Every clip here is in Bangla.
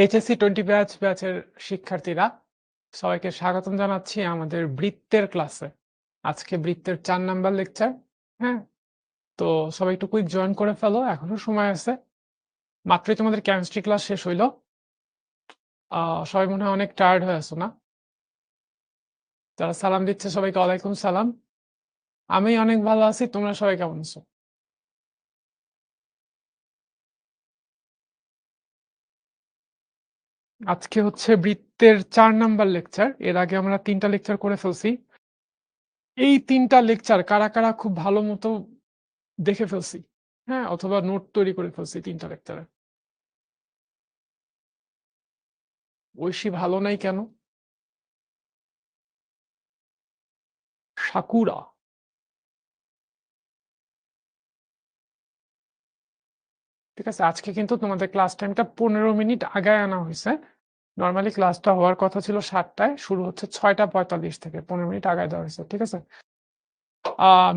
এইচএসসি 20 ব্যাচের শিক্ষার্থীরা সবাইকে স্বাগতম জানাচ্ছি আমাদের বৃত্তের ক্লাসে। আজকে বৃত্তের 4 নাম্বার লেকচার। হ্যাঁ, তো সবাই একটু কুইক জয়েন করে ফেলো, এখনো সময় আছে। মাত্রই তোমাদের কেমিস্ট্রি ক্লাস শেষ হইলো। সবাই মনে হয় অনেক টায়ার্ড হয়ে আছো না? যারা সালাম দিচ্ছে সবাইকে ওয়ালাইকুম সালাম। আমি অনেক ভালো আছি, তোমরা সবাই কেমন আছো? আজকে হচ্ছে বৃত্তের 4 নাম্বার লেকচার। এর আগে আমরা 3টা লেকচার করে ফেলছি। এই 3টা লেকচার কারা কারা খুব ভালো মতো দেখে ফেলছি, হ্যাঁ, অথবা নোট তৈরি করে ফেলছি 3টা লেকচারে? ঐশী ভালো নাই কেন? সাকুরা? ঠিক আছে, আজকে কিন্তু তোমাদের ক্লাস টাইমটা 15 মিনিট আগায় আনা হয়েছে। নর্মালি ক্লাসটা হওয়ার কথা ছিল 7টায়, শুরু হচ্ছে 6টা 45 থেকে, 15 মিনিট আগায় দেওয়া হয়েছে। ঠিক আছে।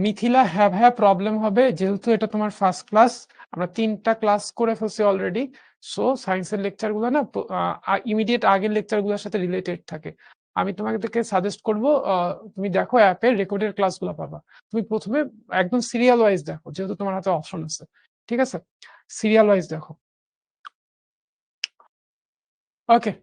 মিথিলা, হ্যাঁ প্রবলেম হবে, যেহেতু এটা তোমার ফার্স্ট ক্লাস। আমরা 3টা ক্লাস করে ফেলছি অলরেডি। সো সায়েন্সের লেকচার গুলো না ইমিডিয়েট আগের লেকচার গুলোর সাথে রিলেটেড থাকে। আমি তোমাকে সাজেস্ট করবো, তুমি দেখো অ্যাপে রেকর্ডেড ক্লাসগুলো পাবা। তুমি প্রথমে একদম সিরিয়াল ওয়াইজ দেখো, যেহেতু তোমার হাতে অপশন আছে। ঠিক আছে, সিরিয়াল ওয়াইজ দেখো। ওকে।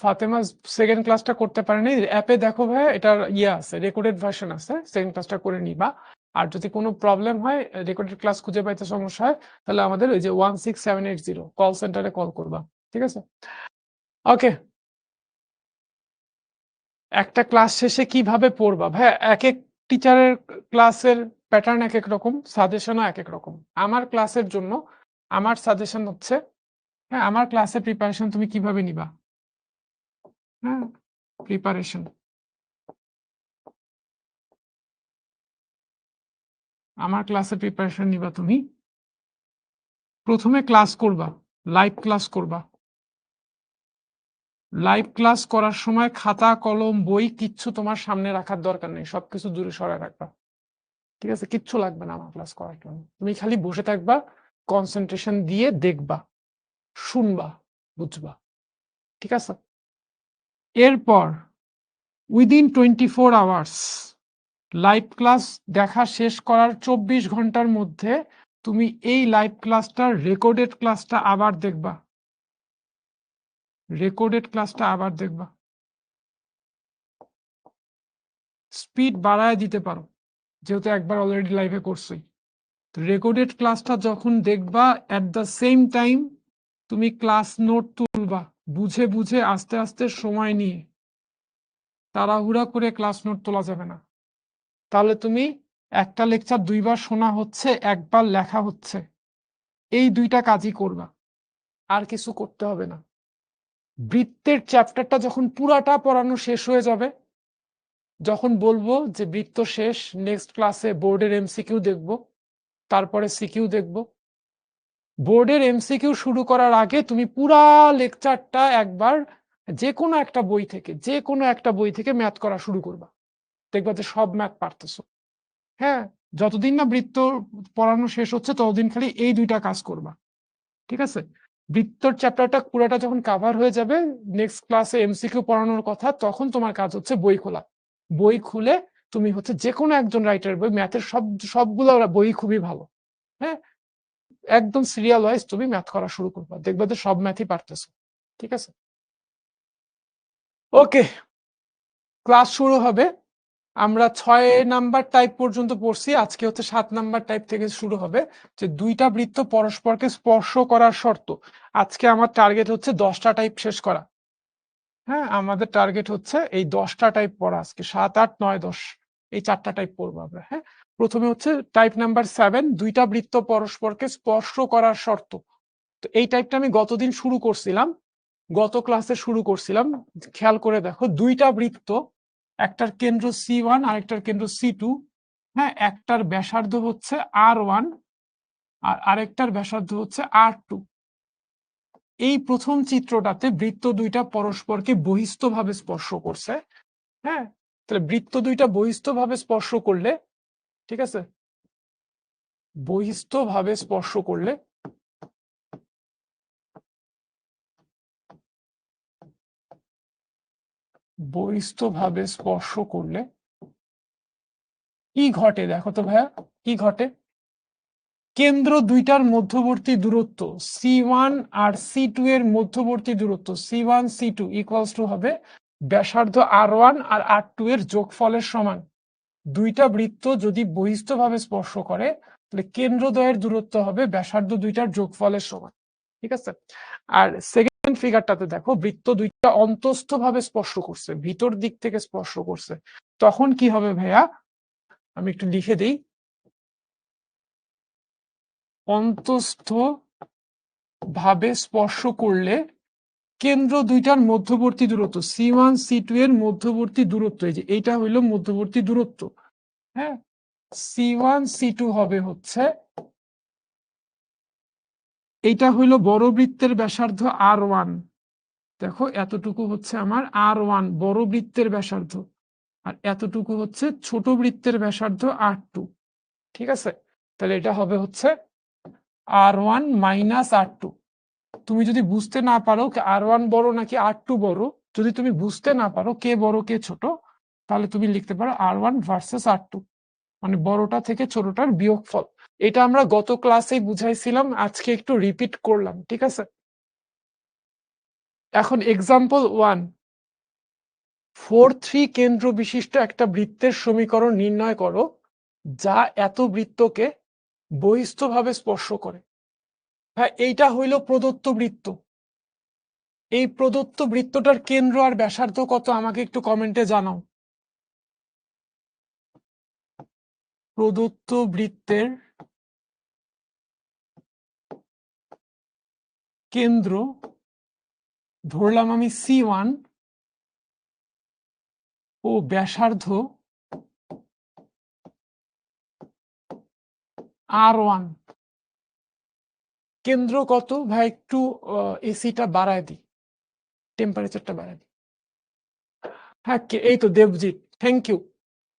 ফাতেমা সেকেন্ড ক্লাসটা করতে পারেনি, অ্যাপে দেখো ভাই, এটার আছে, রেকর্ডেড ভার্সন আছে, সেকেন্ড ক্লাসটা করে নিবা। আর যদি কোনো প্রবলেম হয়, রেকর্ডেড ক্লাস খুঁজে পাইতে সমস্যা হয়, তাহলে আমাদের ওই যে 16780 কল সেন্টারে কল করবা। ঠিক আছে। ওকে। একটা ক্লাস শেষে কিভাবে পড়বা ভাই? এক এক টিচারের ক্লাসের প্যাটার্ন এক এক রকম, সাজেশনও এক এক রকম। আমার ক্লাসের জন্য আমার সাজেশন হচ্ছে, হ্যাঁ, আমার ক্লাসে প্রিপারেশন তুমি কিভাবে নিবা? হ্যাঁ, প্রিপারেশন আমার ক্লাসের প্রিপারেশন নিবা তুমি। প্রথমে ক্লাস করবা, লাইভ ক্লাস করবা। লাইভ ক্লাস করার সময় খাতা কলম বই কিচ্ছু তোমার সামনে রাখার দরকার নেই, সবকিছু দূরে সরায় রাখবা। ঠিক আছে, কিচ্ছু লাগবে না আমার ক্লাস করার জন্য। তুমি খালি বসে থাকবা, কনসেন্ট্রেশন দিয়ে দেখবা, শুনবা, বুঝবা। ঠিক আছে। এরপর উইদিন 24 আওয়ার্স লাইভ ক্লাস দেখা শেষ করার 24 ঘন্টার মধ্যে তুমি এই লাইভ ক্লাসটার রেকর্ডেড ক্লাসটা আবার দেখবা। রেকর্ডেড ক্লাসটা আবার দেখবা। স্পিড বাড়ায় দিতে পারো, যেহেতু একবার অলরেডি লাইভে করছোই। রেকর্ডেড ক্লাসটা যখন দেখবা, অ্যাট দ্য সেম টাইম তুমি ক্লাস নোট তুলবা, বুঝে বুঝে আস্তে আস্তে সময় নিয়ে। তাড়াহুড়া করে ক্লাস নোট তোলা যাবে না, তাহলে তুমি একটা লেকচার 2বার শোনা হচ্ছে, একবার লেখা হচ্ছে। এই 2টা কাজই করবা, আর কিছু করতে হবে না। বৃত্তের চ্যাপ্টারটা যখন পুরাটা পড়ানো শেষ হয়ে যাবে, যখন বলবো যে বৃত্ত শেষ, নেক্সট ক্লাসে বোর্ডের এমসিকিউ দেখব, তারপরে সিকিউ দেখব। বোর্ডের এমসিকিউ শুরু করার আগে তুমি পুরা লেকচারটা একবার যে কোনো একটা বই থেকে ম্যাথ করা শুরু করবা। দেখবা যে সব ম্যাথ পারতেছো। হ্যাঁ, যতদিন না বৃত্ত পড়ানো শেষ হচ্ছে ততদিন খালি এই 2টা কাজ করবা। ঠিক আছে। বৃত্তর চ্যাপ্টারটা পুরাটা যখন কাভার হয়ে যাবে, নেক্সট ক্লাসে এমসিকিউ পড়ানোর কথা, তখন তোমার কাজ হচ্ছে বই খোলা। বই খুলে তুমি হচ্ছে যে কোনো একজন রাইটারের বই, ম্যাথের সবগুলো বই খুবই ভালো। হ্যাঁ, একদম সিরিয়াল ওয়াইজ তুমি ম্যাথ করা শুরু করবা, দেখবে যে সব ম্যাথই পারতেছো। ঠিক আছে। ওকে, ক্লাস শুরু হবে। আমরা 6 নাম্বার টাইপ পর্যন্ত পড়ছি, আজকে হচ্ছে 7 নাম্বার টাইপ থেকে শুরু হবে, যে 2টা বৃত্ত পরস্পরকে স্পর্শ করার শর্ত। আজকে আমার টার্গেট হচ্ছে 10টা টাইপ শেষ করা। হ্যাঁ, আমাদের টার্গেট হচ্ছে এই 10টা টাইপ পড়া, আজকে 7, 8, 9, 10 এই 4টা টাইপ পড়বো আমরা। হ্যাঁ, প্রথমে হচ্ছে টাইপ নাম্বার 7, 2টা বৃত্ত পরস্পরকে স্পর্শ করার শর্ত। তো এই টাইপটা আমি গতদিন শুরু করছিলাম, গত ক্লাসে শুরু করছিলাম। খেয়াল করে দেখো, 2টা বৃত্ত, একটার কেন্দ্র C1 আর একটার কেন্দ্র C2। হ্যাঁ, একটার ব্যাসার্ধ হচ্ছে R1 আর আরেকটার ব্যাসার্ধ হচ্ছে R2। এই প্রথম চিত্রটাতে বৃত্ত 2টা পরস্পরকে বহিস্থভাবে স্পর্শ করছে। হ্যাঁ, তাহলে বৃত্ত 2টা বহিস্থভাবে স্পর্শ করলে, ঠিক আছে, বহিস্থভাবে স্পর্শ করলে বহিস্থভাবে স্পর্শ করলে কি ঘটে দেখো তো ভাইয়া, কি ঘটে? কেন্দ্র দুইটার মধ্যবর্তী দূরত্ব C1 আর C2 এর মধ্যবর্তী দূরত্ব C1 C2 ইকুয়ালস টু হবে ব্যাসার্ধ R1 আর R2 এর যোগফলের সমান। দুইটা বৃত্ত যদি বহিস্থভাবে স্পর্শ করে তাহলে কেন্দ্রদ্বয়ের দূরত্ব হবে ব্যাসার্ধ দুইটার যোগফলের সমান। ঠিক আছে, আর সেকেন্ড ফিগারটাতে দেখো বৃত্ত দুইটা অন্তস্থভাবে স্পর্শ করছে, ভিতর দিক থেকে স্পর্শ করছে, তখন কি হবে ভাইয়া? আমি একটু লিখে দিই, অন্তস্থ ভাবে স্পর্শ করলে কেন্দ্র দুইটার মধ্যবর্তী দূরত্ব C1 C2 এর মধ্যবর্তী দূরত্ব, এই যে এইটা হইলো মধ্যবর্তী দূরত্ব, হ্যাঁ, C1 C2 হবে হচ্ছে, এইটা হইলো বড় বৃত্তের ব্যাসার্ধ R1, দেখো এতটুকু হচ্ছে আমার R1 বড় বৃত্তের ব্যাসার্ধ, আর এতটুকু হচ্ছে ছোট বৃত্তের ব্যাসার্ধ R2। ঠিক আছে, তাহলে এটা হবে হচ্ছে R1 মাইনাস R2। তুমি যদি বুঝতে না পারো R1 বড় নাকি R2 বড়, যদি তুমি বুঝতে না পারো কে বড় কে ছোট, তাহলে তুমি লিখতে পারো R1 ভার্সেস R2, মানে বড়টা থেকে ছোটটার বিয়োগফল। এটা আমরা গত ক্লাসেই বুঝাইছিলাম, আজকে একটু রিপিট করলাম। ঠিক আছে, এখন এক্সাম্পল 1, 4-3 কেন্দ্র বিশিষ্ট একটা বৃত্তের সমীকরণ নির্ণয় করো যা এত বৃত্তকে বহিস্থভাবে স্পর্শ করে। হ্যাঁ, এইটা হইল প্রদত্ত বৃত্ত। এই প্রদত্ত বৃত্তটার কেন্দ্র আর ব্যাসার্ধ কত আমাকে একটু কমেন্টে জানাও। প্রদত্ত বৃত্তের কেন্দ্র ধরলাম আমি C1 ও ব্যাসার্ধ R1। কেন্দ্র কত ভাই? একটু এসিটা বাড়ায় দিই, টেম্পারেচারটা বাড়ায় দিই। হ্যাঁ, এই তো দেবজিৎ, থ্যাংক ইউ।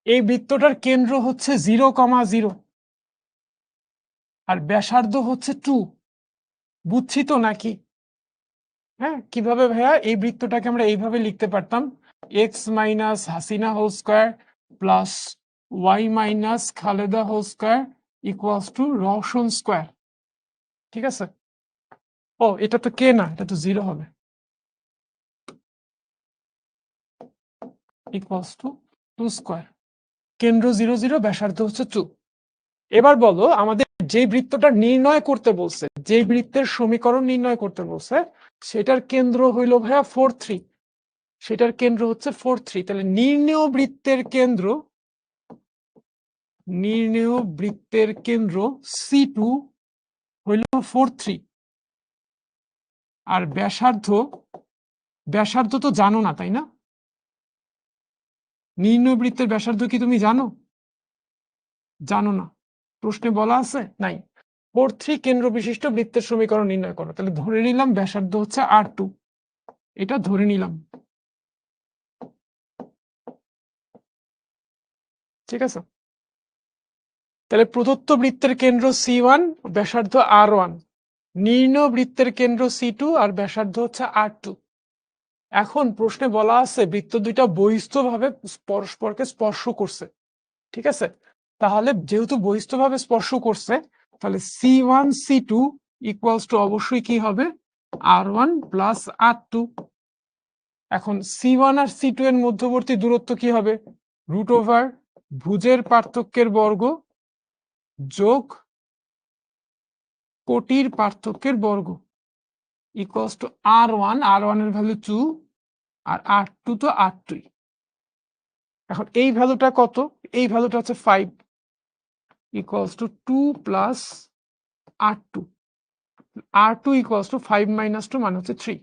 এই বৃত্তটার কেন্দ্র হচ্ছে 0,0 আর ব্যাসার্ধ হচ্ছে 2। বুঝছি তো নাকি? হ্যাঁ, কিভাবে ভাইয়া? এই বৃত্তটাকে আমরা এইভাবে লিখতে পারতাম, x minus Hasina whole square plus y minus Khaleda whole square equals to Rowshan square. ঠিক আছে, ও এটা তো কে না, এটা তো 0 হবে, ইকুয়ালস টু 2 স্কয়ার। কেন্দ্র 0 0, ব্যাসার্ধ হচ্ছে 2। এবার বলো, আমাদের যে বৃত্তটা নির্ণয় করতে বলছে, যে বৃত্তের সমীকরণ নির্ণয় করতে বলছে, সেটার কেন্দ্র হইল ভাইয়া 4-3, সেটার কেন্দ্র হচ্ছে 4-3। তাহলে নির্ণেয় বৃত্তের কেন্দ্র, নির্ণেয় বৃত্তের কেন্দ্র C2 হইল 4-3, আর ব্যাসার্ধ, ব্যাসার্ধ তো জানো না তাই না? নির্ণেয় বৃত্তের ব্যাসার্ধ কি তুমি জানো? জানো না, প্রশ্নে বলা আছে নাই। 4-3 কেন্দ্র বিশিষ্ট বৃত্তের সমীকরণ নির্ণয় করো, তাহলে ধরে নিলাম ব্যাসার্ধ হচ্ছে R2, এটা ধরে নিলাম। ঠিক আছে, তাহলে প্রদত্ত বৃত্তের কেন্দ্র C1, ব্যাসার্ধ R1, নির্ণেয় বৃত্তের কেন্দ্র C2 আর ব্যাসার্ধ হচ্ছে R2। এখন প্রশ্নে বলা আছে বৃত্ত দুইটা বহিস্থভাবে পরস্পরকে স্পর্শ করছে। ঠিক আছে, তাহলে যেহেতু বহিস্থভাবে স্পর্শ করছে, তাহলে C1 C2 ইকুয়ালস টু অবশ্যই কি হবে? R1 plus R2। এখন C1 আর C2 এর মধ্যবর্তী দূরত্ব কি হবে? রুট ওভার ভুজের পার্থক্যের বর্গ যোগ কোটির পার্থক্যের বর্গ ইকুয়ালস টু R1, R1 এর ভ্যালু 2 আর R2 তো R2। এখন এই ভ্যালুটা কত? এই ভ্যালুটা হচ্ছে 5 equals to 2 plus R2। R2 equals to 5 minus 2 মানে হচ্ছে 3।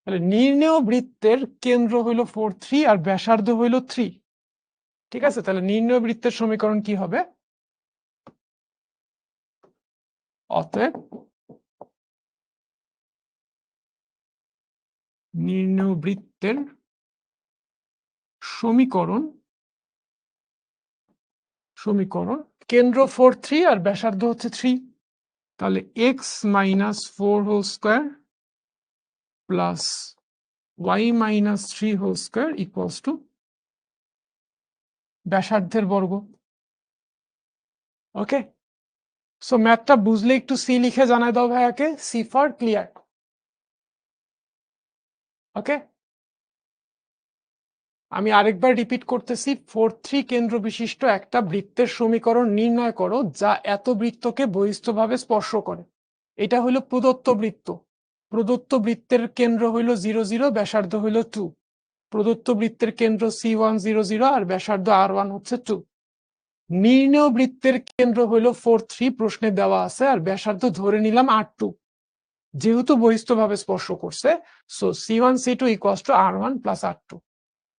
তাহলে নির্ণেয় বৃত্তের কেন্দ্র হইল 4-3 আর ব্যাসার্ধ হইল 3। ঠিক আছে, তাহলে নির্ণেয় বৃত্তের সমীকরণ কি হবে? অতএব নির্ণেয় বৃত্তের সমীকরণ, কেন্দ্র 4-3 আর ব্যাসার্ধ হচ্ছে 3, তাহলে x minus 4 whole square plus y minus 3 whole square equals to ব্যাসার্ধের বর্গ। ওকে, সো ম্যাথটা বুঝলে একটু সি লিখে জানাই দাও ভাইয়াকে, সি ফর ক্লিয়ার। ওকে, আমি আরেকবার রিপিট করতেছি, 4-3 কেন্দ্র বিশিষ্ট একটা বৃত্তের সমীকরণ নির্ণয় করো যা এত বৃত্তকে বহিস্থভাবে স্পর্শ করে। এটা হলো প্রদত্ত বৃত্ত, প্রদত্ত বৃত্তের কেন্দ্র হইল 0 0, ব্যাসার্ধ হইল 2। প্রদত্ত বৃত্তের কেন্দ্র C1 0 0 আর ব্যাসার্ধ R1 হচ্ছে 2। নির্ণেয় বৃত্তের কেন্দ্র হইল 4-3, প্রশ্নে দেওয়া আছে, আর ব্যাসার্ধ ধরে নিলাম R2। যেহেতু বহিস্থভাবে স্পর্শ করছে, so C1 C2 equals to R1 plus R2।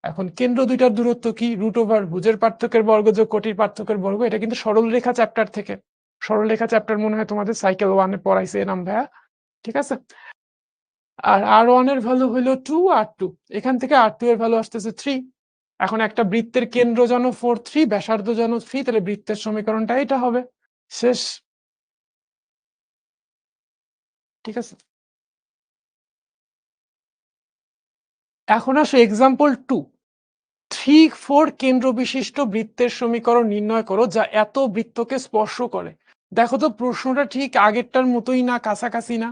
এখন কেন্দ্র দুইটার দূরত্ব কি? রুট ওভার ভুজের পার্থক্যের বর্গ যোগ কোটির পার্থক্যের বর্গ। এটা কিন্তু সরলরেখা চ্যাপ্টার থেকে, সরলরেখা চ্যাপ্টার মনে হয় তোমাদের সাইকেল 1-এ পড়াইছে এ নাম ভাইয়া, ঠিক আছে। আর R1 এর ভ্যালু হইল 2, R2 এখান থেকে R2 এর ভ্যালু আসতেছে 3। এখন একটা বৃত্তের কেন্দ্র যেন 4-3, ব্যাসার্ধ যেন 3, তাহলে বৃত্তের সমীকরণটা এটা হবে। শেষ, ঠিক আছে। এখন আসো এক্সাম্পল 2। 3-4 কেন্দ্র বিশিষ্ট বৃত্তের সমীকরণ নির্ণয় করো যা এত বৃত্তকে স্পর্শ করে। দেখো তো প্রশ্নটা ঠিক আগেরটার মতোই না, কাছাকাছি না?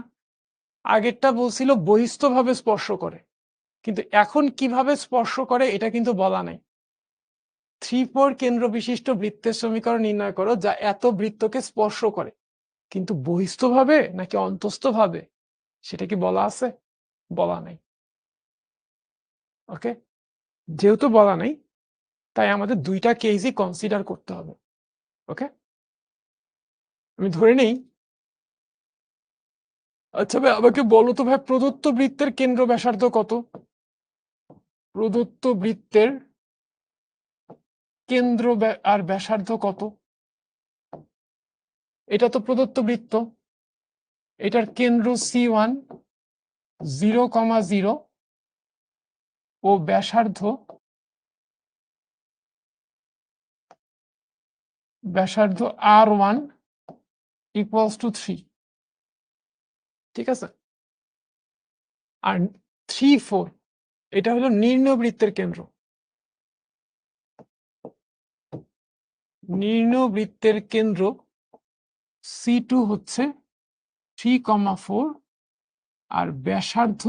আগেরটা বলছিল বহিস্থভাবে স্পর্শ করে, কিন্তু এখন কিভাবে স্পর্শ করে এটা কিন্তু বলা নাই। 3-4 কেন্দ্র বিশিষ্ট বৃত্তের সমীকরণ নির্ণয় করো যা এত বৃত্তকে স্পর্শ করে, কিন্তু বহিস্থভাবে নাকি অন্তস্থভাবে সেটা কি বলা আছে? বলা নাই। ওকে, যেহেতু বলা নাই, তাই আমাদের দুইটা কেসই কনসিডার করতে হবে। ওকে, আমি ধরে নেই। আচ্ছা ভাই, আমাকে বলো তো ভাই, প্রদত্ত বৃত্তের কেন্দ্র ব্যাসার্ধ কত? প্রদত্ত বৃত্তের কেন্দ্র আর ব্যাসার্ধ কত? এটা তো প্রদত্ত বৃত্ত, এটার কেন্দ্র C1 0,0 ও ব্যাসার্ধ R1 ইকুয়ালস টু 3, ঠিক আছে। আর 3-4 এটা হলো নির্ণয় বৃত্তের কেন্দ্র। নির্ণয় বৃত্তের কেন্দ্র C2 হচ্ছে 3,4, আর ব্যাসার্ধ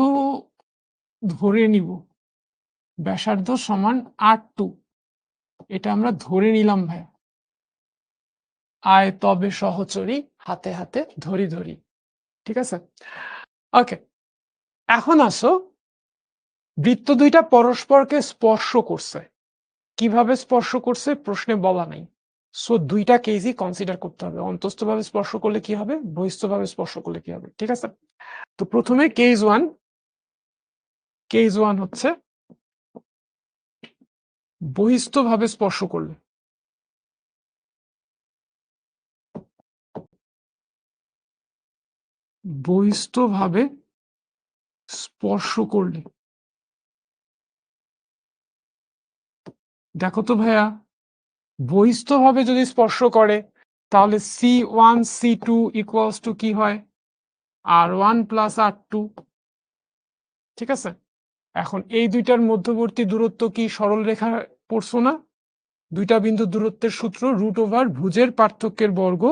ধরে নিব ব্যাসার্ধ সমান R2, এটা আমরা ধরে নিলাম ভাই। আয় তবে সহচরী, হাতে হাতে ধরি ধরি, ঠিক আছে। ওকে, এখন আসো, বৃত্ত দুইটা পরস্পরকে স্পর্শ করছে, কিভাবে স্পর্শ করছে প্রশ্নে বলা নাই। সো দুইটা কেসই কনসিডার করতে হবে, অন্তস্থভাবে স্পর্শ করলে কি হবে, বহিস্থভাবে স্পর্শ করলে কি হবে, ঠিক আছে। তো প্রথমে কেস ওয়ান হচ্ছে বহিস্থভাবে স্পর্শ করলে। বহিস্থভাবে স্পর্শ করলে দেখো তো ভাইয়া, বহিস্থভাবে যদি স্পর্শ করে তাহলে C1 C2 ইকুয়ালস টু কি হয়, R1 প্লাস R2, ঠিক আছে। এখন এই দুইটার মধ্যবর্তী দূরত্ব কি সরল রেখা পড়ছো না? দুইটা বিন্দু দূরত্বের সূত্র রুট ওভার ভুজের পার্থক্যের বর্গ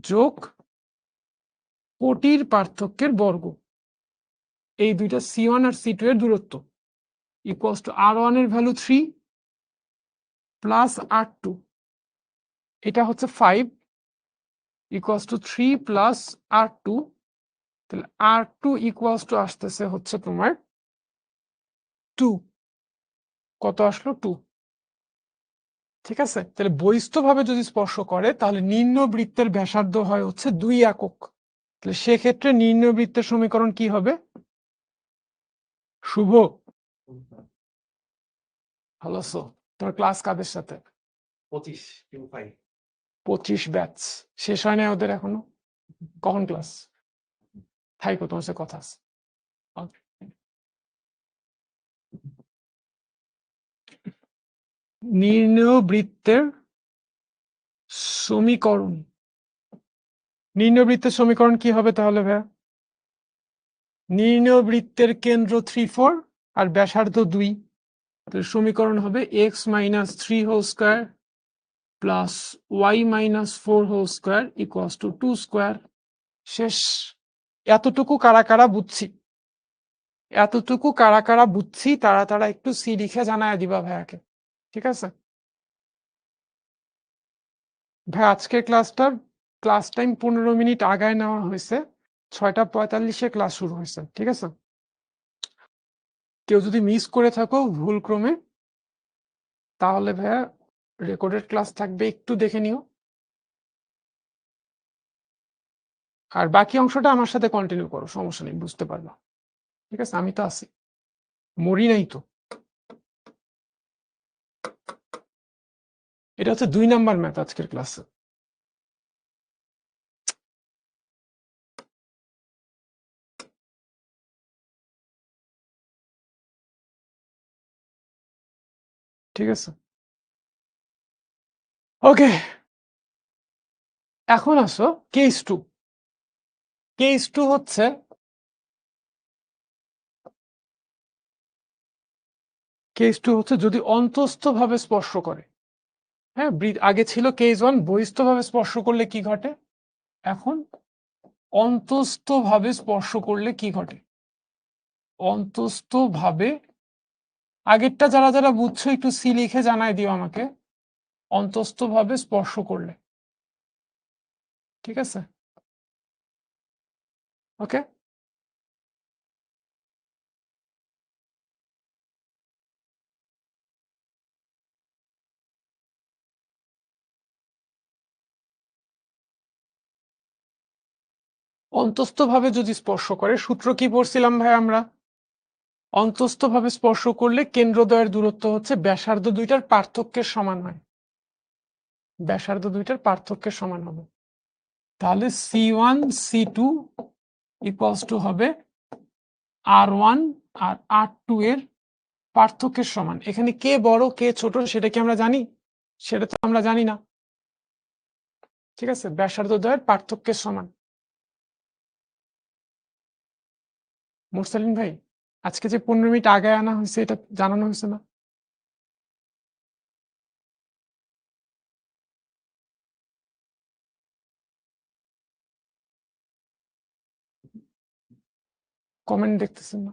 যোগ কোটির পার্থক্যের বর্গ। এই দুইটা C1 আর C2 এর দূরত্ব ইকুয়ালস টু R1 এর ভ্যালু 3 প্লাস R2, এটা হচ্ছে 5 ইকুয়ালস টু 3 প্লাস R2, তাহলে R2 ইকুয়ালস টু আসতেছে হচ্ছে তোমার 2। কত আসলো? 2, ঠিক আছে। তাহলে বহিস্থভাবে যদি স্পর্শ করে তাহলে নিম্ন বৃত্তের ব্যাসার্ধ হয় হচ্ছে 2 একক। তাহলে সেক্ষেত্রে নিম্ন বৃত্তের সমীকরণ কি হবে? শুভ, ভালো আছো? তোমার ক্লাস কাদের সাথে? 25 ব্যাচ শেষ হয় না ওদের এখনো? কখন ক্লাস? থাইকো, তোমার সাথে কথা আছে। নির্ণেয় বৃত্তের সমীকরণ, নির্ণেয় বৃত্তের সমীকরণ কি হবে তাহলে ভাইয়া? নির্ণয় বৃত্তের কেন্দ্র 3, 4 আর ব্যাসার্ধ 2, সমীকরণ হবে x - 3 whole square plus y - 4 whole square equals to 2 square. শেষ। এতটুকু কারা কারা বুঝছি তারা একটু সি লিখে জানায় দিবা ভাইয়াকে, ঠিক আছে? ভাই আজকের ক্লাস টাইম 15 মিনিট আগায় নেওয়া হয়েছে, 6:45 ক্লাস শুরু হয়েছে, ঠিক আছে? কেউ যদি মিস করে থাকো ভুল ক্রমে, তাহলে ভাইয়া রেকর্ডেড ক্লাস থাকবে, একটু দেখে নিও। আর বাকি অংশটা আমার সাথে কন্টিনিউ করো, সমস্যা নেই, বুঝতে পারবা, ঠিক আছে? আমি তো আছি, মরি নাই তো। এটা হচ্ছে 2 নাম্বার ম্যাথ আজকের ক্লাসে। ঠিক আছে, ওকে। এখন আসো কেস 2। কেস 2 হচ্ছে যদি অন্তস্থ ভাবে স্পর্শ করে। হ্যাঁ, আগে ছিল কেস 1 বহিস্থ ভাবে স্পর্শ করলে কি ঘটে, এখন অন্তস্থ ভাবে স্পর্শ করলে কি ঘটে। অন্তস্থ ভাবে, আগেরটা যারা যারা বুঝছো একটু সি লিখে জানাই দিও আমাকে। অন্তস্থ ভাবে স্পর্শ করলে, ঠিক আছে? ওকে, অন্তস্থ ভাবে যদি স্পর্শ করে, সূত্র কি পড়ছিলাম ভাই আমরা? অন্তস্থ ভাবে স্পর্শ করলে কেন্দ্রদ্বয়ের দূরত্ব হচ্ছে ব্যাসার্ধ দুইটার পার্থক্যের সমান হয়। ব্যাসার্ধ দুইটার পার্থক্যের সমান হবে। তাহলে C1 C2 ইকুয়ালস টু হবে R1 আর R2 এর পার্থক্যের সমান। এখানে কে বড় কে ছোট সেটা কি আমরা জানি? সেটা তো আমরা জানি না, ঠিক আছে? ব্যাসার্ধ দ্বয়ের পার্থক্যের সমান। মুরসালিন ভাই, আজকে যে 15 মিনিট আগে আনা হয়েছে এটা জানানো হয়েছে না? কমেন্ট দেখতেছেন না?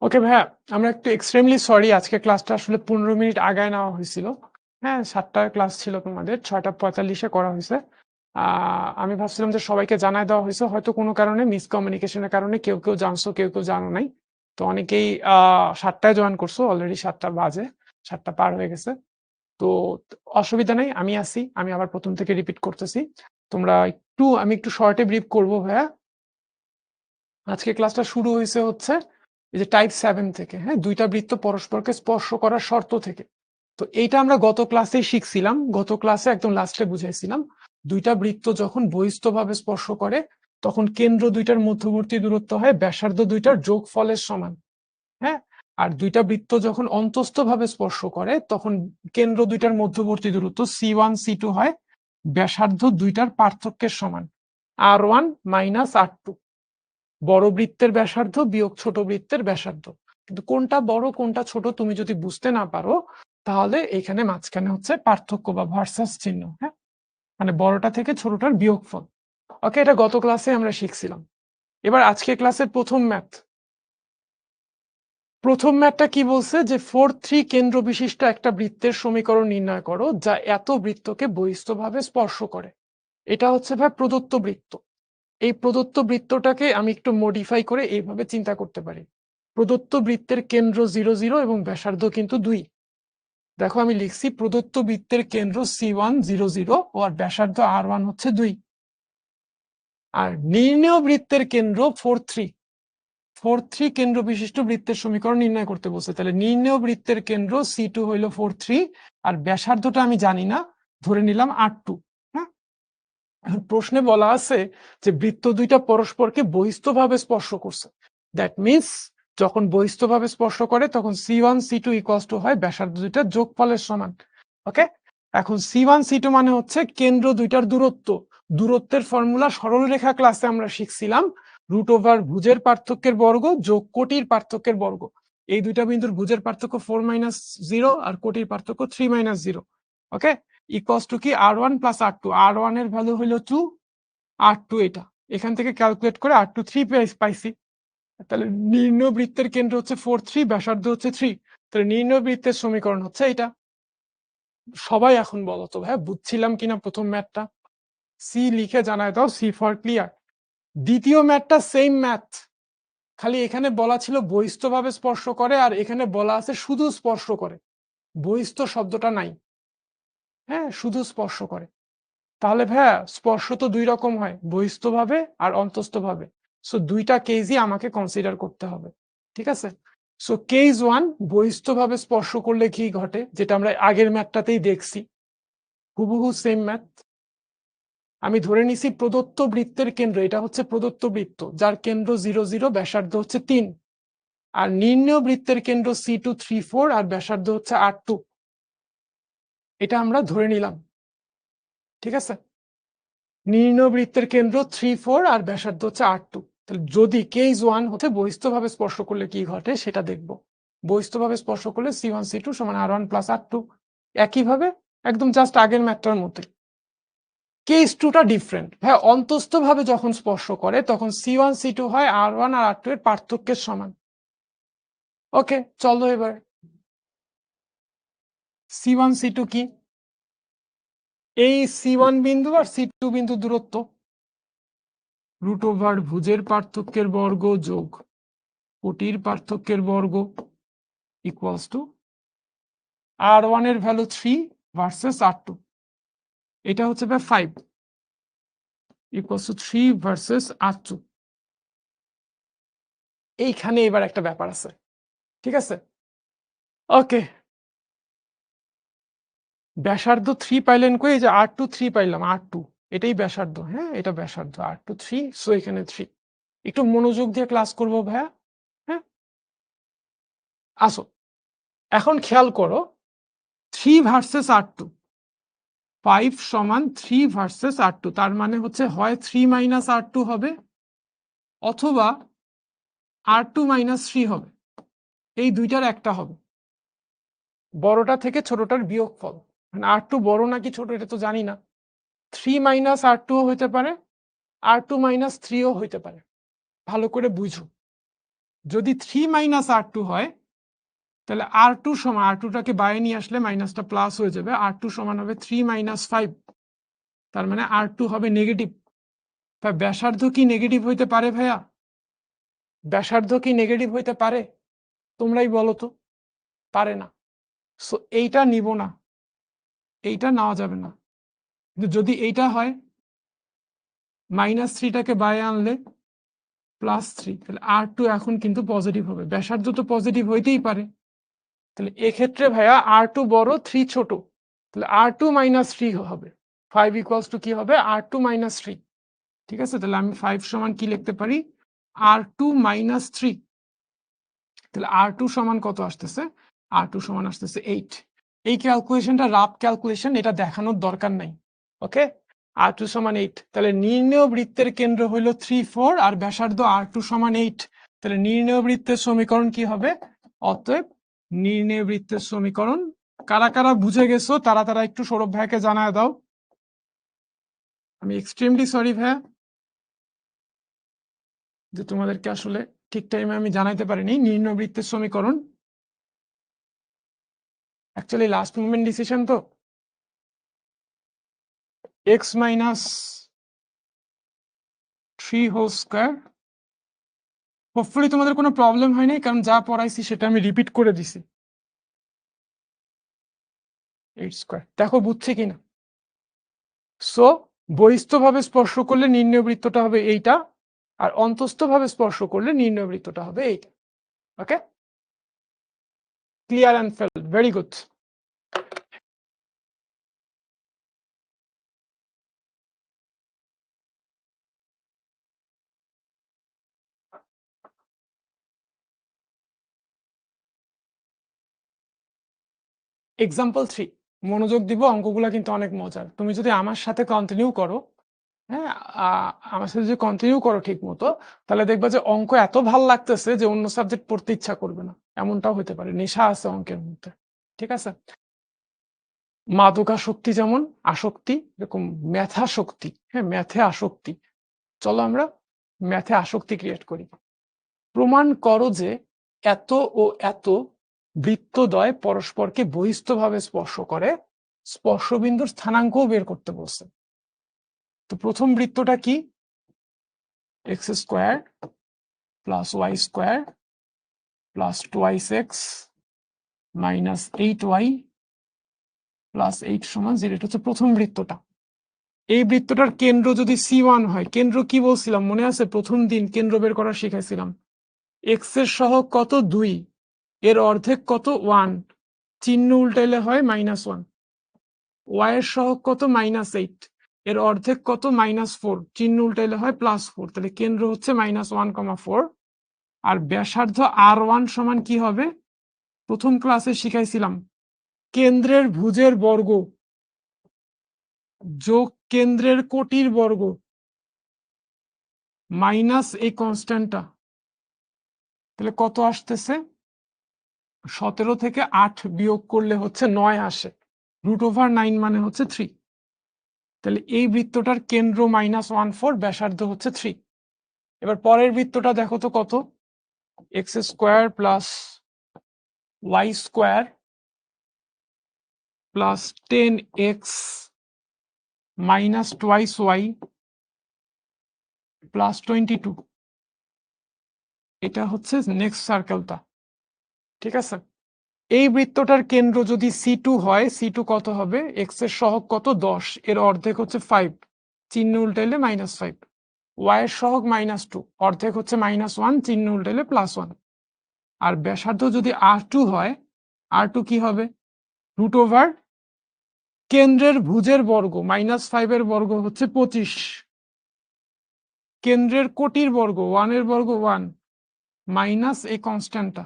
ওকে ভাইয়া, আমরা একটু এক্সট্রিমলি সরি, আজকে ক্লাসটা আসলে 15 মিনিট আগায় নেওয়া হয়েছিল। হ্যাঁ, 7টার ক্লাস ছিল তোমাদের, 6:45 করা হয়েছে। আমি ভাবছিলাম যে সবাইকে জানাই দেওয়া হয়েছে, হয়তো কোনো কারণে মিসকমিউনিকেশনের কারণে কেউ কেউ জানছো কেউ কেউ জানো নাই। তো অনেকেই 7টায় জয়েন করছো, অলরেডি 7টা বাজে, 7টা পার হয়ে গেছে। তো অসুবিধা নেই, আমি আছি, আমি আবার প্রথম থেকে রিপিট করতেছি। আমি একটু শর্টে ব্রিফ করবো ভাইয়া। আজকে ক্লাসটা শুরু হয়েছে হচ্ছে এই যে টাইপ 7 থেকে, হ্যাঁ, দুইটা বৃত্ত পরস্পরকে স্পর্শ করার শর্ত থেকে। তো এইটা আমরা গত ক্লাসেই শিখছিলাম, গত ক্লাসে একদম লাস্টে বুঝাইছিলাম। দুইটা বৃত্ত যখন বহিস্থভাবে স্পর্শ করে তখন কেন্দ্র দুইটার মধ্যবর্তী দূরত্ব হয় ব্যাসার্ধ দুইটার যোগফলের সমান। হ্যাঁ, আর দুইটা বৃত্ত যখন অন্তস্থভাবে স্পর্শ করে তখন কেন্দ্র দুইটার মধ্যবর্তী দূরত্ব C1 C2 হয় ব্যাসার্ধ দুইটার পার্থক্যের সমান, R1 - R2। বড় বৃত্তের ব্যাসার্ধ বিয়োগ ছোট বৃত্তের ব্যাসার্ধ। কিন্তু কোনটা বড় কোনটা ছোট তুমি যদি বুঝতে না পারো, তাহলে এখানে মাঝখানে হচ্ছে পার্থক্য বা ভার্সাস চিহ্ন। হ্যাঁ, মানে বড়টা থেকে ছোটটার বিয়োগফল। ওকে, এটা গত ক্লাসে আমরা শিখছিলাম। এবার আজকে ক্লাসের প্রথম ম্যাথটা কি বলছে, যে 4-3 কেন্দ্র বিশিষ্ট একটা বৃত্তের সমীকরণ নির্ণয় করো যা এত বৃত্তকে বহিস্থভাবে স্পর্শ করে। এটা হচ্ছে ভাই প্রদত্ত বৃত্ত। এই প্রদত্ত বৃত্তটাকে আমি একটু মডিফাই করে এইভাবে চিন্তা করতে পারি। প্রদত্ত বৃত্তের কেন্দ্র 0 0 এবং ব্যাসার্ধ কিন্তু 2। দেখো আমি লিখছি প্রদত্ত বৃত্তের কেন্দ্র C1 0 0 ও আর ব্যাসার্ধ R1 হচ্ছে 2 আর নির্ণেয় বৃত্তের কেন্দ্র 4 3 4 3 কেন্দ্র বিশিষ্ট বৃত্তের সমীকরণ নির্ণয় করতে বলছে। তাহলে নির্ণেয় বৃত্তের কেন্দ্র C2 হইল 4 3 আর ব্যাসার্ধটা আমি জানি না, ধরে নিলাম R2। হ্যাঁ, প্রশ্নে বলা আছে যে বৃত্ত দুইটা পরস্পরকে বহিস্থভাবে স্পর্শ করছে, দ্যাট মিনস যখন বহিস্থভাবে স্পর্শ করে তখন C1 C2 ইকুয়ালস টু হয় ব্যাসার্ধ দুইটার যোগফলের সমান। ওকে, এখন C1 C2 মানে হচ্ছে কেন্দ্র দুইটার দূরত্ব। দূরত্বের ফর্মুলা সরলরেখা ক্লাসে আমরা শিখছিলাম, রুট ওভার ভুজের পার্থক্যের বর্গ যোগ কোটির পার্থক্যের বর্গ। এই দুইটা বিন্দুর ভুজের পার্থক্য 4 - 0 আর কোটির পার্থক্য 3 - 0। ওকে, ইকুয়ালস টু কি R1 প্লাস R2। R1 এর ভ্যালু হইল 2, R2 এটা এখান থেকে ক্যালকুলেট করে R2 3 পাইছি। তাহলে নির্ণয় বৃত্তের কেন্দ্র হচ্ছে 4 3, ব্যাসার্ধ হচ্ছে 3। তাহলে নির্ণয় বৃত্তের সমীকরণ হচ্ছে এটা। সবাই এখন বলো তো ভাই বুঝছিলাম কিনা প্রথম ম্যাথটা? সি লিখে জানায় দাও, সি ফর ক্লিয়ার। দ্বিতীয় ম্যাথটা সেম ম্যাথ, খালি এখানে বলা ছিল বহিস্থভাবে স্পর্শ করে আর এখানে বলা আছে শুধু স্পর্শ করে, বহিস্থ শব্দটা নাই। হ্যাঁ, শুধু স্পর্শ করে। তাহলে ভাইয়া স্পর্শ তো দুই রকম হয়, বহিস্থভাবে আর অন্তস্থভাবে। সো দুইটা কেসই আমাকে কনসিডার করতে হবে, ঠিক আছে? সো কেস 1, বহিস্থভাবে স্পর্শ করলে কি ঘটে, যেটা আমরা আগের ম্যাথটাতেই দেখছি, হুবহু সেম ম্যাথ। আমি ধরে নিছি প্রদত্ত বৃত্তের কেন্দ্র, এটা হচ্ছে প্রদত্ত বৃত্ত যার কেন্দ্র 0 0, ব্যাসার্ধ হচ্ছে 3। আর নির্ণেয় বৃত্তের কেন্দ্র C2 3 4 আর ব্যাসার্ধ হচ্ছে R2। এটা আমরা ধরে নিলাম, ঠিক আছে? নির্ণয় বৃত্তের কেন্দ্র 3 4 আর ব্যাসার্ধ হচ্ছে R2। তাহলে যদি কেস 1 হতে বহিস্থভাবে স্পর্শ করলে কি ঘটে সেটা দেখব। বহিস্থভাবে স্পর্শ করলে C1 C2 সমান R1 প্লাস R2। একইভাবে একদম জাস্ট আগের ম্যাথটার মতোই। কেস 2টা ডিফারেন্ট ভাই, অন্তস্থভাবে যখন স্পর্শ করে তখন C1 C2 হয় R1 আর R2 এর পার্থক্যের সমান। ওকে, চলো এবার C1 C2 কি? এই C1 বিন্দু আর C2 বিন্দু দূরত্ব, রুট ওভার ভুজের পার্থক্যের বর্গ যোগ কোটির পার্থক্যের বর্গ ইকুয়ালস টু R1 এর ভ্যালু 3 ভার্সেস R2, এটা হচ্ছে 5 ইকুয়ালস টু 3 ভার্সেস R2। এইখানে এবার একটা ব্যাপার আছে, ঠিক আছে? ওকে, ব্যাসার্ধ 3 পাইলেন কই? এই যে R2 3 পাইলাম, R2 এটাই ব্যাসার্ধ। হ্যাঁ, এটা ব্যাসার্ধ R2 3, সো এখানে 3। একটু মনোযোগ দিয়ে ক্লাস করবো ভাইয়া। হ্যাঁ, আসো এখন খেয়াল করো 3 ভার্সেস R2, 5 সমান 3 ভার্সেস R2। তার মানে হচ্ছে হয় 3 মাইনাস R2 হবে অথবা R2 মাইনাস 3 হবে, এই দুইটার একটা হবে। বড়টা থেকে ছোটটার বিয়োগফল, মানে R2 বড় নাকি ছোট এটা তো জানি না। 3 মাইনাস R2 হইতে পারে, R2 মাইনাস 3ও হইতে পারে। ভালো করে বুঝো, যদি 3 মাইনাস R2 হয় তাহলে R2 সমান, R2টাকে বাইরে নিয়ে আসলে মাইনাসটা প্লাস হয়ে যাবে, R2 সমান হবে 3 মাইনাস 5। তার মানে R2 হবে নেগেটিভ। তাই ব্যাসার্ধ কি নেগেটিভ হইতে পারে ভাইয়া? ব্যাসার্ধ কি নেগেটিভ হইতে পারে? তোমরাই বলো তো। পারে না। সো এইটা নিব না, এইটা নেওয়া যাবে না। কিন্তু যদি এইটা হয়, -3টাকে বাইরে আনলে +3, তাহলে R2 এখন কিন্তু পজিটিভ হবে। ব্যাসার্ধ তো পজিটিভ হইতেই পারে। তাহলে এক্ষেত্রে ভাইয়া R2 বড়, 3 ছোট, তাহলে R2 - 3 হবে। 5 ইকুয়ালস টু কি হবে? R2 - 3। ঠিক আছে, তাহলে আমি 5 সমান কি লিখতে পারি? R2 - 3। তাহলে R2 সমান কত আসতেছে? R2 সমান আসতেছে 8। এই ক্যালকুলেশনটা রাফ ক্যালকুলেশন, এটা দেখানোর দরকার নাই। ওকে, R2 সমান 8। তাহলে নির্ণেয় বৃত্তের কেন্দ্র হইল 3 4 আর ব্যাসার্ধ R2 সমান 8। তাহলে নির্ণেয় বৃত্তের সমীকরণ কি হবে? অতএব নির্ণেয় বৃত্তের সমীকরণ, কারা কারা বুঝে গেছো তারা তারা একটু সৌরভ ভাইকে জানায় দাও। আমি এক্সট্রিমলি সরি ভাইয়া যে তোমাদেরকে আসলে ঠিক টাইমে আমি জানাইতে পারিনি। নির্ণয় বৃত্তের সমীকরণ অ্যাকচুয়ালি লাস্ট মোমেন্ট ডিসিশন তো, x - 3 হোল স্কয়ার। হোপফুলি তোমাদের কোনো প্রবলেম হয় নাই, কারণ যা পড়াইছি সেটা আমি রিপিট করে দিছি। 8 স্কয়ার। দেখো বুঝছে কিনা? সো বহিস্থভাবে স্পর্শ করলে নির্ণয় বৃত্তটা হবে এইটা, আর অন্তস্থভাবে স্পর্শ করলে নির্ণয় বৃত্তটা হবে এইটা। Okay, clear and fail, very good. Example 3, মনোযোগ দিব, অঙ্কগুলা কিন্তু অনেক মজার। তুমি যদি আমার সাথে কন্টিনিউ করো, হ্যাঁ, আমার সাথে যদি কন্টিনিউ করো ঠিক মতো, তাহলে দেখবা যে অঙ্ক এত ভাল লাগতেছে যে অন্য সাবজেক্ট পড়তে ইচ্ছা করবে না, এমনটাও হতে পারে। নেশা আছে অঙ্কের মধ্যে, ঠিক আছে? মাদকাসক্তি যেমন আসক্তি, এরকম ম্যাথাসক্তি, হ্যাঁ, ম্যাথে আসক্তি। চলো আমরা ম্যাথে আসক্তি ক্রিয়েট করি। প্রমাণ করো যে এত ও এত বৃত্তদ্বয় পরস্পরকে বহিস্থভাবে স্পর্শ করে, স্পর্শবিন্দুর স্থানাঙ্কও বের করতে বলছে। তো প্রথম বৃত্তটা কি? X square plus y square plus 2x minus 8y plus 8 সমান 0। এটা হচ্ছে প্রথম বৃত্তটা। এই বৃত্তটার কেন্দ্র যদি C1 হয়, কেন্দ্র কি বলছিলাম মনে আছে? প্রথম দিন কেন্দ্র বের করা শিখাইছিলাম। এক্স এর সহগ কত? 2, এর অর্ধেক কত? 1, চিহ্ন উল্টাইলে হয় -1। ওয়াই এর সহগ কত? -8, এর অর্ধেক কত? -4, চিহ্ন উল্টাইলে হয় +4। তাহলে কেন্দ্র হচ্ছে -1,4। আর ব্যাসার্ধ R1 সমান কি হবে? প্রথম ক্লাসে শিখাইছিলাম কেন্দ্রের ভুজের বর্গ যোগ কেন্দ্রের কোটির বর্গ মাইনাস এই কনস্ট্যান্টটা। তাহলে কত আসতেছে? 17 থেকে 8 বিয়োগ করলে হচ্ছে 9 আসে। √9 মানে হচ্ছে 3। তাহলে এই বৃত্তটার কেন্দ্র -1,4, ব্যাসার্ধ হচ্ছে 3। এবার পরের বৃত্তটা দেখো তো কত? X square plus y square plus 10x minus twice y plus 22। এটা হচ্ছে নেক্সট সার্কেলটা, ঠিক আছে? এই বৃত্তটার কেন্দ্র যদি C2 হয়, C2 কত হবে? এক্স এর সহগ কত? 10, এর অর্ধেক হচ্ছে 5, চিহ্ন উল্টাইলে -5। ওয়াই এর সহগ -2, অর্ধেক হচ্ছে -1, চিহ্ন উল্টাইলে +1। আর ব্যাসার্ধ যদি R2 হয়, R2 কি হবে? √ কেন্দ্রের ভুজের বর্গ -5 এর বর্গ হচ্ছে 25, কেন্দ্রের কোটির বর্গ 1 এর বর্গ 1 মাইনাস এই কনস্ট্যান্টটা।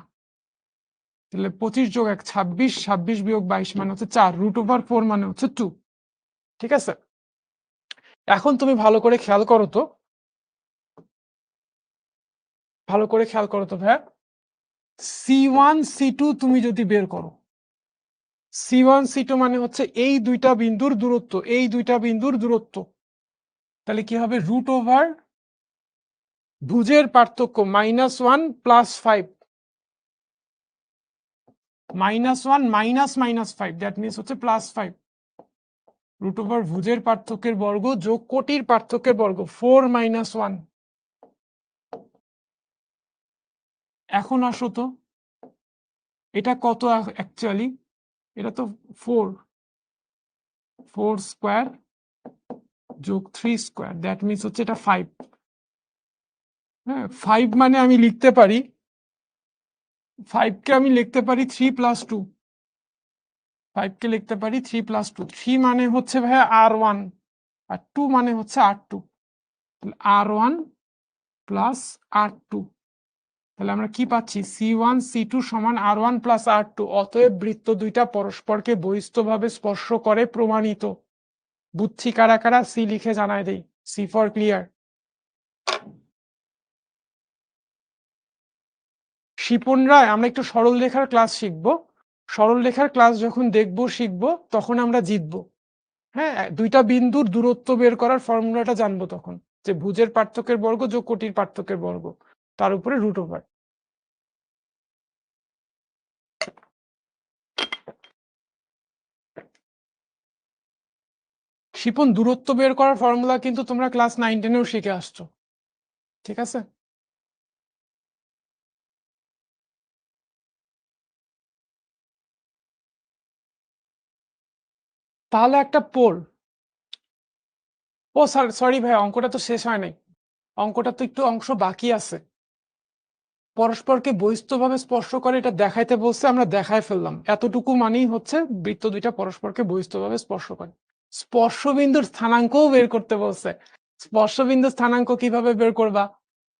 তাহলে 25 যোগ 1 26, 26 বিয়োগ 22 মানে হচ্ছে 4, √4 মানে হচ্ছে 2। ঠিক আছে, এখন তুমি ভালো করে খেয়াল করো তো, ভালো করে খেয়াল করো তো ভাইয়া, C1 C2 তুমি যদি বের করো, C1 C2 মানে হচ্ছে এই দুইটা বিন্দুর দূরত্ব, এই দুইটা বিন্দুর দূরত্ব। তাহলে কি হবে? √ ভুজের পার্থক্য -1 + 5, -1 মাইনাস -5, দ্যাট মিনস হচ্ছে +5। √ ভুজের পার্থক্যের বর্গ যোগ কোটির পার্থক্যের বর্গ 4 - 1। এখন আসো তো, এটা কত অ্যাকচুয়ালি? এটা তো 4 স্কোয়ার যোগ 3 স্কোয়ার, দ্যাট মিনস হচ্ছে এটা 5। হ্যাঁ, 5 মানে আমি লিখতে পারি, 5 কে আমি লিখতে পারি 3 + 2, 5 কে লিখতে পারি 3 + 2। 3 মানে হচ্ছে ভাইয়া R1 আর 2 মানে হচ্ছে R2। R1 প্লাস R2, তাহলে আমরা কি পাচ্ছি? C1 C2 সমান R1 প্লাস R2। অতএব বৃত্ত দুইটা পরস্পরকে বহিস্থভাবে স্পর্শ করে, প্রমাণিত। বুঝছি কারা কারা? সি লিখে জানায় দেই, সি ফর ক্লিয়ার। শিপন রায়, আমরা একটু সরল রেখার ক্লাস শিখবো। সরল রেখার ক্লাস যখন দেখবো শিখবো, তখন আমরা জিতবো। হ্যাঁ, দুইটা বিন্দুর দূরত্ব বের করার ফর্মুলাটা জানবো তখন, যে ভুজের পার্থক্যের বর্গ যোগ কোটির পার্থক্যের বর্গ, তার উপরে √। শিপন, দূরত্ব বের করার ফর্মুলা কিন্তু তোমরা ক্লাস 9-10-এও শিখে আসছো, ঠিক আছে? তাহলে একটা পোল। ও সরি ভাই, অঙ্কটা তো শেষ হয় নাই। অঙ্কটা তো একটু অংশ বাকি আছে। পরস্পরকে বহিস্থভাবে স্পর্শ করে এটা দেখাইতে বলছে, আমরা দেখায় ফেললাম। এতটুকু মানেই হচ্ছে বৃত্ত দুইটা পরস্পরকে বহিস্থভাবে স্পর্শ করে। স্পর্শবিন্দুর স্থানাঙ্কও বের করতে বলছে। স্পর্শবিন্দুর স্থানাঙ্ক কিভাবে বের করবা?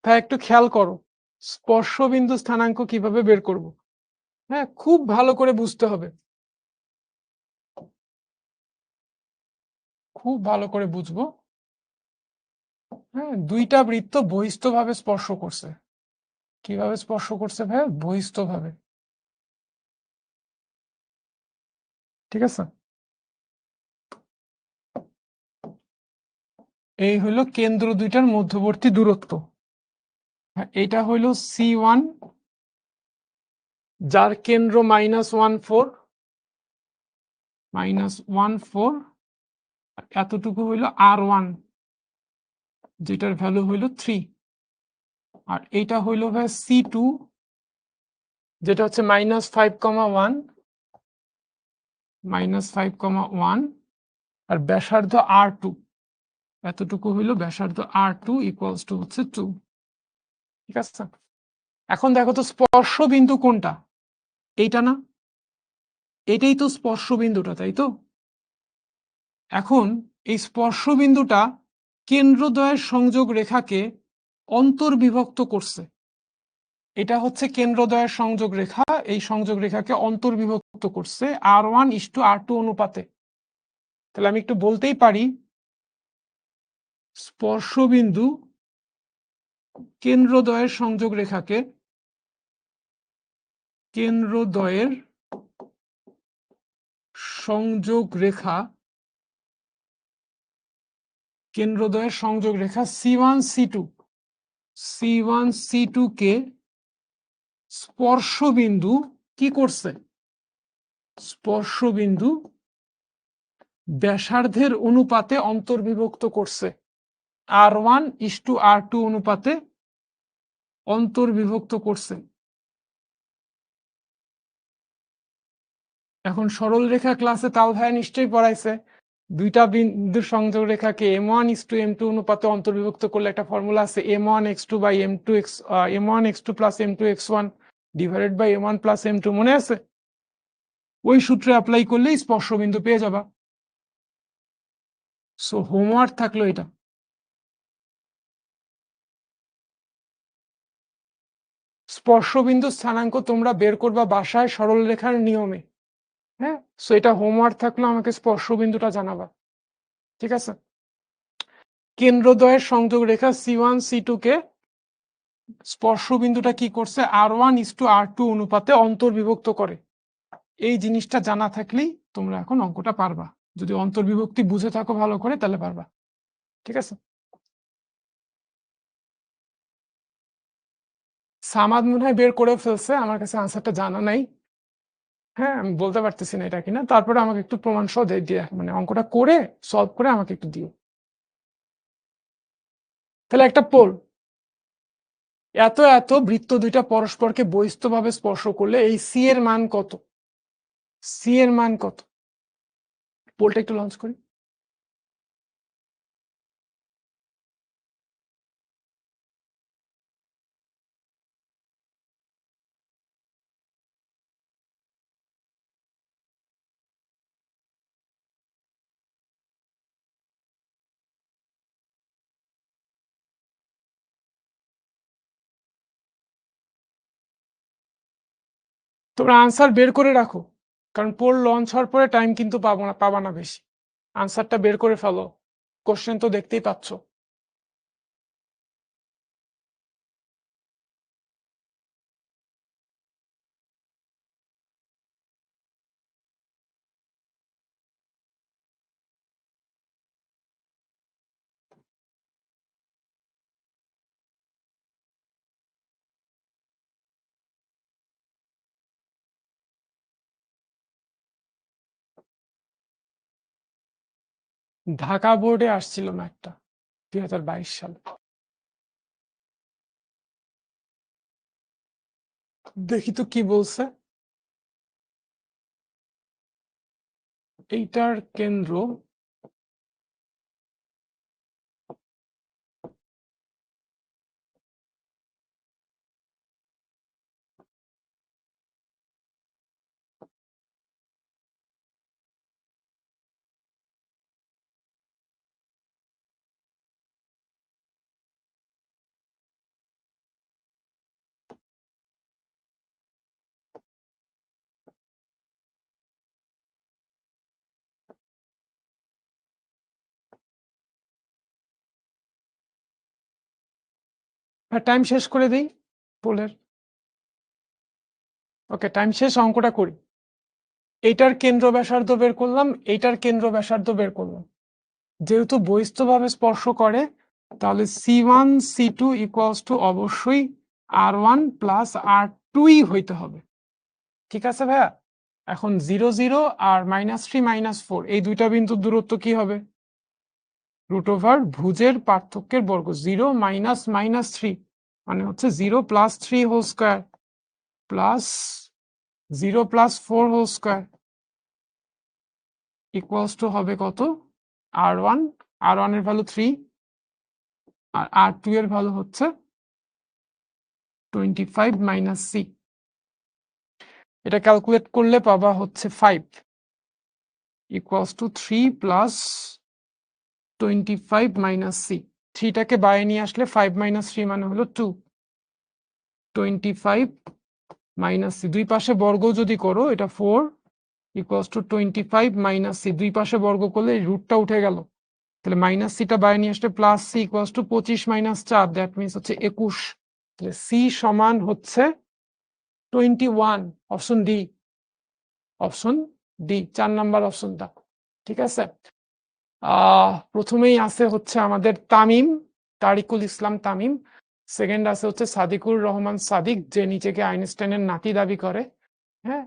তাই একটু খেয়াল করো, স্পর্শবিন্দু স্থানাঙ্ক কিভাবে বের করব। হ্যাঁ, খুব ভালো করে বুঝতে হবে, খুব ভালো করে বুঝবো। হ্যাঁ, দুইটা বৃত্ত বহিস্থভাবে স্পর্শ করছে। কিভাবে স্পর্শ করছে ভাই? বহিস্থভাবে। ঠিক আছে, এই হলো কেন্দ্র দুইটার মধ্যবর্তী দূরত্ব। হ্যাঁ, এটা হইলো C1, যার কেন্দ্র -1,4, এতটুকু হইলো R1, যেটার ভ্যালু হইলো 3। আর এইটা হইলো ভাই C2, যেটা হচ্ছে -5,1, -5,1, আর ব্যাসার্ধ R2, এতটুকু হইলো ব্যাসার্ধ R2 ইকুয়ালস টু হচ্ছে 2। ঠিক আছে, এখন দেখো তো স্পর্শ বিন্দু কোনটা? এইটা না? এটাই তো স্পর্শ বিন্দুটা, তাই তো? এখন এই স্পর্শ বিন্দুটা কেন্দ্রদ্বয়ের সংযোগ রেখাকে অন্তর্বিভক্ত করছে। এটা হচ্ছে কেন্দ্রদ্বয়ের সংযোগ রেখা, এই সংযোগ রেখাকে অন্তর্বিভক্ত করছে R1:R2 অনুপাতে। তাহলে আমি একটু বলতেই পারি, স্পর্শবিন্দু কেন্দ্রদ্বয়ের সংযোগ রেখাকে কেন্দ্রদ্বয়ের সংযোগ রেখা কেন্দ্রদ্বয়ের সংযোগ রেখা C1C2 কে স্পর্শবিন্দু কি করছে? স্পর্শবিন্দু ব্যাসার্ধের অনুপাতে অন্তর্বিভক্ত করছে। R1:R2 অনুপাতে অন্তর্বিভক্ত করছে। এখন সরল রেখা ক্লাসে তাল ভাইয়া নিশ্চয়ই পড়াইছে, দুইটা বিন্দুর সংযোগ রেখাকে M1:M2 অনুপাতে অন্তর্বিভক্ত করলে একটা ফর্মুলা আছে, M1x2 plus M2x1 divided by M1 plus M2, মনে আছে? ওই সূত্রে অ্যাপ্লাই করলেই স্পর্শবিন্দু পেয়ে যাবা। সো হোমওয়ার্ক থাকলো এটা। স্পর্শবিন্দু স্থানাঙ্ক তোমরা বের করবা বাসায় সরল রেখার নিয়মে। হ্যাঁ, সো এটা হোমওয়ার্ক থাকলো, আমাকে স্পর্শবিন্দুটা জানাবা। ঠিক আছে, কেন্দ্রদ্বয়ের সংযোগ রেখা C1C2 কে স্পর্শবিন্দুটা কি করছে? R1:R2 অনুপাতে অন্তর্বিভক্ত করে। এই জিনিসটা জানা থাকলেই তোমরা এখন অঙ্কটা পারবা। যদি অন্তর্বিভক্তি বুঝে থাকো ভালো করে, তাহলে পারবা। ঠিক আছে, সামাদ মনে হয় বের করে ফেলছে, আমার কাছে আনসারটা জানা নাই। হ্যাঁ, আমি বলতে পারতেছি না এটা কিনা, তারপরে আমাকে একটু প্রমাণ সহ দিয়ে, মানে অঙ্কটা করে সলভ করে আমাকে একটু দিও। তাহলে একটা পোল, এত বৃত্ত দুইটা পরস্পরকে বহিস্থভাবে স্পর্শ করলে এই সি এর মান কত? সি এর মান কত? পোলটা একটু লঞ্চ করি। তোমরা আনসার বের করে রাখো, কারণ পোল লঞ্চ হওয়ার পরে টাইম কিন্তু পাবা না বেশি। আনসারটা বের করে ফেলো, কোশ্চেন তো দেখতেই পাচ্ছ। ঢাকা বোর্ডে আসছিল না একটা, 2022 সালে। দেখি তো কি বলছে। এইটার কেন্দ্র টাইম শেষ করে দিই পোলের। ওকে, টাইম শেষ, অঙ্কটা করি। এইটার কেন্দ্র ব্যাসার্ধ বের করলাম, এইটার কেন্দ্র ব্যাসার্ধ বের করলাম। যেহেতু বহিস্থভাবে স্পর্শ করে, তাহলে C1 C2 ইকুয়ালস টু অবশ্যই R1 প্লাস R2 হইতে হবে। ঠিক আছে ভাইয়া? এখন 0 0 আর -3 -4 এই দুইটা বিন্দুর দূরত্ব কি হবে? রুট ওভার ভুজের পার্থক্যের বর্গ। 0 মাইনাস -3 মানে হচ্ছে 0 plus 3 whole square plus 0 plus 4 whole square equals to হবে কত? R1 এর ভ্যালু 3 আর R2 এর ভ্যালু হচ্ছে 25 মাইনাস C। এটা ক্যালকুলেট করলে পাবা হচ্ছে 5 equals to 3 plus 25 minus C। 3টাকে বাইরে নিয়ে আসলে 5 মাইনাস 3 মানে হলো 2। 25 মাইনাস C, দুই পাশে বর্গ যদি করো এটা 4 ইকুয়ালস টু 25 মাইনাস C। দুই পাশে বর্গ করলে রুটটা উঠে গেল, তাহলে মাইনাস সিটা বাইরে নিয়ে আসলে plus C equals to 25 minus 4, that means হচ্ছে 21। তাহলে C সমান হচ্ছে 21। Option D, option D 4 number অপশনটা। ঠিক আছে, প্রথমেই আছে হচ্ছে আমাদের তামিম, তারিকুল ইসলাম তামিম। সেকেন্ড আছে হচ্ছে সাদিকুর রহমান সাদিক, যে নিজেকে আইনস্টাইনের নাতি দাবি করে। হ্যাঁ,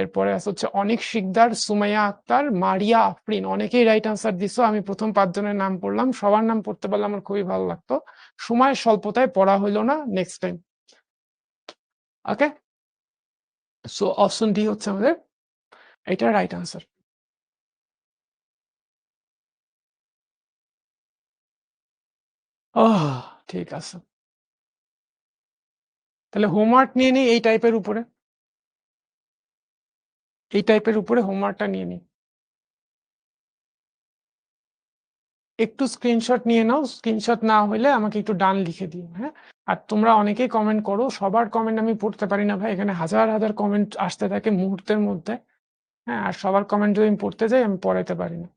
এরপরে আছে হচ্ছে অনিক শিকদার, সুমাইয়া আক্তার, মারিয়া আফরিন। অনেকেই রাইট আনসার দিছো। আমি প্রথম 5 জনের নাম পড়লাম, সবার নাম পড়তে পারলে আমার খুবই ভালো লাগতো। সময় স্বল্পতায় পড়া হইলো না, নেক্সট টাইম। ওকে, সো অপশন ডি হচ্ছে আমাদের এটা রাইট আনসার। ঠিক আছে, তাহলে হোমওয়ার্ক নিয়ে নিই এই টাইপের উপরে, এই টাইপের উপরে হোমওয়ার্কটা নিয়ে নিই। একটু স্ক্রিনশট নিয়ে নাও, স্ক্রিনশট না হলে আমাকে একটু ডান লিখে দিও। হ্যাঁ, আর তোমরা অনেকেই কমেন্ট করো, সবার কমেন্ট আমি পড়তে পারি না ভাই, এখানে হাজার হাজার কমেন্ট আসতে থাকে মুহূর্তের মধ্যে। হ্যাঁ, আর সবার কমেন্ট যদি আমি পড়তে যাই আমি পড়াইতে পারি না।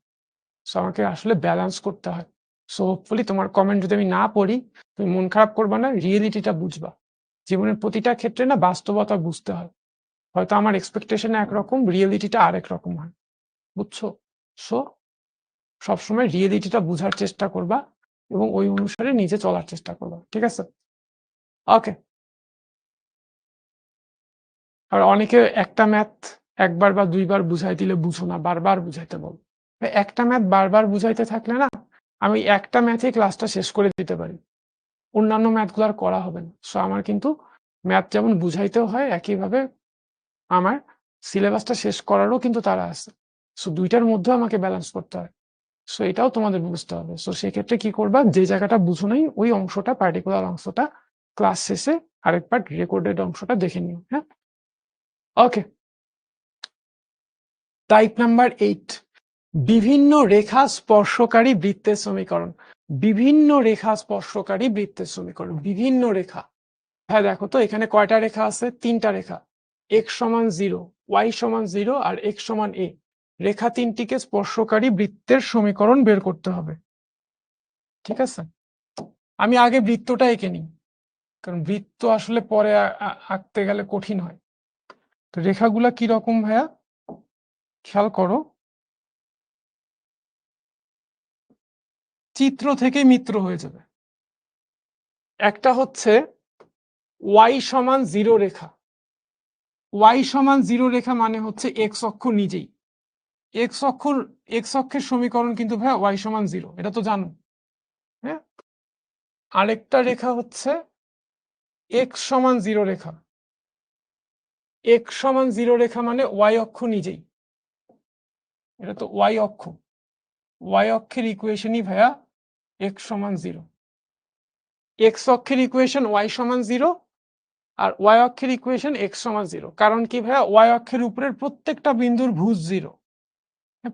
সো আমাকে আসলে ব্যালেন্স করতে হয়। সো হোপফুলি তোমার কমেন্ট যদি আমি না পড়ি তুমি মন খারাপ করবা না, রিয়েলিটিটা বুঝবা। জীবনের প্রতিটা ক্ষেত্রে না বাস্তবতা বুঝতে হয়। হয়তো আমার এক্সপেকটেশন একরকম, রিয়েলিটিটা আরেক রকম হয়, বুঝছো? সো সবসময় রিয়েলিটিটা বোঝার চেষ্টা করবা এবং ওই অনুসারে নিজে চলার চেষ্টা করবা। ঠিক আছে, ওকে। আর অনেকে একটা ম্যাথ একবার বা দুইবার বুঝাই দিলে বুঝো না, বারবার বুঝাইতে বল। একটা ম্যাথ বারবার বুঝাইতে থাকলে না আমি একটা ম্যাথে ক্লাসটা শেষ করে দিতে পারি, অন্যান্য ম্যাথগুলো আর করা হবে না। সো আমার কিন্তু ম্যাথ যেমন বুঝাইতেও হয়, একইভাবে আমার সিলেবাসটা শেষ করারও কিন্তু তারা আছে। সো দুইটার মধ্যে আমাকে ব্যালেন্স করতে হয়। সো এটাও তোমাদের বুঝতে হবে। সো সেক্ষেত্রে কি করবা, যে জায়গাটা বুঝো নাই ওই অংশটা, পার্টিকুলার অংশটা ক্লাস শেষে আরেকবার রেকর্ডেড অংশটা দেখে নিও। হ্যাঁ, ওকে। টাইপ নাম্বার 8, বিভিন্ন রেখা স্পর্শকারী বৃত্তের সমীকরণ। বিভিন্ন রেখা স্পর্শকারী বৃত্তের সমীকরণ, বিভিন্ন রেখা। হ্যাঁ, দেখো তো এখানে কয়টা রেখা আছে? 3টা রেখা, x সমান 0, y সমান 0 আর x সমান a। রেখা 3টিকে স্পর্শকারী বৃত্তের সমীকরণ বের করতে হবে। ঠিক আছে, আমি আগে বৃত্তটা এঁকে নিই, কারণ বৃত্ত আসলে পরে আঁকতে গেলে কঠিন হয়। তো রেখাগুলা কি রকম ভাইয়া খেয়াল করো, চিত্র থেকে মিত্র হয়ে যাবে। একটা হচ্ছে y সমান 0 রেখা। y সমান 0 রেখা মানে হচ্ছে x অক্ষ নিজেই। x অক্ষের সমীকরণ কিন্তু ভাইয়া y সমান 0, এটা তো জানো। হ্যাঁ, আরেকটা রেখা হচ্ছে x সমান 0 রেখা। x সমান 0 রেখা মানে y অক্ষ নিজেই। এটা তো ওয়াই অক্ষ, ওয়াই অক্ষের ইকুয়েশনই ভাইয়া এক্স সমান 0। এক্স অক্ষের ইকুয়েশন ওয়াই সমান 0 আর ওয়াই অক্ষের ইকুয়েশন এক্স সমান 0। কারণ কি ভাইয়া, ওয়াই অক্ষের উপরের প্রত্যেকটা বিন্দুর ভুজ 0,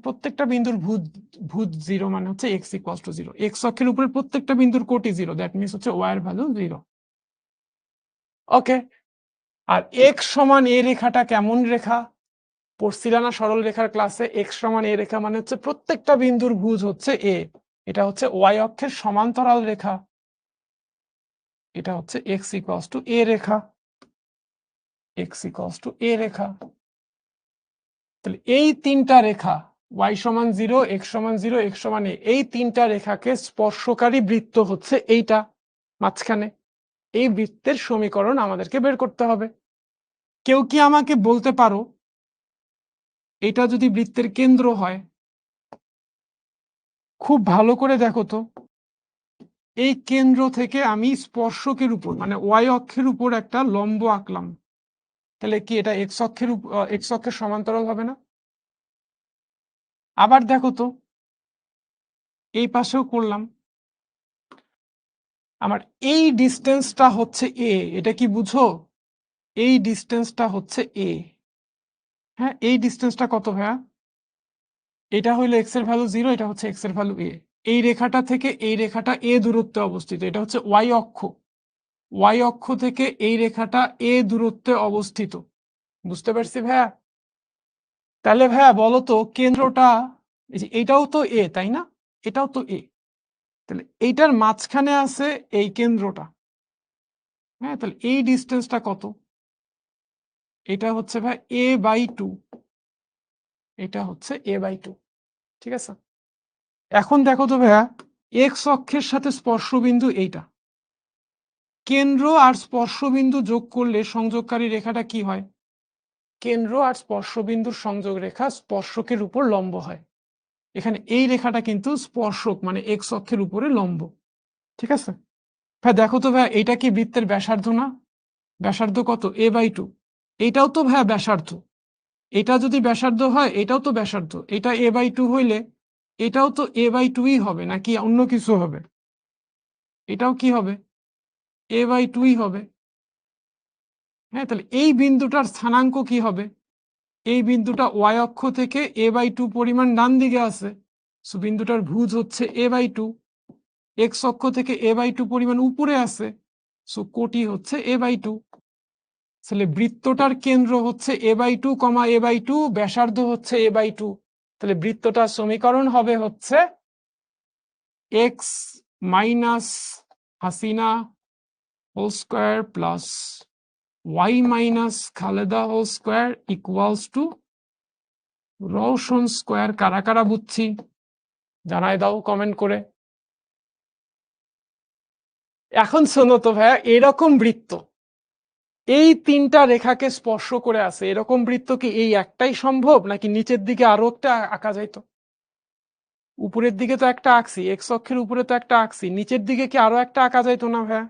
প্রত্যেকটা বিন্দুর ভুজ 0 মানে হচ্ছে এক্স ইকুয়ালস টু 0। এক্স অক্ষের উপরের প্রত্যেকটা বিন্দুর কোটি 0, দ্যাট মিনস হচ্ছে ওয়াই এর ভ্যালু 0। ওকে, আর এক্স সমান এ রেখাটা কেমন রেখা পড়ছিলা না সরল রেখার ক্লাসে? এক্স সমান এ রেখা মানে হচ্ছে প্রত্যেকটা বিন্দুর ভুজ হচ্ছে এ, এটা হচ্ছে ওয়াই অক্ষের সমান্তরাল রেখা, এটা হচ্ছে এক্স ইকুয়ালস টু এ রেখা, এক্স ইকুয়ালস টু এ রেখা। তাহলে এই তিনটা রেখা ওয়াই সমান 0, এক্স সমান 0, এক্স সমান এ, এই তিনটা রেখাকে স্পর্শকারী বৃত্ত হচ্ছে এইটা মাঝখানে। এই বৃত্তের সমীকরণ আমাদেরকে বের করতে হবে। কেউ কি আমাকে বলতে পারো এটা যদি বৃত্তের কেন্দ্র হয়? খুব ভালো করে দেখো তো, এই কেন্দ্র থেকে আমি স্পর্শকের উপর মানে ওয়াই অক্ষের উপর একটা লম্ব আঁকলাম, তাহলে কি এটা এক্স অক্ষের সমান্তরাল হবে না? আবার দেখো তো, এই পাশেও করলাম, আমার এই ডিস্টেন্সটা হচ্ছে এ, এটা কি বুঝো? এই ডিস্টেন্সটা হচ্ছে এ। হ্যাঁ, এই ডিস্টেন্সটা কত ভাইয়া? এটা হইলো এক্স এর ভ্যালু 0, এটা হচ্ছে এক্স এর ভ্যালু এ। এই রেখাটা থেকে এই রেখাটা এ দূরত্বে অবস্থিত, এটা হচ্ছে ওয়াই অক্ষ। ওয়াই অক্ষ থেকে এই রেখাটা এ দূরত্বে অবস্থিত। বুঝতে পারছি ভাইয়া? তাহলে ভাইয়া বলো তো কেন্দ্রটা, এই যে এইটাও তো এ তাই না, এটাও তো এ, তাহলে এইটার মাঝখানে আছে এই কেন্দ্রটা। হ্যাঁ, তাহলে এই ডিস্টেন্সটা কত? এটা হচ্ছে ভাই a/2, এটা হচ্ছে a/2। ঠিক আছে, এখন দেখো তো ভাইয়া, এক্স অক্ষের সাথে স্পর্শবিন্দু এইটা, কেন্দ্র আর স্পর্শবিন্দু যোগ করলে সংযোগকারী রেখাটা কি হয়? কেন্দ্র আর স্পর্শবিন্দুর সংযোগ রেখা স্পর্শকের উপর লম্ব হয়। এখানে এই রেখাটা কিন্তু স্পর্শক মানে এক্স অক্ষের উপরে লম্ব। ঠিক আছে ভাই, দেখো তো ভাই এটা কি বৃত্তের ব্যাসার্ধ না? ব্যাসার্ধ কত? a/2। এইটাও তো ভাইয়া ব্যাসার্ধ, এটা যদি ব্যাসার্ধ হয় এটাও তো ব্যাসার্ধ, এটা a/2 হইলে এটাও তো a/2ই হবে নাকি অন্য কিছু হবে? এটাও কি হবে? a/2ই হবে। হ্যাঁ, তাহলে এই বিন্দুটার স্থানাঙ্ক কি হবে? এই বিন্দুটা ওয়াই অক্ষ থেকে a/2 পরিমাণ ডান দিকে আছে, সো বিন্দুটার ভুজ হচ্ছে a/2। এক্স অক্ষ থেকে a/2 পরিমাণ উপরে আছে, সো কোটি হচ্ছে a/2। তাহলে বৃত্তটার কেন্দ্র হচ্ছে a/2, a/2, ব্যাসার্ধ হচ্ছে a/2। তাহলে বৃত্তটার সমীকরণ হবে হচ্ছে x minus Hasina whole square plus y minus Khaleda whole square equals to Rowshan square. কারা কারা বুঝছি জানাই দাও কমেন্ট করে। এখন শোনো তো ভাইয়া, এরকম বৃত্ত এই তিনটা রেখাকে স্পর্শ করে আছে, এরকম বৃত্ত কি এই একটাই সম্ভব নাকি নিচের দিকে আরো একটা আঁকা যাইতো? উপরের দিকে তো একটা আঁকছি, এক্স অক্ষের উপরে তো একটা আঁকছি, নিচের দিকে কি আরো একটা আঁকা যাইতো না ভাইয়া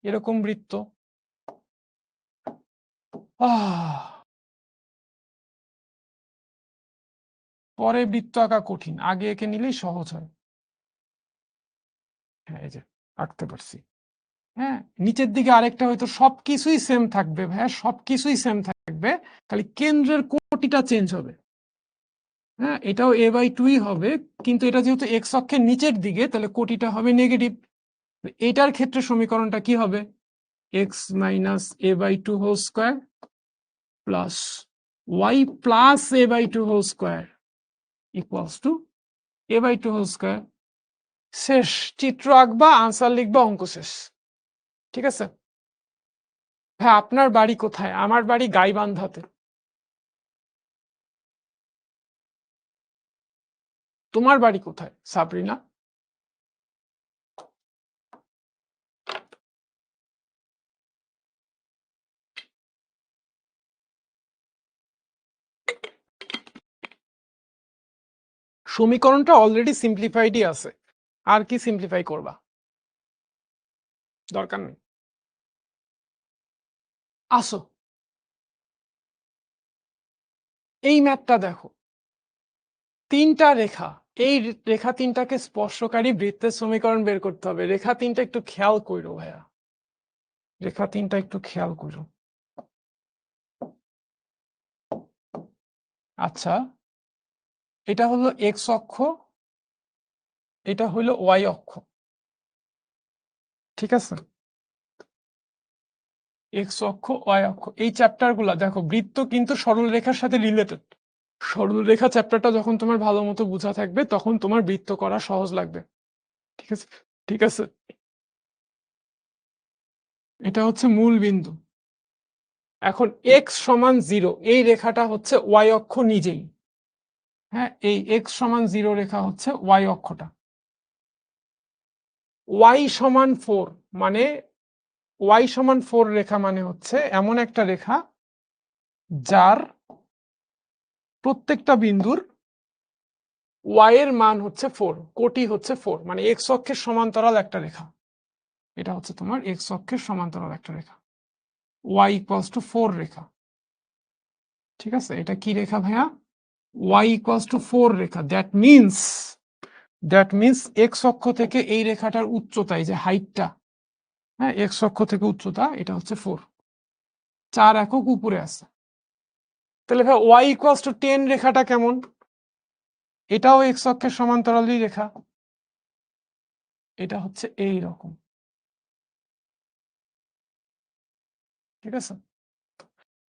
এরকম বৃত্ত? পরে বৃত্ত আঁকা কঠিন, আগে এঁকে নিলেই সহজ হয়। হ্যাঁ, এই যে আঁকতে পারছি। হ্যাঁ, নিচের দিকে আরেকটা হয়তো, সবকিছুই সেম থাকবে ভাইয়া, সবকিছুই সেম থাকবে, খালি কেন্দ্রের কোটিটা চেঞ্জ হবে। হ্যাঁ, এটাও a/2ই হবে, কিন্তু এটা যেহেতু এক্স অক্ষের নিচের দিকে তাহলে কোটিটা হবে নেগেটিভ। এটার ক্ষেত্রে সমীকরণটা কি হবে? X minus a/2 whole square plus y plus a/2 whole square equals to a/2 whole square. শেষ, চিত্র আঁকবা, আনসার লিখবা, অঙ্ক শেষ। ঠিক আছে ভাই, আপনার বাড়ি কোথায়? আমার বাড়ি গাইবান্ধাতে। তোমার বাড়ি কোথায় সাবরিনা? সমীকরণটা অলরেডি সিম্পলিফাইডই আছে, আর কি সিম্পলিফাই করবা? দরকার নেই। আসো, এই ম্যাথটা দেখো, তিনটা রেখা, এই রেখা তিনটাকে স্পর্শকারী বৃত্তের সমীকরণ বের করতে হবে। রেখা তিনটা একটু খেয়াল করো ভাইয়া, রেখা তিনটা একটু খেয়াল করো। আচ্ছা, এটা হলো এক্স অক্ষ, এটা হলো ওয়াই অক্ষ, ঠিক আছে? এক্স অক্ষ, ওয়াই অক্ষ, এই চ্যাপ্টার গুলা দেখো, বৃত্ত কিন্তু সরল রেখার সাথে রিলেটেড। সরল রেখা চ্যাপ্টারটা যখন তোমার ভালো মতো বোঝা থাকবে তখন তোমার বৃত্ত করা সহজ লাগবে, ঠিক আছে? ঠিক আছে, এটা হচ্ছে মূল বিন্দু। এখন এক্স সমান 0, এই রেখাটা হচ্ছে ওয়াই অক্ষ নিজেই। হ্যাঁ, এই এক্স সমান 0 রেখা হচ্ছে ওয়াই অক্ষটা। ওয়াই সমান 4 মানে, ওয়াই সমান 4 রেখা মানে হচ্ছে এমন একটা রেখা যার প্রত্যেকটা বিন্দুর ওয়াই এর মান হচ্ছে 4, কোটি হচ্ছে 4, মানে এক্স অক্ষের সমান্তরাল একটা রেখা। এটা হচ্ছে তোমার এক্স অক্ষের সমান্তরাল একটা রেখা, ওয়াই ইকুয়ালস টু 4 রেখা, ঠিক আছে? এটা কি রেখা ভাইয়া? ওয়াই ইকুয়ালস টু 4 রেখা। দ্যাট মিনস এক্স অক্ষ থেকে এই রেখাটার উচ্চতা, এই যে হাইটটা, হ্যাঁ, এক্স অক্ষ থেকে উচ্চতা এটা হচ্ছে 4, 4 একক উপরে আছে। তাহলে ভাই ওয়াই ইকুয়ালস টু 10 রেখাটা কেমন? এটাও এক্স অক্ষের সমান্তরালই রেখা, এটা হচ্ছে এই রকম, ঠিক আছে?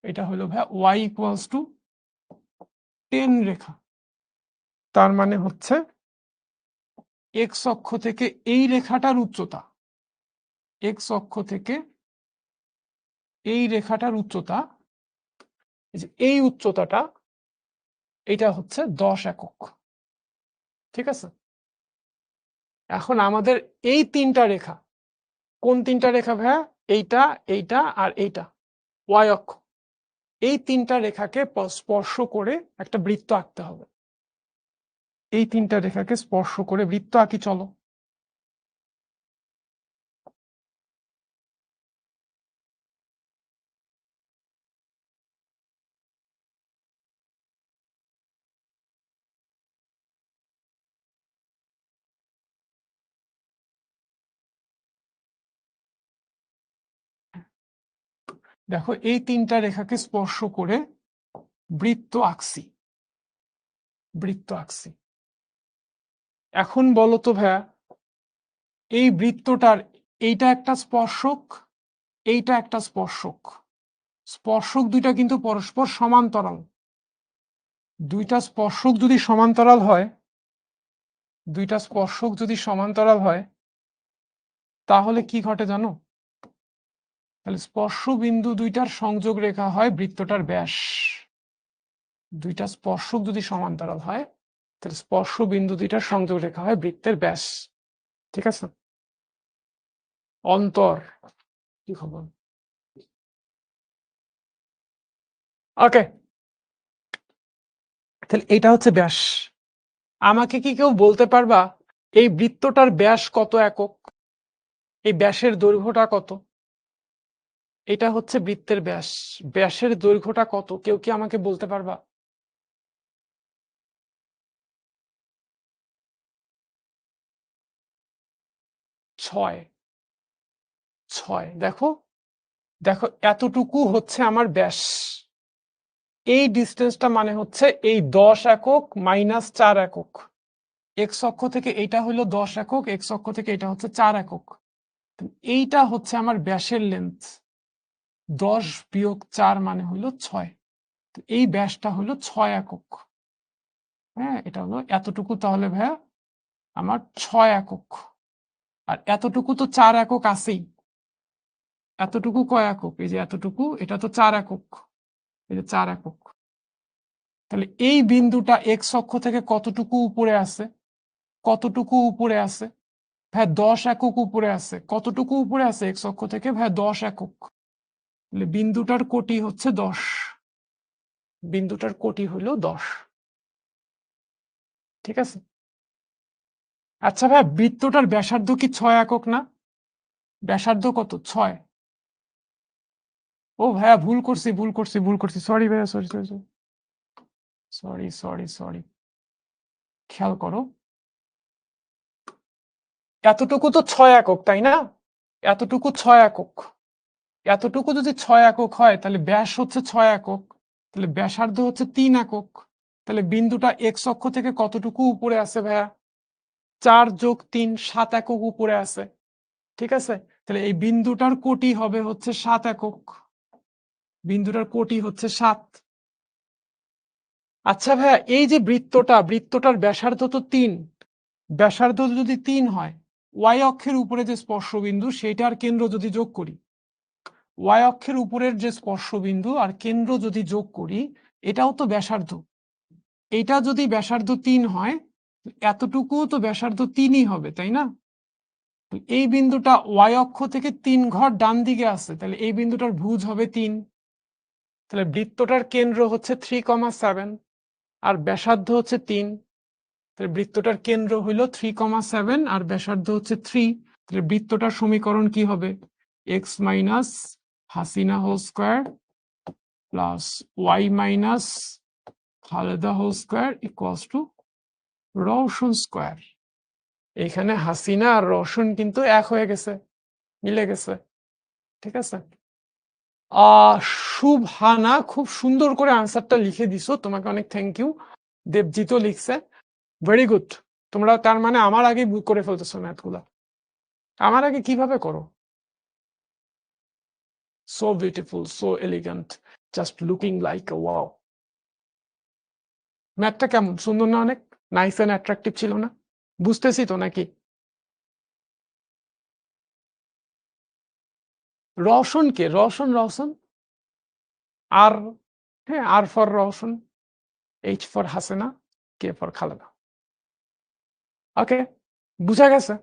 এটা হলো ভাই ওয়াই ইকুয়ালস টু 10 রেখা। তার মানে হচ্ছে এক্স অক্ষ থেকে এই রেখাটার উচ্চতা, এক্স অক্ষ থেকে এই রেখাটার উচ্চতা, এই উচ্চতাটা, এটা হচ্ছে 10 একক, ঠিক আছে? এখন আমাদের এই তিনটা রেখা, কোন তিনটা রেখা ভাইয়া? এইটা, এইটা আর এইটা, ওয়াই অক্ষ, এই তিনটা রেখাকে স্পর্শ করে একটা বৃত্ত আঁকতে হবে। এই তিনটা রেখাকে স্পর্শ করে বৃত্ত আঁকি, চলো। দেখো, এই তিনটা রেখাকে স্পর্শ করে বৃত্ত আঁকছি, বৃত্ত আঁকছি। এখন বলো তো ভাইয়া, এই বৃত্তটার এইটা একটা স্পর্শক, এইটা একটা স্পর্শক, স্পর্শক দুইটা কিন্তু পরস্পর সমান্তরাল। দুইটা স্পর্শক যদি সমান্তরাল হয়, দুইটা স্পর্শক যদি সমান্তরাল হয়, তাহলে কি ঘটে জানো? তাহলে স্পর্শ বিন্দু দুইটার সংযোগ রেখা হয় বৃত্তটার ব্যাস। দুইটা স্পর্শক যদি সমান্তরাল হয়, তাহলে স্পর্শ বিন্দু দুইটার সংযোগ রেখা হয় বৃত্তের ব্যাস, ঠিক আছে? অন্তর, কি খবর? ওকে, তাহলে এটা হচ্ছে ব্যাস। আমাকে কি কেউ বলতে পারবা এই বৃত্তটার ব্যাস কত একক? এই ব্যাসের দৈর্ঘ্যটা কত? এটা হচ্ছে বৃত্তের ব্যাস, ব্যাসের দৈর্ঘ্যটা কত? কেউ কি আমাকে বলতে পারবা? 6, 6। দেখো, দেখো, এতটুকু হচ্ছে আমার ব্যাস। এই ডিস্টেন্সটা মানে হচ্ছে এই 10 একক মাইনাস 4 একক। এক্স অক্ষ থেকে এটা হলো 10 একক, এক্স অক্ষ থেকে এটা হচ্ছে 4 একক। এইটা হচ্ছে আমার ব্যাসের লেন্থ। 10 বিয়োগ 4 মানে হলো 6। এই ব্যাসটা হলো 6 একক। হ্যাঁ, এটা হলো এতটুকু, তাহলে ভাইয়া আমার 6 একক। আর এতটুকু তো 4 একক আছেই। এতটুকু কয় একক? এই যে এতটুকু, এটা তো 4 একক, এই যে 4 একক। তাহলে এই বিন্দুটা এক্স অক্ষ থেকে কতটুকু উপরে আছে? কতটুকু উপরে আছে ভাই? 10 একক উপরে আছে। কতটুকু উপরে আছে এক্স অক্ষ থেকে ভাই? 10 একক। তাহলে বিন্দুটার কোটি হচ্ছে 10, বিন্দুটার কোটি হলো 10, ঠিক আছে? আচ্ছা ভাই, বৃত্তটার ব্যাসার্ধ কি 6 একক না? ব্যাসার্ধ কত? 6। ও ভাইয়া, ভুল করছি, সরি ভাইয়া, sorry sorry sorry sorry sorry sorry. খেয়াল করো, এতটুকু তো 6 একক, তাই না? এতটুকু 6 একক। এতটুকু যদি 6 একক হয় তাহলে ব্যাস হচ্ছে 6 একক, তাহলে ব্যাসার্ধ হচ্ছে 3 একক। তাহলে বিন্দুটা এক্স অক্ষ থেকে কতটুকু উপরে আছে ভাইয়া? 4 যোগ 3, 7 একক উপরে আছে। ঠিক আছে, তাহলে এই বিন্দুটার কোটি হবে হচ্ছে 7 একক। বিন্দুটার কোটি হচ্ছে 7। আচ্ছা ভাইয়া, এই যে বৃত্তটার ব্যাসার্ধ তো 3, ব্যাসার্ধ যদি 3 হয়, ওয়াই অক্ষের উপরে যে স্পর্শবিন্দু সেটার কেন্দ্র যদি যোগ করি, ওয়াই অক্ষের উপরের যে স্পর্শবিন্দু আর কেন্দ্র যদি যোগ করি, এটাও তো ব্যাসার্ধ। এটা যদি ব্যাসার্ধ 3 হয়, এতটুকু তো ব্যাসার্ধ 3ই হবে, তাই না? এই বিন্দুটা ওয়াই অক্ষ থেকে 3 ঘর ডান দিকে আছে, তাহলে এই বিন্দুটার ভুজ হবে 3। তাহলে বৃত্তটার কেন্দ্র হচ্ছে 3,7 আর ব্যাসার্ধ হচ্ছে 3। তাহলে বৃত্তটার কেন্দ্র হইল 3,7 আর ব্যাসার্ধ হচ্ছে 3। তাহলে বৃত্তটার সমীকরণ কি হবে? X minus Hasina whole square plus y minus Khaleda whole square equals to Rowshan square. এখানে হাসিনা আর রওশন কিন্তু এক হয়ে গেছে, মিলে গেছে। ঠিক আছে, শুভহানা খুব সুন্দর করে আনসারটা লিখে দিছো, তোমাকে অনেক থ্যাংক ইউ। দেবজিতও লিখছে, ভেরি গুড। তোমরা তার মানে আমার আগে করে ফেলতেছো ম্যাথগুলা। আমার আগে কিভাবে করো? So beautiful, so elegant, just looking like আ ওয়াও। ম্যাথটা কেমন সুন্দর না? অনেক নাইস এন্ড অ্যাট্রাকটিভ ছিল না? বুঝতেছি তো নাকি? রওশন কে? রওশন, রওশন আর, হ্যাঁ, R for Roshan, H for Hasina, K for Khaleda. Okay, বুঝা গেছে।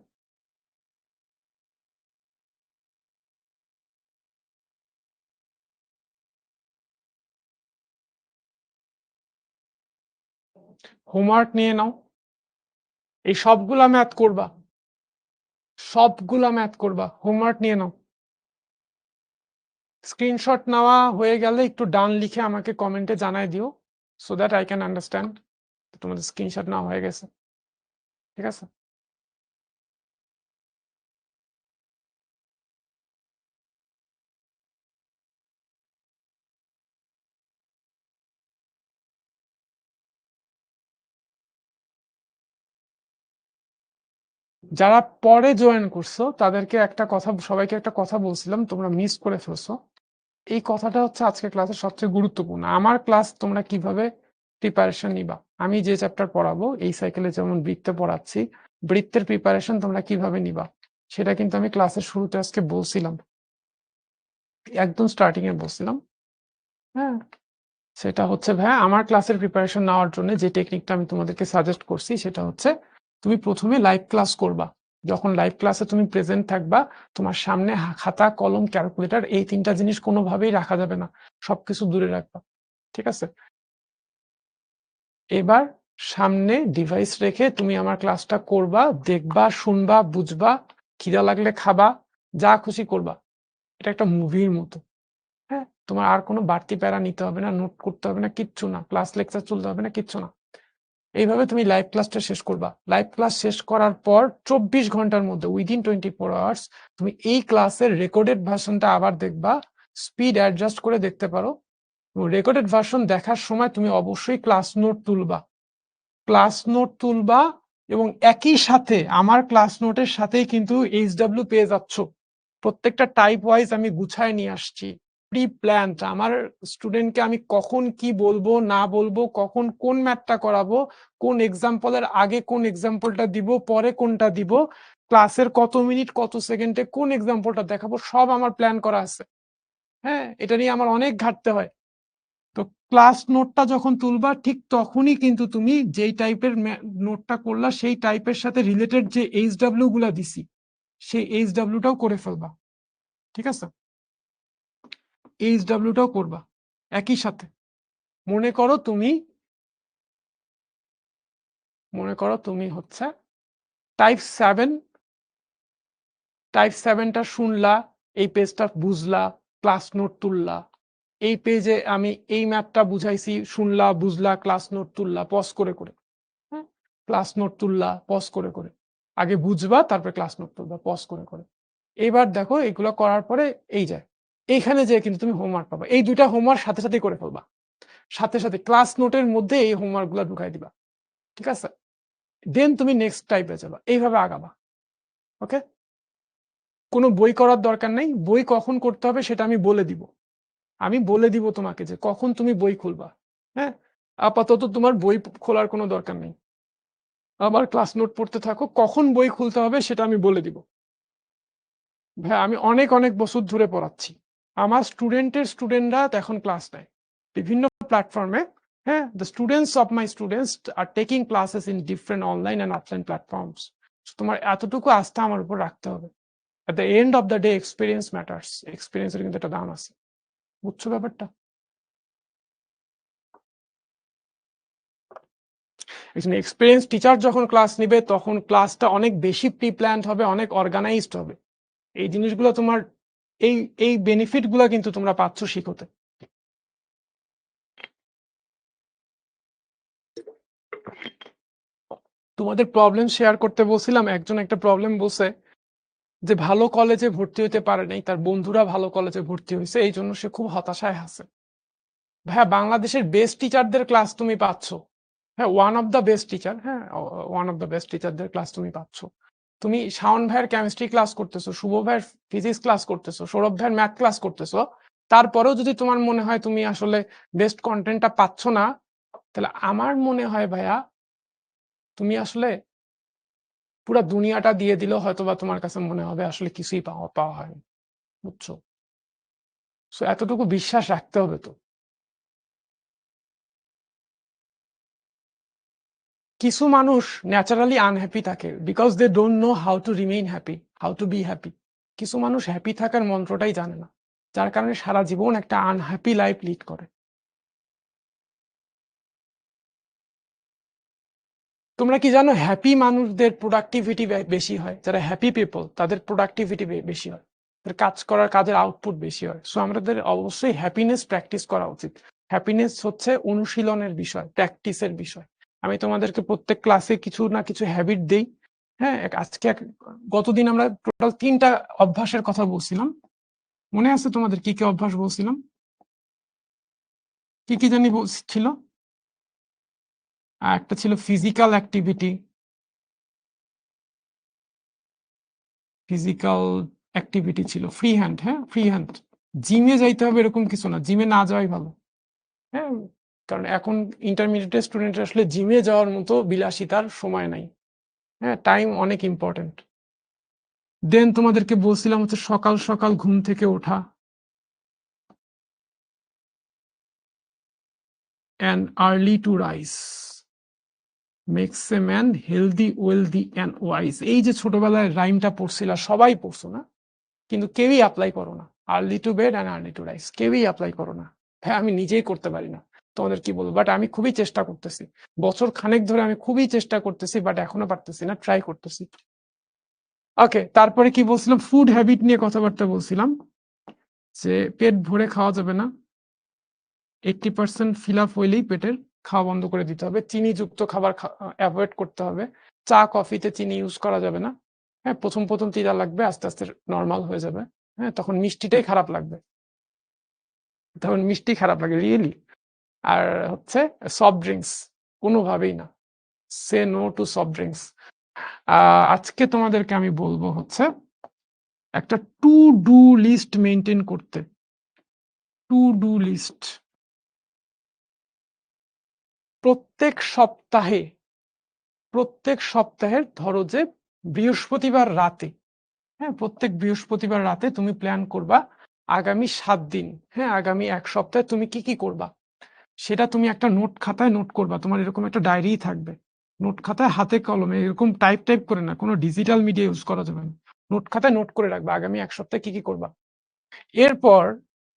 হোমওয়ার্ক নিয়ে নাও, এই সবগুলা ম্যাথ করবা, সবগুলা ম্যাথ করবা, হোমওয়ার্ক নিয়ে নাও। স্ক্রিনশট নেওয়া হয়ে গেলে একটু ডান লিখে আমাকে কমেন্টে জানাই দিও, so that I can understand তোমাদের স্ক্রিনশট নেওয়া হয়ে গেছে। ঠিক আছে, যারা পরে জয়েন করছো তাদেরকে একটা কথা, সবাইকে একটা কথা বলছিলাম, তোমরা মিস করে ফেলছো। এই কথাটা হচ্ছে আজকে ক্লাসের সবচেয়ে গুরুত্বপূর্ণ। আমার ক্লাস তোমরা কিভাবে প্রিপারেশন নিবা, আমি যে চ্যাপ্টার পড়াবো এই সাইকেলে যেমন বৃত্ত পড়াচ্ছি, বৃত্তের প্রিপারেশন তোমরা কিভাবে নিবা সেটা কিন্তু আমি ক্লাসের শুরুতে আজকে বলছিলাম, একদম স্টার্টিং এ বলছিলাম। হ্যাঁ, সেটা হচ্ছে ভাইয়া, আমার ক্লাসের প্রিপারেশন নেওয়ার জন্য যে টেকনিকটা আমি তোমাদেরকে সাজেস্ট করছি সেটা হচ্ছে, তুমি প্রথমে লাইভ ক্লাস করবা। যখন লাইভ ক্লাসে তুমি প্রেজেন্ট থাকবা, তোমার সামনে খাতা কলম ক্যালকুলেটর এই 3টা জিনিস কোনোভাবেই রাখা যাবে না, সবকিছু দূরে রাখবা। ঠিক আছে, এবার সামনে ডিভাইস রেখে তুমি আমার ক্লাসটা করবা, দেখবা, শুনবা, বুঝবা, খিদা লাগলে খাবা, যা খুশি করবা। এটা একটা মুভির মতো। হ্যাঁ, তোমার আর কোনো বাড়তি প্যারা নিতে হবে না, নোট করতে হবে না, কিচ্ছু না, ক্লাস লেকচার চলতে হবে না, কিচ্ছু না। এইভাবে তুমি লাইভ ক্লাসটা শেষ করবা। লাইভ ক্লাস শেষ করার পর 24 ঘন্টার মধ্যে, উইদিন 24 আওয়ার্স, তুমি এই ক্লাসের রেকর্ডেড ভার্সনটা আবার দেখবা, স্পিড অ্যাডজাস্ট করে দেখতে পারো। রেকর্ডেড ভার্সন দেখার সময় তুমি অবশ্যই ক্লাস নোট তুলবা, ক্লাস নোট তুলবা, এবং একই সাথে আমার ক্লাস নোটের সাথেই কিন্তু এইচডব্লিউ পেয়ে যাচ্ছ। প্রত্যেকটা টাইপ ওয়াইজ আমি গুছায় নিয়ে আসছি, প্রি প্ল্যান। আমার স্টুডেন্টকে আমি কখন কি বলবো না বলবো, কখন কোন ম্যাথটা করাবো, কোন এক্সাম্পলের আগে কোন এক্সাম্পলটা দিব, পরে কোনটা দিব, ক্লাসের কত মিনিট কত সেকেন্ডে কোন এক্সাম্পলটা দেখাবো, সব আমার প্ল্যান করা আছে। হ্যাঁ, এটা নিয়ে আমার অনেক ঘাটতে হয়। তো ক্লাস নোটটা যখন তুলবা ঠিক তখনই কিন্তু তুমি যেই টাইপের নোটটা করলা সেই টাইপের সাথে রিলেটেড যে এইচডব্লিউ গুলা দিছি সেই এইচডব্লিউটাও করে ফেলবা। ঠিক আছে, এইচডব্লিউটাও করবা একই সাথে। মনে করো তুমি হচ্ছে টাইপ 7টা শুনলা, এই পেজটা বুঝলা, ক্লাস নোট তুললা, এই পেজে আমি এই ম্যাথটা বুঝাইছি, শুনলা, বুঝলা, ক্লাস নোট তুললা, পজ করে করে। হ্যাঁ, ক্লাস নোট তুললা পজ করে করে, আগে বুঝবা তারপরে ক্লাস নোট তুলবা পজ করে করে। এইবার দেখো এগুলো করার পরে এই যায় এইখানে যে কিন্তু তুমি হোমওয়ার্ক পাবা, এই দুইটা হোমওয়ার্ক সাথে সাথে করে ফেলবা, সাথে সাথে ক্লাস নোটের মধ্যে এই হোমওয়ার্ক গুলা ঢুকাই দিবা, ঠিক আছে? দেন তুমি নেক্সট টাইপে যাবা, এইভাবে আগাবা। ওকে, কোনো বই করার দরকার নেই, বই কখন করতে হবে সেটা আমি বলে দিব, আমি বলে দিব তোমাকে যে কখন তুমি বই খুলবা। হ্যাঁ, আপাতত তোমার বই খোলার কোনো দরকার নেই, আবার ক্লাস নোট পড়তে থাকো, কখন বই খুলতে হবে সেটা আমি বলে দিব। ভাই আমি অনেক অনেক বছর ধরে পড়াচ্ছি, আমার স্টুডেন্টরা এখন ক্লাস নেয় বিভিন্ন প্ল্যাটফর্মে। হ্যাঁ, the students of my students are taking classes in different online and offline platforms. তোমার এতটুকু আস্থা আমার উপর রাখতে হবে। at the end of the day experience matters, এক্সপিরিয়েন্সের কিন্তু একটা দাম আছে, বুঝছো ব্যাপারটা? এক্সপিরিয়েন্স টিচার যখন ক্লাস নিবে তখন ক্লাসটা অনেক বেশি প্রি প্ল্যান্ড হবে, অনেক অর্গানাইজড হবে। এই জিনিসগুলো তোমার এই এই বেনিফিট গুলা কিন্তু তোমরা পাচ্ছ শিখতে। তোমাদের প্রবলেম শেয়ার করতে বলছিলাম, একজন একটা প্রবলেম বলছে যে ভালো কলেজে ভর্তি হতে পারে নাই, তার বন্ধুরা ভালো কলেজে ভর্তি হয়েছে, এই জন্য সে খুব হতাশায় আছে। ভাইয়া বাংলাদেশের বেস্ট টিচারদের ক্লাস তুমি পাচ্ছ, হ্যাঁ one of the best teacher, হ্যাঁ ওয়ান অফ দ্য বেস্ট টিচারদের ক্লাস তুমি পাচ্ছ। তুমি শাওন ভাইয়ের কেমিস্ট্রি ক্লাস করতেছো, শুভ ভাইয়ের ফিজিক্স ক্লাস করতেছো, সৌরভ ভাইয়ের ম্যাথ ক্লাস করতেছো, তারপরেও যদি তোমার মনে হয় তুমি আসলে বেস্ট কন্টেন্টটা পাচ্ছ না, তাহলে আমার মনে হয় ভাইয়া তুমি আসলে পুরো দুনিয়াটা দিয়ে দিলেও হয়তো বা তোমার কাছে মনে হবে আসলে কিছুই পাওয়া হয়নি, বুঝছো? সো এতটুকু বিশ্বাস রাখতে হবে তো। কিছু মানুষ ন্যাচারালি আনহ্যাপি থাকে because they don't know how to remain happy, how to be happy. কিছু মানুষ হ্যাপি থাকার মন্ত্রটাই জানে না, যার কারণে সারা জীবন একটা আনহ্যাপি লাইফ লিড করে। তোমরা কি জানো হ্যাপি মানুষদের প্রোডাক্টিভিটি বেশি হয়, যারা হ্যাপি পিপল তাদের প্রোডাক্টিভিটি বেশি হয়, তাদের কাজের আউটপুট বেশি হয়। সো আমাদের অবশ্যই হ্যাপিনেস প্র্যাকটিস করা উচিত। হ্যাপিনেস হচ্ছে অনুশীলনের বিষয়, প্র্যাকটিসের বিষয়। আমি তোমাদেরকে প্রত্যেক ক্লাসে কিছু না কিছু হ্যাবিট দেই। হ্যাঁ, আজকে গতদিন আমরা টোটাল 3টা অভ্যাসের কথা বলছিলাম, মনে আছে তোমাদের কি কি অভ্যাস বলছিলাম? কি কি জানি ছিল? একটা ছিল ফিজিক্যাল অ্যাক্টিভিটি, ছিল ফ্রি হ্যান্ড। হ্যাঁ, ফ্রি হ্যান্ড। জিমে যাইতে হবে এরকম কিছু না, জিমে না যাওয়াই ভালো। হ্যাঁ, কারণ এখন ইন্টারমিডিয়েট স্টুডেন্ট আসলে জিমে যাওয়ার মতো বিলাসিতার সময় নাই। হ্যাঁ, টাইম অনেক ইম্পর্টেন্ট। দেন তোমাদেরকে বলছিলাম হচ্ছে সকাল সকাল ঘুম থেকে ওঠা, and early to rise makes a man healthy, wealthy and wise। এই যে ছোটবেলায় রাইমটা পড়ছিলা, সবাই পড়ছো না, কিন্তু কেউই অ্যাপ্লাই করো না। Early to bed and early to rise কেউই অ্যাপ্লাই করো না। হ্যাঁ, আমি নিজেই করতে পারি না, তোমাদের কি বলবো, বাট আমি খুবই চেষ্টা করতেছি, বছর খানেক ধরে আমি খুবই চেষ্টা করতেছি, বাট এখনো পারতেছি না, ট্রাই করতেছি। ওকে, তারপরে কি বলছিলাম, ফুড হ্যাবিট নিয়ে কথাবার্তা বলছিলাম, যে পেট ভরে খাওয়া যাবে না, 80% ফিল আপ হইলেই পেটের খাওয়া বন্ধ করে দিতে হবে, চিনিযুক্ত খাবার অ্যাভয়েড করতে হবে, চা কফিতে চিনি ইউজ করা যাবে না। হ্যাঁ, প্রথম প্রথম তিতা লাগবে, আস্তে আস্তে নর্মাল হয়ে যাবে। হ্যাঁ, তখন মিষ্টিটাই খারাপ লাগবে, তখন মিষ্টি খারাপ লাগে রিয়েলি। আর হচ্ছে সফট ড্রিঙ্কস কোনোভাবেই না, say no to soft drinks. আজকে তোমাদেরকে আমি বলবো হচ্ছে একটা টু ডু লিস্ট মেনটেন করতে। টু ডু লিস্ট প্রত্যেক সপ্তাহের ধরো যে বৃহস্পতিবার রাতে, হ্যাঁ প্রত্যেক বৃহস্পতিবার রাতে তুমি প্ল্যান করবা আগামী 7 দিন, হ্যাঁ আগামী 1 সপ্তাহে তুমি কি কি করবা, সেটা তুমি একটা নোট খাতায় নোট করবা। তোমার এরকম একটা ডায়েরি থাকবে, নোট খাতায় হাতে কলমে, এরকম টাইপ করে না, কোনো ডিজিটাল মিডিয়া ইউজ করা যাবে না, নোট খাতায় নোট করে রাখবা আগামী 1 সপ্তাহে কি কি করবা। এরপর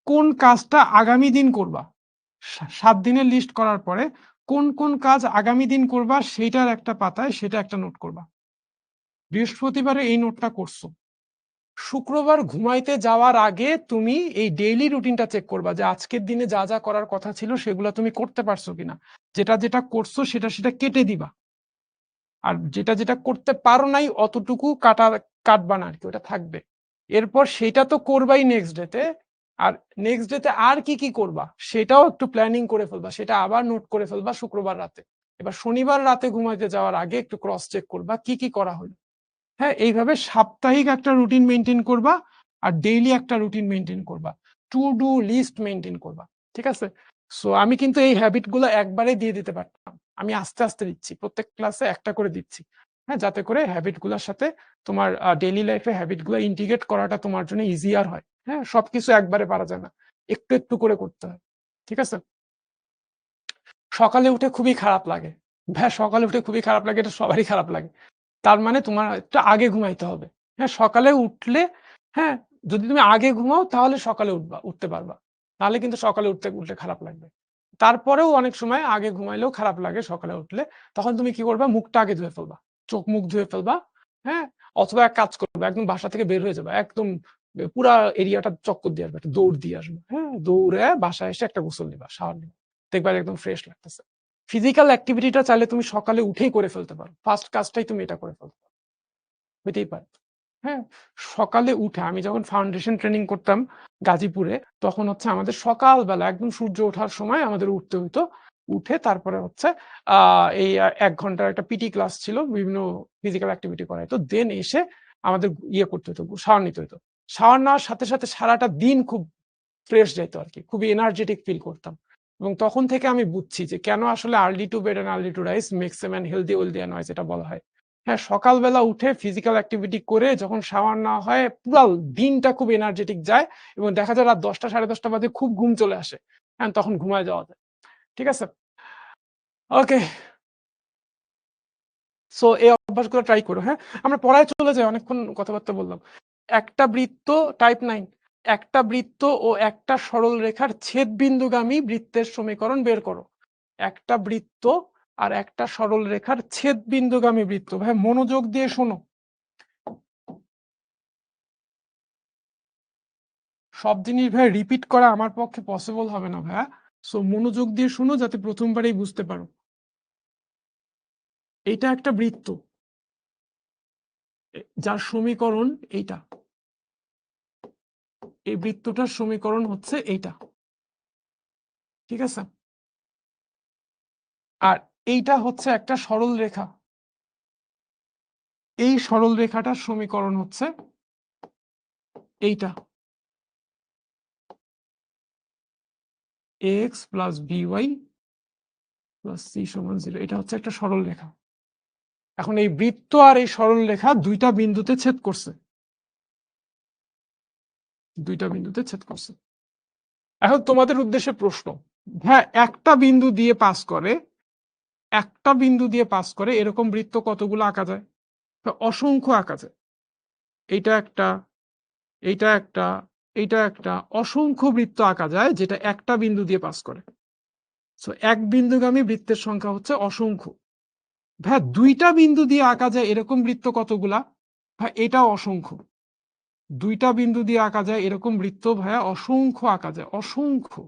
কোন কাজটা আগামী দিন করবা, 7 দিনের লিস্ট করার পরে কোন কোন কাজ আগামী দিন করবা সেইটার একটা পাতায় সেটা একটা নোট করবা। বৃহস্পতিবারে এই নোটটা করছো, শুক্রবার ঘুমাইতে যাওয়ার আগে তুমি এই ডেইলি রুটিনটা চেক করবা যে আজকের দিনে যা যা করার কথা ছিল সেগুলো তুমি করতে পারছো কিনা, যেটা যেটা করছো সেটা সেটা কেটে দিবা। আর যেটা যেটা করতে পারো নাই অতটুকু কাটবা না আর কি, ওটা থাকবে। এরপর সেটা তো করবাই নেক্সট ডেতে, আর নেক্সট ডেতে আর কি কি করবা সেটাও একটু প্ল্যানিং করে ফেলবা, সেটা আবার নোট করে ফেলবা শুক্রবার রাতে। এবার শনিবার রাতে ঘুমাইতে যাওয়ার আগে একটু ক্রস চেক করবা কি কি করা হলো। হ্যাঁ, এইভাবে সাপ্তাহিক একটা রুটিন মেনটেন করবা আর ডেইলি একটা রুটিন মেনটেন করবা, টু ডু লিস্ট মেনটেন করবা। ঠিক আছে? সো আমি কিন্তু এই হ্যাবিট গুলো একবারে দিয়ে দিতে পারতাম, আমি আস্তে আস্তে দিচ্ছি, প্রত্যেক ক্লাসে একটা করে দিচ্ছি। হ্যাঁ, যাতে করে হ্যাবিট গুলোর সাথে তোমার ডেইলি লাইফে হ্যাবিট গুলো ইন্টিগ্রেট করাটা তোমার জন্য ইজিয়ার হয়। হ্যাঁ, সবকিছু একবারে পারা যায় না, একটু একটু করে করতে হয়। ঠিক আছে? সকালে উঠে খুবই খারাপ লাগে, হ্যাঁ সকালে উঠে খুবই খারাপ লাগে, এটা সবারই খারাপ লাগে। তার মানে তোমার একটু আগে ঘুমাইতে হবে। হ্যাঁ, সকালে উঠলে, হ্যাঁ, যদি তুমি আগে ঘুমাও তাহলে সকালে উঠতে পারবা। তাহলে কিন্তু সকালে উঠলে খারাপ লাগবে। তারপরেও অনেক সময় আগে ঘুমাইলেও খারাপ লাগে সকালে উঠলে। তখন তুমি কি করবা? মুখটা আগে ধুয়ে ফেলবা। চোখ মুখ ধুয়ে ফেলবা। হ্যাঁ? অথবা এক কাজ করবা, একদম বাসা থেকে বের হয়ে যাবা। একদম পুরা এরিয়াটা চক্কর দিয়ে আসবে, একটা দৌড় দিয়ে আসবে। হ্যাঁ? দৌড়ে বাসায় এসে একটা গোসল নিবা, শাওয়ার নিবা। দেখবা একদম ফ্রেশ লাগতেছে। ফিজিক্যাল অ্যাক্টিভিটিটা চাইলে তুমি সকালে উঠেই করে ফেলতে পারো। ফার্স্ট কাজটাই তুমি এটা করে ফেলতে পারো। হইতেই পারে। হ্যাঁ, সকালে উঠে আমি যখন ফাউন্ডেশন ট্রেনিং করতাম গাজীপুরে, তখন হচ্ছে আমাদের সকালবেলা একদম সূর্য ওঠার সময় আমাদের উঠতে হইতো। উঠে তারপরে হচ্ছে এই ১ ঘন্টার একটা পিটি ক্লাস ছিল, বিভিন্ন ফিজিক্যাল অ্যাক্টিভিটি করাইতো। দেন এসে আমাদের ইয়ে করতে হতো, শাওয়ার নিতে হইতো। শাওয়ার নেওয়ার সাথে সাথে সারাটা দিন খুব ফ্রেশ যাইত আরকি। খুবই এনার্জেটিক ফিল করতাম। এবং তখন থেকে আমি বুঝছি যে কেন আসলে early to bed and early to rise makes a man healthy, wealthy and wise এটা বলা হয়। হ্যাঁ, সকালবেলা উঠে ফিজিক্যাল অ্যাক্টিভিটি করে যখন শাওয়ার নেওয়া হয়, পুরা দিনটা খুব এনার্জেটিক যায় এবং দেখা যায় রাত ১০টা ১০:৩০ বাজে খুব ঘুম চলে আসে। হ্যাঁ, তখন ঘুমায় যাওয়া যায়। ঠিক আছে? ওকে। সো এই অভ্যাসগুলো ট্রাই করো। হ্যাঁ? আমরা পড়ায় চলে যাই, অনেকক্ষণ কথাবার্তা বললাম। একটা বৃত্ত টাইপ 9, একটা বৃত্ত ও একটা সরল রেখার ছেদবিন্দুগামী বৃত্তের সমীকরণ বের করো। একটা বৃত্ত আর একটা সরল রেখার ছেদবিন্দুগামী বৃত্ত। ভাই মনোযোগ দিয়ে শোনো, সব জিনিস ভাই রিপিট করা আমার পক্ষে পসিবল হবে না ভাইয়া। সো মনোযোগ দিয়ে শোনো যাতে প্রথমবারেই বুঝতে পারো। এটা একটা বৃত্ত, যার সমীকরণ এইটা। এই বৃত্তটার সমীকরণ হচ্ছে এইটা। ঠিক আছে? আর এইটা হচ্ছে একটা সরল রেখা। এই সরল রেখাটার সমীকরণ হচ্ছে এইটা, ax plus by plus c সমান 0। এটা হচ্ছে একটা সরল রেখা। এখন এই বৃত্ত আর এই সরল রেখা দুইটা বিন্দুতে ছেদ করছে, দুইটা বিন্দুতে ছেদ করছে। এখন তোমাদের উদ্দেশ্যে প্রশ্ন, হ্যাঁ একটা বিন্দু দিয়ে পাস করে, একটা বিন্দু দিয়ে পাস করে এরকম বৃত্ত কতগুলো আঁকা যায়? অসংখ্য আঁকা যায়। এইটা একটা, এইটা একটা, এইটা একটা, অসংখ্য বৃত্ত আঁকা যায় যেটা একটা বিন্দু দিয়ে পাস করে। সো এক বিন্দুগামী বৃত্তের সংখ্যা হচ্ছে অসংখ্য। ভাই দুইটা বিন্দু দিয়ে আঁকা যায় এরকম বৃত্ত কতগুলা? ভাই এটাও অসংখ্য। দুইটা বিন্দু দিয়ে আঁকা যায় এরকম বৃত্ত ভাইয়া অসংখ্য আঁকা যায়, অসংখ্য।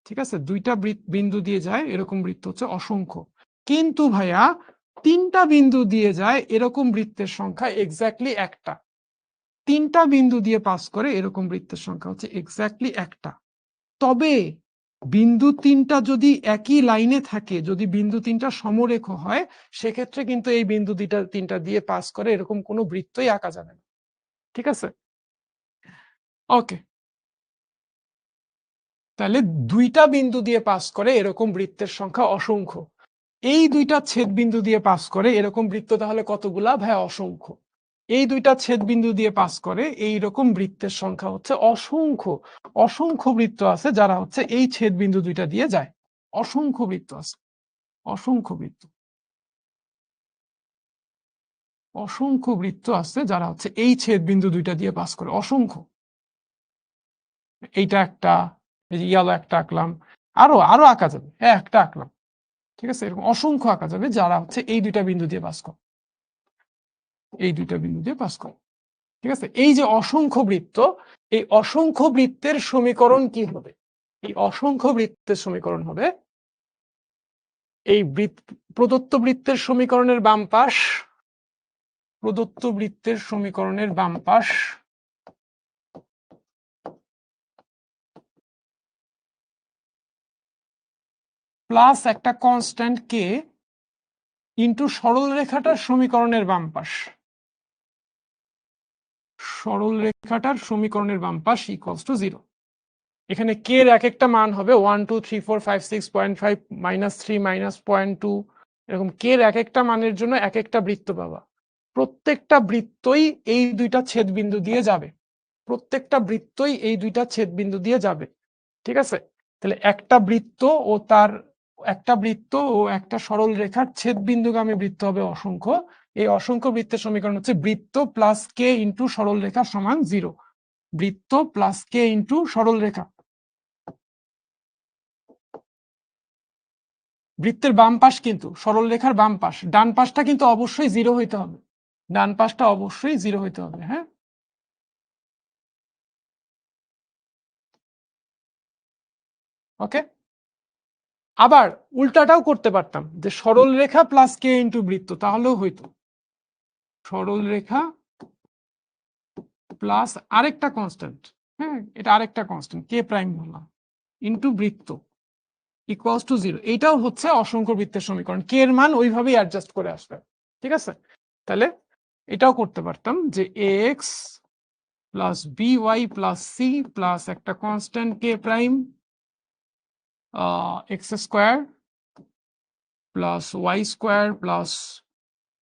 ঠিক আছে, দুইটা বিন্দু দিয়ে যায় এরকম বৃত্ত হচ্ছে অসংখ্য। কিন্তু ভাইয়া তিনটা বিন্দু দিয়ে যায় এরকম বৃত্তের সংখ্যা এক্স্যাক্টলি একটা। তিনটা বিন্দু দিয়ে পাস করে এরকম বৃত্তের সংখ্যা হচ্ছে এক্স্যাক্টলি একটা। তবে বিন্দু তিনটা যদি একই লাইনে থাকে, যদি বিন্দু তিনটা সমরেখ হয়, সেক্ষেত্রে কিন্তু এই বিন্দু তিনটা দিয়ে পাস করে এরকম কোনো বৃত্তই আঁকা যাবে না। ঠিক আছে? ওকে, তাহলে দুইটা বিন্দু দিয়ে পাস করে এরকম বৃত্তের সংখ্যা অসংখ্য। এই দুইটা ছেদ বিন্দু দিয়ে পাস করে এরকম বৃত্ত তাহলে কতগুলা? ভাই অসংখ্য। এই দুইটা ছেদ বিন্দু দিয়ে পাস করে এই রকম বৃত্তের সংখ্যা হচ্ছে অসংখ্য। অসংখ্য বৃত্ত আছে যারা হচ্ছে এই ছেদ বিন্দু দুইটা দিয়ে যায়। অসংখ্য বৃত্ত আছে, অসংখ্য বৃত্ত, অসংখ্য বৃত্ত আছে যারা হচ্ছে এই ছেদ বিন্দু দুইটা দিয়ে পাস করে, অসংখ্য। এইটা একটা, এই যে ইয়ালো একটা আঁকলাম, আরো আরো আঁকা যাবে, হ্যাঁ একটা আঁকলাম। ঠিক আছে, এরকম অসংখ্য আঁকা যাবে যারা হচ্ছে এই দুইটা বিন্দু দিয়ে পাস করে, এই দুইটা বিন্দু দিয়ে পাস করে। ঠিক আছে, এই যে অসংখ্য বৃত্ত, এই অসংখ্য বৃত্তের সমীকরণ কি হবে? এই অসংখ্য বৃত্তের সমীকরণ হবে এই প্রদত্ত বৃত্তের সমীকরণের বাম পাশ, প্রদত্ত বৃত্তের সমীকরণের বাম পাশ প্লাস একটা কনস্ট্যান্ট কে ইন্টু সরল রেখাটার সমীকরণের বাম পাশ, সরল রেখাটার সমীকরণের বাম পাশ ইকুয়ালস টু 0। এখানে কে এর এক একটা মান হবে 1 2 3 4 5 6.5 -3 -0.2, এরকম কে এর এক একটা মানের জন্য এক একটা বৃত্ত পাবা। প্রত্যেকটা বৃত্তই এই দুইটা ছেদ বিন্দু দিয়ে যাবে, প্রত্যেকটা বৃত্তই এই দুইটা ছেদ বিন্দু দিয়ে যাবে, ঠিক আছে? তাহলে একটা বৃত্ত ও তার একটা বৃত্ত ও একটা সরল রেখার ছেদ বিন্দুগামী বৃত্ত হবে অসংখ্য। এই অসংখ্য বৃত্তের সমীকরণ হচ্ছে বৃত্ত প্লাস কে ইন্টু সরল রেখা সমান 0। বৃত্ত প্লাস কে ইন্টু সরল রেখা। বৃত্তের বাম পাশ কিন্তু সরল রেখার বাম পাশ, ডান পাশটা কিন্তু অবশ্যই 0 হইতে হবে, ডান পাশটা অবশ্যই 0 হইতে হবে। হ্যাঁ, ওকে। আবার উল্টাটাও করতে পারতাম যে সরল রেখা প্লাস কে ইন্টু বৃত্ত, তাহলেও হইতো সরল রেখা প্লাস আরেকটা কনস্ট্যান্ট, হ্যাঁ এটা আরেকটা কনস্ট্যান্ট কে প্রাইম বললাম, ইন্টু বৃত্ত ইকুয়ালস টু 0। এইটাও হচ্ছে অসংখ্য বৃত্তের সমীকরণ, কে এর মান ওইভাবেই অ্যাডজাস্ট করে আসবে, ঠিক আছে? তাহলে এটাও করতে পারতাম যে x plus b y plus c plus একটা constant k prime x square plus y square plus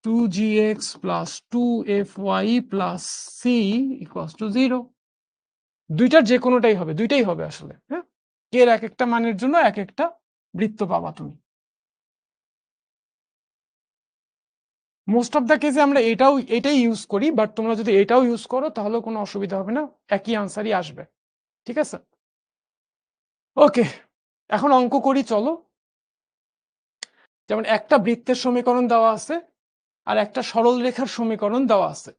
2gx plus 2fy plus c equals to 0। দুইটার যে কোনোটাই হবে, দুইটাই হবে আসলে। হ্যাঁ, কে এর এক একটা মানের জন্য এক একটা বৃত্ত পাবা তুমি। মোস্ট অফ দ্য কেসে আমরা এটাই ইউজ করি, বাট তোমরা যদি এটাও ইউজ করো তাহলে কোনো অসুবিধা হবে না, একই আনসারই আসবে, ঠিক আছে? ওকে, এখন অঙ্ক করি চলো। যেমন একটা বৃত্তের সমীকরণ দেওয়া আছে আর একটা সরল রেখার সমীকরণ দেওয়া আছে,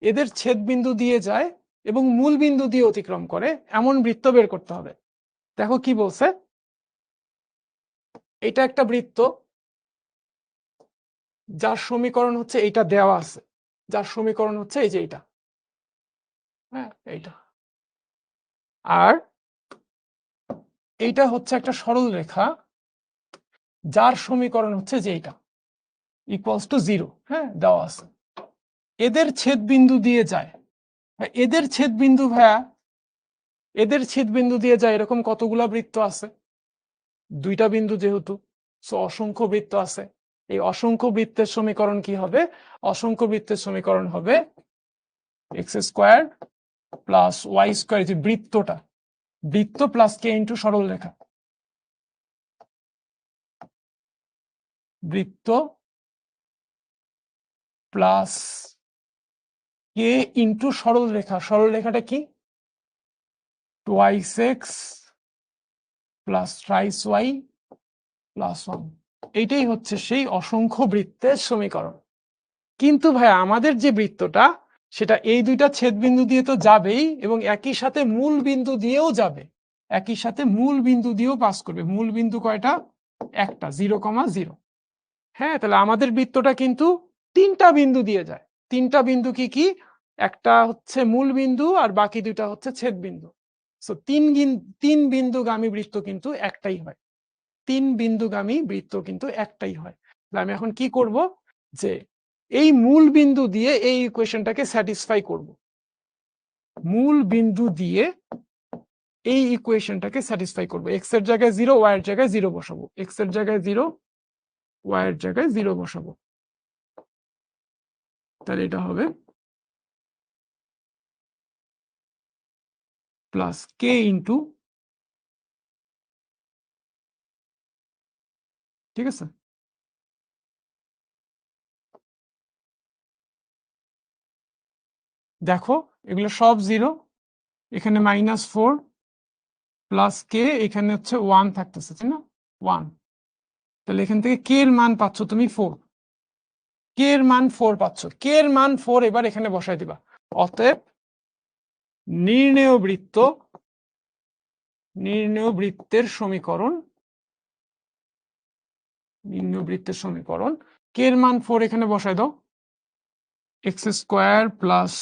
এদের ছেদ বিন্দু দিয়ে যায় এবং মূল বিন্দু দিয়ে অতিক্রম করে এমন বৃত্ত বের করতে হবে। দেখো কি বলছে, এটা একটা বৃত্ত যার সমীকরণ হচ্ছে এইটা দেওয়া আছে, যার সমীকরণ হচ্ছে এই যে এইটা, হ্যাঁ এইটা, আর এইটা হচ্ছে একটা সরল রেখা যার সমীকরণ হচ্ছে যে এইটা ইকুয়ালস টু 0, হ্যাঁ দেওয়া আছে। এদের ছেদ বিন্দু দিয়ে যায়, এদের ছেদ বিন্দু ভাইয়া, এদের ছেদ বিন্দু দিয়ে যায় এরকম কতগুলা বৃত্ত আছে? দুইটা বিন্দু যেহেতু, সো অসংখ্য বৃত্ত আছে। এই অসংখ্য বৃত্তের সমীকরণ কি হবে? অসংখ্য বৃত্তের সমীকরণ হবে x square plus y square, যে বৃত্তটা, বৃত্ত প্লাস কে ইন্টু সরল রেখা, বৃত্ত প্লাস কে ইন্টু সরল রেখা। সরল রেখাটা কি? Twice x plus thrice y plus 1। এইটাই হচ্ছে সেই অসংখ্য বৃত্তের সমীকরণ। কিন্তু ভাই আমাদের যে বৃত্তটা, সেটা এই দুইটা ছেদ বিন্দু দিয়ে তো যাবেই এবং একই সাথে মূল বিন্দু দিয়েও যাবে, একই সাথে মূল বিন্দু দিয়েও পাস করবে। মূল বিন্দু কয়টা? একটা, 0,0। হ্যাঁ, তাহলে আমাদের বৃত্তটা কিন্তু তিনটা বিন্দু দিয়ে যায়। তিনটা বিন্দু কি কি? একটা হচ্ছে মূল বিন্দু আর বাকি দুইটা হচ্ছে ছেদ বিন্দু। সো তিন বিন্দুগামী বৃত্ত কিন্তু একটাই হয়, তিন বিন্দুগামী বৃত্ত কিন্তু একটাই হয়। তাহলে আমি এখন কি করব, যে এই মূল বিন্দু দিয়ে এই ইকুয়েশনটাকে স্যাটিসফাই করব, মূল বিন্দু দিয়ে এই ইকুয়েশনটাকে স্যাটিসফাই করব। এক্স এর জায়গায় 0, ওয়াই এর জায়গায় 0 বসাবো, এক্স এর জায়গায় 0, ওয়াই এর জায়গায় 0 বসাবো। তাহলে এটা হবে প্লাস কে ইন্টু, ঠিক আছে? দেখো এগুলো সব 0, এখানে -4 প্লাস কে, এখানে হচ্ছে 1 থাকতেছে, তাই না? 1। তাহলে এখান থেকে কে এর মান পাচ্ছ তুমি 4, কে এর মান 4 পাচ্ছ, কে এর মান 4 এবার এখানে বসাই দিবা। অতএব নির্ণেয় বৃত্ত, নির্ণেয় বৃত্তের সমীকরণ নিম্নবৃত্তের সমীকরণ। কে এর মান 4 এখানে বসায় দাও, x square plus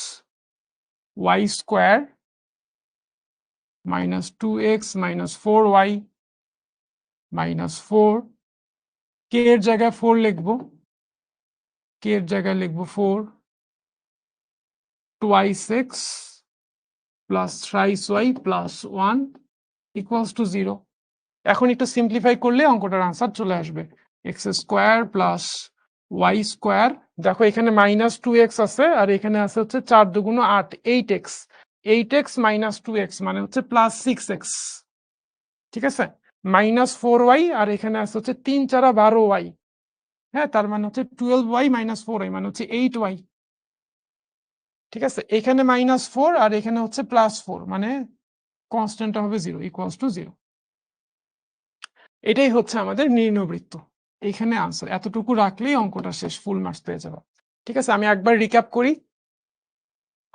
y square minus 2x minus 4y minus 4, কে এর জায়গায় 4 লিখবো, কে এর জায়গায় লিখবো 4, twice x plus thrice y plus 1 equals to 0। এখন একটু সিম্পলিফাই করলে অঙ্কটার আনসার চলে আসবে, x square plus y square, দেখো এখানে মাইনাস 2x আছে আর এখানে আছে হচ্ছে 4 দুগুণ 8, 8x, 8x মাইনাস 2x মানে হচ্ছে প্লাস 6x, ঠিক আছে, মাইনাস 4y আর এখানে আছে হচ্ছে 3 4 12y, হ্যাঁ তার মানে হচ্ছে 12y মাইনাস 4y মানে হচ্ছে 8y, ঠিক আছে, এখানে মাইনাস 4 আর এখানে হচ্ছে প্লাস 4 মানে কনস্ট্যান্টটা হবে 0 ইকুয়ালস টু 0। এটাই হচ্ছে আমাদের নিম্নবৃত্ত, এইখানে আনসার, এতটুকু রাখলেই অঙ্কটা শেষ, ফুল মার্কস পেয়ে যাবে। ঠিক আছে, আমি একবার রিক্যাপ করি,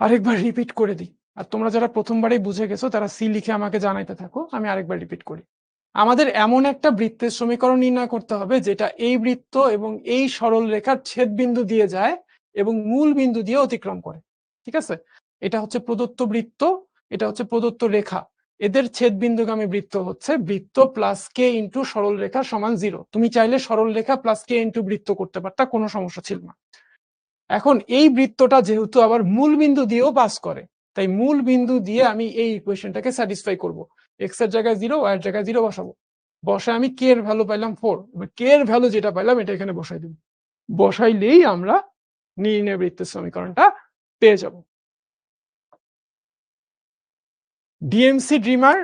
আরেকবার রিপিট করে দিই, আর তোমরা যারা প্রথমবারই বুঝে গেছো তারা সি লিখে আমাকে জানাইতে থাকো, আমি আরেকবার রিপিট করি। আমাদের এমন একটা বৃত্তের সমীকরণ নির্ণয় করতে হবে যেটা এই বৃত্ত এবং এই সরল রেখার ছেদ বিন্দু দিয়ে যায় এবং মূল বিন্দু দিয়ে অতিক্রম করে। ঠিক আছে, এটা হচ্ছে প্রদত্ত বৃত্ত, এটা হচ্ছে প্রদত্ত রেখা, এদের ছেদ বিন্দুগামী বৃত্ত হচ্ছে বৃত্ত প্লাস কে ইন্টু সরল রেখা সমান 0। তুমি চাইলে সরল রেখা প্লাস কে ইন্টু বৃত্ত করতে পারতা, কোনো সমস্যা ছিল না। এখন এই বৃত্তটা যেহেতু আবার মূল বিন্দু দিয়েও পাস করে, তাই মূল বিন্দু দিয়ে আমি এই ইকুয়েশনটাকে স্যাটিসফাই করব, এক্স এর জায়গায় 0 ওয়াই এর জায়গায় 0 বসাবো, বসায় আমি কে এর ভ্যালু পাইলাম 4, এবার কে এর ভ্যালু যেটা পাইলাম এটা এখানে বসাই দেব, বসাইলেই আমরা নির্ণয় বৃত্তের সমীকরণটা পেয়ে যাব। ডিএমসি ড্রিমার,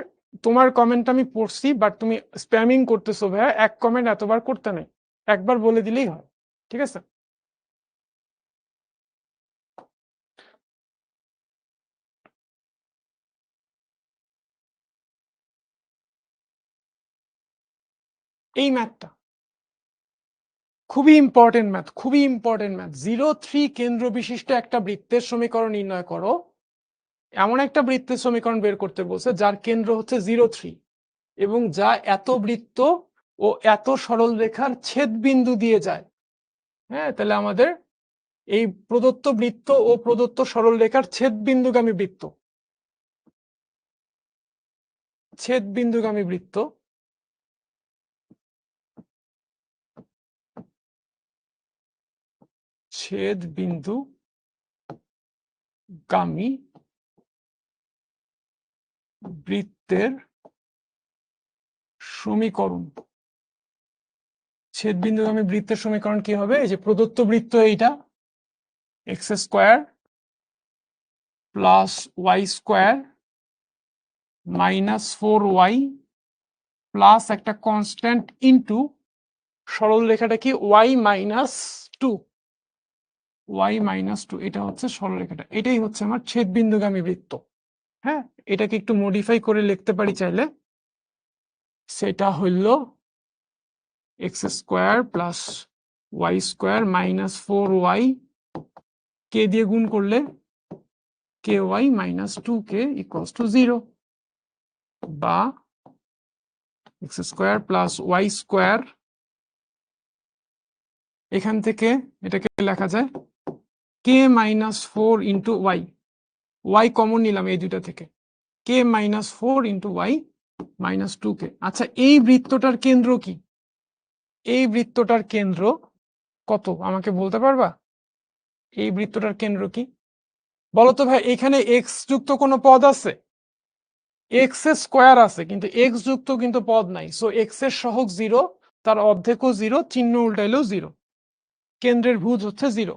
তোমার কমেন্ট আমি পড়ছি বাট তুমি স্প্যামিং করতেছো ভাইয়া, এক কমেন্ট এতবার করতে নেই, একবার বলে দিলেই হয়, ঠিক আছে। এই ম্যাথটা খুবই ইম্পর্টেন্ট ম্যাথ, খুবই ইম্পর্টেন্ট ম্যাথ। 0, 3 কেন্দ্র বিশিষ্ট একটা বৃত্তের সমীকরণ নির্ণয় করো, এমন একটা বৃত্তের সমীকরণ বের করতে বলছে যার কেন্দ্র হচ্ছে 0, 3 এবং যা এত বৃত্ত ও এত সরল রেখার ছেদ বিন্দু দিয়ে যায়। হ্যাঁ, তাহলে আমাদের এই প্রদত্ত বৃত্ত ও প্রদত্ত সরল রেখার ছেদ বিন্দুগামী বৃত্ত, ছেদ বিন্দুগামী বৃত্ত ছেদ বিন্দু গামী বৃত্তের সমীকরণ, ছেদ বিন্দুগামী বৃত্তের সমীকরণ কি হবে, এই যে প্রদত্ত বৃত্ত এইটা x square plus y square minus 4y plus একটা কনস্ট্যান্ট ইনটু সরল রেখাটা কি y মাইনাস 2, y মাইনাস 2, এটা হচ্ছে সরল রেখাটা, এটাই হচ্ছে আমার ছেদ বিন্দুগামী বৃত্ত। হ্যাঁ, এটাকে একটু মডিফাই করে লিখতে পারি চাইলে, সেটা হইল x square plus y square minus 4y, k দিয়ে গুণ করলে k y minus 2k equals to 0, বা x square plus y square, এখান থেকে এটাকে লেখা যায় k minus 4 into y, y common নিলাম এই দুইটা থেকে, k minus 4 into y minus 2k। আচ্ছা, এই বৃত্তটার কেন্দ্র কি, এই বৃত্তটার কেন্দ্র কত আমাকে বলতে পারবা, এই বৃত্তটার কেন্দ্র কি বলতো ভাই। এখানে এক্স যুক্ত কোনো পদ আছে, এক্স এর স্কোয়ার আছে কিন্তু এক্স যুক্ত কিন্তু পদ নাই, সো এক্স এর সহগ 0, তার অর্ধেকও 0, চিহ্ন উল্টাইলেও 0, কেন্দ্রের ভুজ হচ্ছে 0।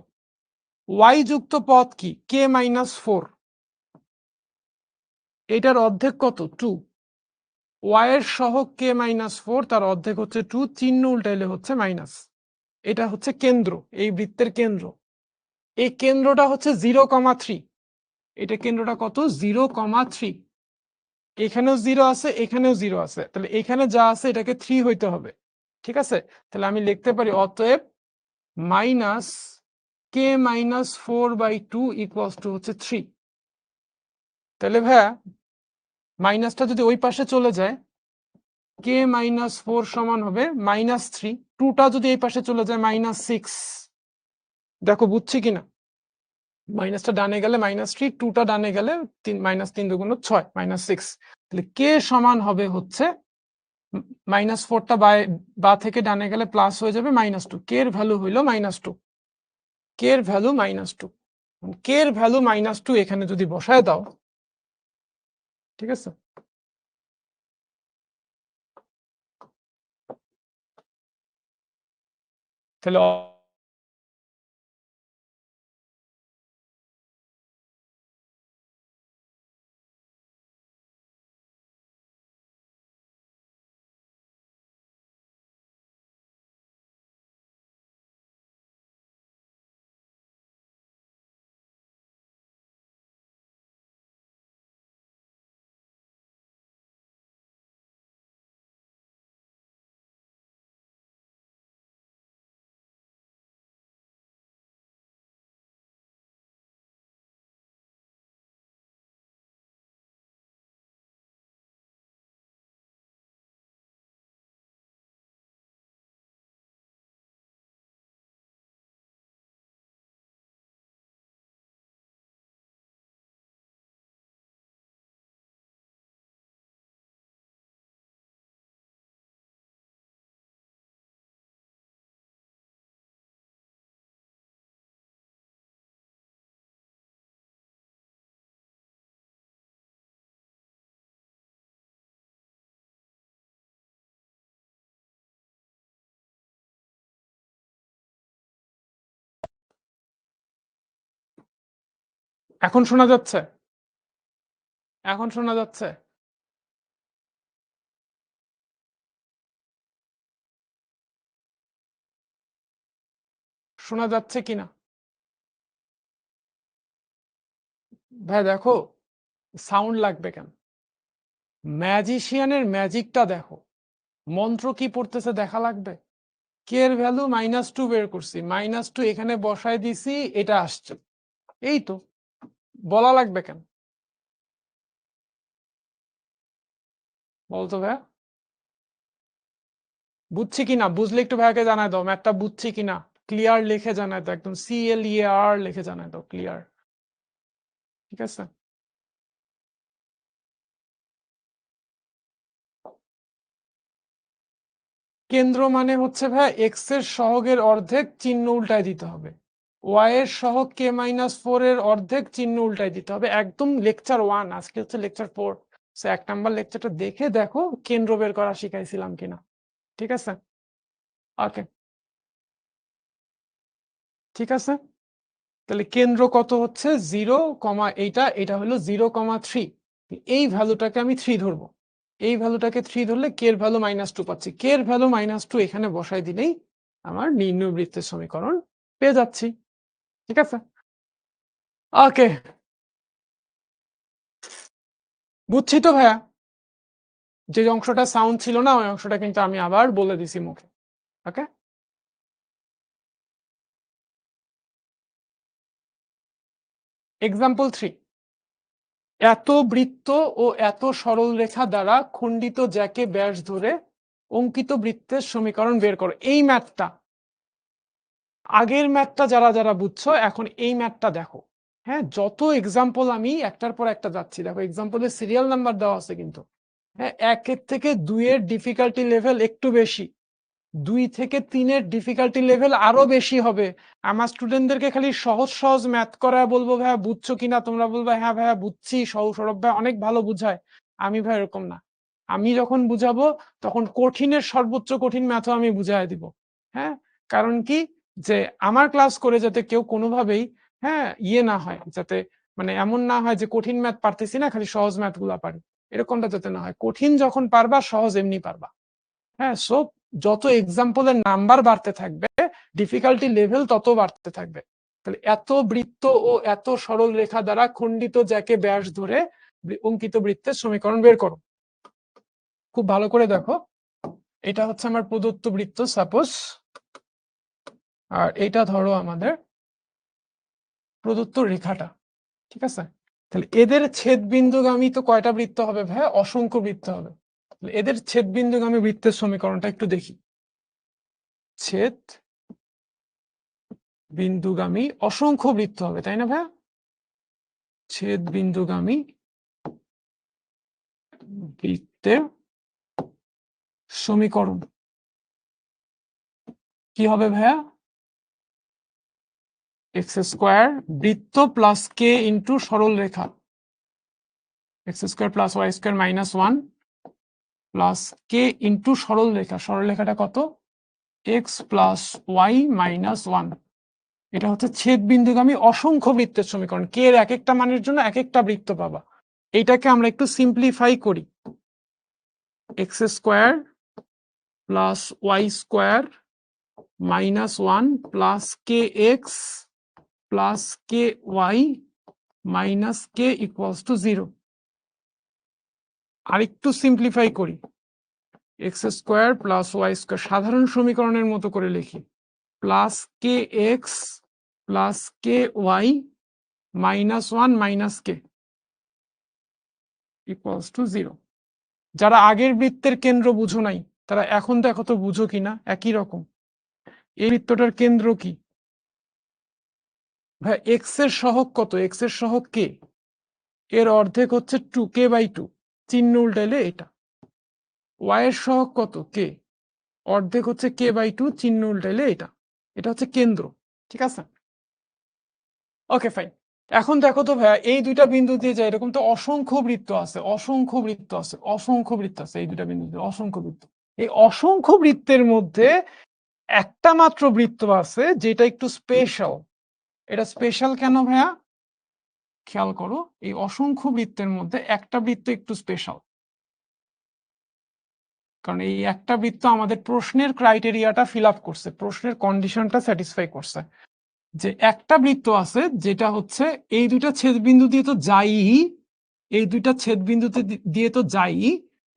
ওয়াই যুক্ত পদ কি, কে মাইনাস 4, এটার অর্ধেক কত 2, ওয়াই এর সহগ কে মাইনাস 4, তার অর্ধেক হচ্ছে 2, চিহ্ন উল্টাইলে হচ্ছে মাইনাস, এটা হচ্ছে কেন্দ্র, এই বৃত্তের কেন্দ্র, এই কেন্দ্রটা হচ্ছে 0,3, এটা কেন্দ্রটা কত 0,3, এখানেও 0 আছে এখানেও 0 আছে, তাহলে এখানে যা আছে এটাকে 3 হইতে হবে, ঠিক আছে। তাহলে আমি লিখতে পারি অতএব minus K minus 4/2 equals to হচ্ছে 3। তাহলে ভাইয়া মাইনাসটা যদি ওই পাশে চলে যায়, কে মাইনাস 4 সমান হবে মাইনাস 3, 2টা যদি এই পাশে চলে যায় -6, দেখো বুঝছি কিনা, মাইনাসটা ডানে গেলে -3, 2টা ডানে গেলে -3 দুগুণ 6, -6, তাহলে কে সমান হবে হচ্ছে -4টা বা থেকে ডানে গেলে প্লাস হয়ে যাবে -2, কে এর ভ্যালু হইলো -2, কে এর ভ্যালু -2, কে এর ভ্যালু -2 এখানে যদি বসায় দাও, ঠিক আছে, তাহলে এখন শোনা যাচ্ছে, এখন শোনা যাচ্ছে, শোনা যাচ্ছে কিনা ভাই? দেখো সাউন্ড লাগবে কেন, ম্যাজিশিয়ানের ম্যাজিকটা দেখো, মন্ত্র কি পড়তেছে দেখা লাগবে। কে এর ভ্যালু -2 বের করছি, -2 এখানে বসায় দিছি, এটা আসছে, এই তো, বলা লাগবে কেন বলতো ভাইয়া? বুঝছি কিনা, বুঝলে একটু ভাইয়াকে জানাই দাও, ম্যাথটা বুঝছি কিনা ক্লিয়ার লিখে জানাই দাও, একদম CLEAR লিখে জানাই দাও, ক্লিয়ার, ঠিক আছে। কেন্দ্র মানে হচ্ছে ভাই এক্স এর সহগের অর্ধেক, চিহ্ন উল্টায় দিতে হবে, ওয়াই এর সহগ k-4 এর অর্ধেক, চিহ্ন উল্টায় দিতে হবে, একদম লেকচার 1, আজকে হচ্ছে লেকচার 4, সো 1 নাম্বার লেকচারটা দেখে দেখো কেন্দ্র বের করা শিখাইছিলাম কিনা, ঠিক আছে, ওকে, ঠিক আছে। তাহলে কেন্দ্র কত হচ্ছে 0, এটা হলো 0,3, এই ভ্যালুটাকে আমি 3 ধরবো, এই ভ্যালুটাকে 3 ধরলে কে এর ভ্যালু -2 পাচ্ছি, কে এর ভ্যালু -2 এখানে বসাই দিলেই আমার নির্ণয় বৃত্তের সমীকরণ পেয়ে যাচ্ছি, ঠিক আছে, ওকে, বুঝছি তো ভাইয়া, যে অংশটা সাউন্ড ছিল না ওই অংশটা কিন্তু আমি আবার বলে দিছি মুখে, ওকে। এক্সাম্পল 3, এত বৃত্ত ও এত সরল রেখা দ্বারা খণ্ডিত জ্যাকে ব্যাস ধরে অঙ্কিত বৃত্তের সমীকরণ বের করো। এই ম্যাথটা, আগের ম্যাথটা যারা যারা বুঝছো এখন এই ম্যাথটা দেখো, হ্যাঁ, যত এক্সাম্পল আমি একটার পর একটা যাচ্ছি, দেখো এক্সাম্পলের সিরিয়াল নাম্বার দেওয়া আছে কিন্তু, হ্যাঁ, 1 থেকে 2 এর ডিফিকাল্টি লেভেল একটু বেশি, 2 থেকে 3 এর ডিফিকাল্টি লেভেল আরো বেশি হবে। আমার স্টুডেন্টদেরকে খালি সহজ সহজ ম্যাথ করায় বলবো ভাইয়া বুঝছো কিনা, তোমরা বলবে হ্যাঁ ভাইয়া বুঝছি, সৌরভ ভাই অনেক ভালো বুঝায়, আমি ভাই এরকম না, আমি যখন বুঝাবো তখন কঠিনের সর্বোচ্চ কঠিন ম্যাথও আমি বুঝাই দিব, হ্যাঁ, কারণ কি, যে আমার ক্লাস করে যাতে কেউ কোনোভাবেই, হ্যাঁ, ইয়ে না হয়, যাতে মানে এমন না হয় যে কঠিন ম্যাথ পারতেছি না খালি সহজ ম্যাথ গুলা পারি, এরকমটা যাতে না হয়, কঠিন যখন পারবা সহজ এমনি পারবা, হ্যাঁ, সো যত এক্সাম্পলের নাম্বার বাড়তে থাকবে ডিফিকাল্টি লেভেল তত বাড়তে থাকবে। তাহলে এত বৃত্ত ও এত সরল রেখা দ্বারা খণ্ডিত জ্যাকে ব্যাস ধরে অঙ্কিত বৃত্তের সমীকরণ বের করো। খুব ভালো করে দেখো, এটা হচ্ছে আমার প্রদত্ত বৃত্ত সাপোজ, আর এটা ধরো আমাদের প্রদত্ত রেখাটা, ঠিক আছে। তাহলে এদের ছেদ বিন্দুগামী তো কয়টা বৃত্ত হবে ভাই? অসংখ্য বৃত্ত হবে। এদের ছেদ বিন্দুগামী বৃত্তের সমীকরণটা একটু দেখি। ছেদ বিন্দুগামী অসংখ্য বৃত্ত হবে, তাই না ভাইয়া? ছেদ বিন্দুগামী বৃত্তের সমীকরণ কি হবে ভাইয়া? এক্স স্কোয়ার বৃত্ত প্লাস কে ইন্টু সরল রেখা, x square plus y square minus 1 plus k into সরল রেখা, সরল রেখাটা কত? X plus y minus 1। এটা হচ্ছে ছেদ বিন্দুগামী অসংখ্য বৃত্তের সমীকরণ। কে এর এক একটা মানের জন্য এক একটা বৃত্ত পাবা। এইটাকে আমরা একটু সিম্পলিফাই করি। X square plus y square minus 1 plus k x plus k y minus k equals to 0। আরেকটু সিম্পলিফাই করি, x square plus y square সাধারণ সমীকরণের মতো করে লিখি, plus k x plus k y minus 1 minus k equals to 0। যারা আগের বৃত্তের কেন্দ্র বুঝো নাই তারা এখন দেখো তো বুঝো কিনা একই রকম। এই বৃত্তটার কেন্দ্র কি ভাই? এক্স এর সহগ কত? এক্স এর সহগ কে, এর অর্ধেক হচ্ছে 2k/2, চিহ্ন উল্টাইলে এটা। ওয়াই এর সহগ কত? কে, অর্ধেক হচ্ছে k/2, চিহ্ন উল্টাইলে এটা। এটা হচ্ছে কেন্দ্র, ঠিক আছে? Okay fine. এখন দেখো তো ভাইয়া এই দুইটা বিন্দু দিয়ে যায় এরকম তো অসংখ্য বৃত্ত আছে, অসংখ্য বৃত্ত আছে, অসংখ্য বৃত্ত আছে, এই দুইটা বিন্দু দিয়ে অসংখ্য বৃত্ত। এই অসংখ্য বৃত্তের মধ্যে একটা মাত্র বৃত্ত আছে যেটা একটু স্পেশাল। এটা স্পেশাল কেন ভাইয়া? খেয়াল করো, এই অসংখ্য বৃত্তের মধ্যে একটা বৃত্ত একটু স্পেশাল, কারণ এই একটা বৃত্ত আমাদের প্রশ্নের ক্রাইটেরিয়াটা ফিল আপ করছে, প্রশ্নের কন্ডিশনটা স্যাটিসফাই করছে। যে একটা বৃত্ত আছে যেটা হচ্ছে এই দুইটা ছেদবিন্দু দিয়ে তো যাই, এই দুইটা ছেদবিন্দুতে দিয়ে তো যাই,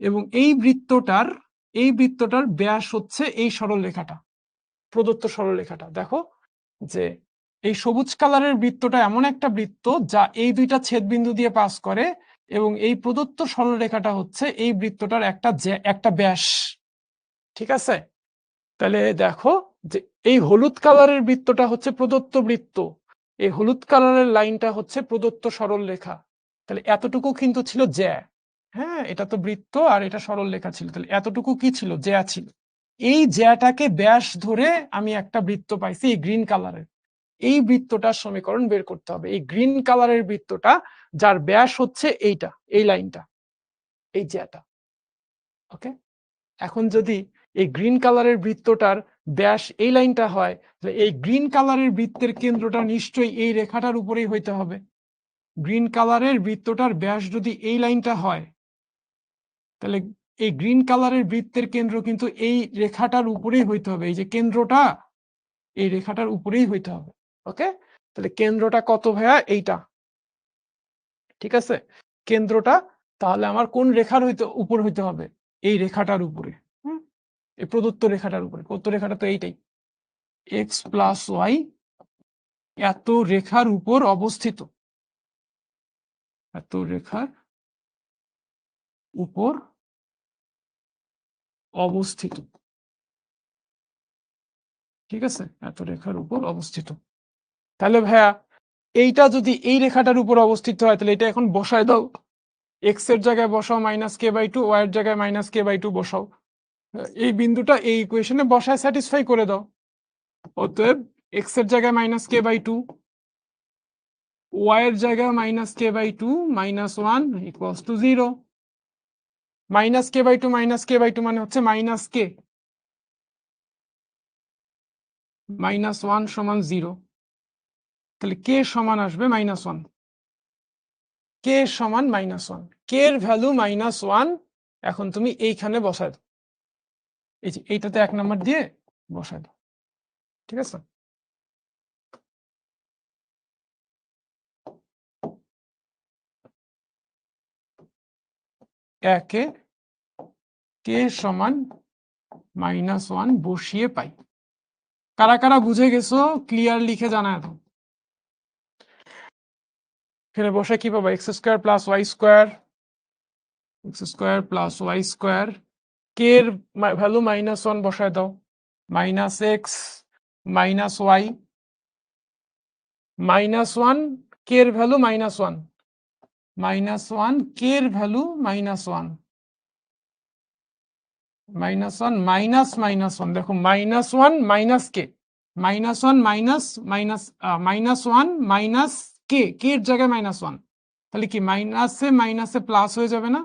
এবং এই বৃত্তটার ব্যাস হচ্ছে এই সরলরেখাটা, প্রদত্ত সরলরেখাটা। দেখো যে এই সবুজ কালারের বৃত্তটা এমন একটা বৃত্ত যা এই দুইটা ছেদবিন্দু দিয়ে পাস করে, এবং এই প্রদত্ত সরলরেখাটা হচ্ছে এই বৃত্তটার একটা ব্যাস, ঠিক আছে? তাহলে দেখো যে এই হলুদ কালারের বৃত্তটা হচ্ছে প্রদত্ত বৃত্ত, এই হলুদ কালারের লাইনটা হচ্ছে প্রদত্ত সরল রেখা। তাহলে এতটুকু কিন্তু ছিল জ্যা। হ্যাঁ, এটা তো বৃত্ত আর এটা সরল রেখা ছিল, তাহলে এতটুকু কি ছিল? জ্যা ছিল। এই জ্যাটাকে ব্যাস ধরে আমি একটা বৃত্ত পাইছি এই গ্রিন কালারের। এই বৃত্তটার সমীকরণ বের করতে হবে। এই গ্রিন কালারের বৃত্তটা যার ব্যাস হচ্ছে এইটা, এই লাইনটা, এই জ্যাটা। ওকে, এখন যদি এই গ্রিন কালারের বৃত্তটার ব্যাস এই লাইনটা হয়, তাহলে এই গ্রিন কালারের বৃত্তের কেন্দ্রটা নিশ্চয়ই এই রেখাটার উপরেই হইতে হবে। গ্রিন কালারের বৃত্তটার ব্যাস যদি এই লাইনটা হয়, তাহলে এই গ্রিন কালারের বৃত্তের কেন্দ্র কিন্তু এই রেখাটার উপরেই হইতে হবে। এই যে কেন্দ্রটা এই রেখাটার উপরেই হইতে হবে। ওকে, তাহলে কেন্দ্রটা কত ভাইয়া? এইটা, ঠিক আছে? কেন্দ্রটা তাহলে আমার কোন রেখার উপর হইতে হবে? এই রেখাটার উপরে, এই প্রদত্ত রেখাটার উপরে। প্রদত্ত রেখাটা তো এইটাই, এক্স প্লাস ওয়াই এত রেখার উপর অবস্থিত, এত রেখার উপর অবস্থিত, ঠিক আছে? এত রেখার উপর অবস্থিত। তাহলে ভাইয়া এইটা যদি এই রেখাটার উপর অবস্থিত হয়, তাহলে এটা এখন বসায় দাও, এক্স এর জায়গায় বসাও -k/2, ওয়াই এর জায়গায় -k/2 বসাও। এই বিন্দুটা এই ইকুয়েশনে বসায় স্যাটিসফাই করে দাও। অতএব এক্স এর জায়গায় -k/2, ওয়াই এর জায়গায় -k/2 -1 equals to 0। -k/2 -k/2 মানে হচ্ছে -k, -1 সমান 0। তাহলে কে সমান আসবে -1, কে সমান -1, কে এর ভ্যালু -1। এখন তুমি এইখানে বসায় দাও, এই যে এইটাতে 1 নম্বর দিয়ে বসায় দাও, ঠিক আছে? একে কে সমান -1 বসিয়ে পাই। কারা কারা বুঝে গেছো ক্লিয়ার লিখে জানায় দাও। এখানে বসে কি পাবো? X square plus y square, x square plus y square, k এর ভ্যালু -1 বসায় দাও, minus x minus y -1 k এর ভ্যালু -1 -1 কে এর ভ্যালু -1 -1 -1 দেখো -1 মাইনাস কে -1 -1 মাইনাস কে এর জায়গায় -1 তাহলে কি মাইনাসে মাইনাসে প্লাস হয়ে যাবে না?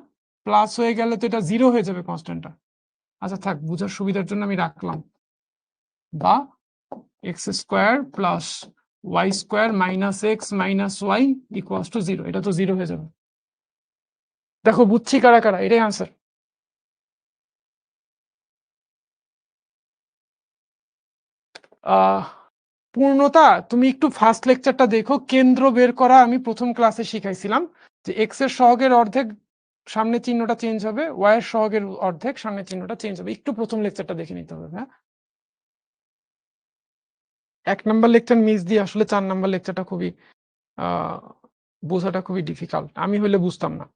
প্লাস হয়ে গেলে তো এটা 0 হয়ে যাবে কনস্ট্যান্টটা। আচ্ছা থাক, বোঝার সুবিধার জন্য আমি রাখলাম, বা x square plus y square minus x minus y equals to 0, এটা তো 0 হয়ে যাবে। দেখো বুঝছি কারা কারা, এটাই আনসার। পূর্ণতা, তুমি একটু ফার্স্ট লেকচারটা দেখো, কেন্দ্র বের করা আমি প্রথম ক্লাসে শিখাইছিলাম, যে এক্স এর সহগের অর্ধেক সামনে চিহ্নটা চেঞ্জ হবে, ওয়াই এর সহগের অর্ধেক সামনে চিহ্নটা চেঞ্জ হবে। একটু প্রথম লেকচারটা দেখে নিতে হবে। হ্যাঁ, 1 নাম্বার লেকচার মিস দিয়ে আসলে 4 নাম্বার লেকচারটা খুবই বোঝাটা খুবই ডিফিকাল্ট, আমি হলে বুঝতাম না,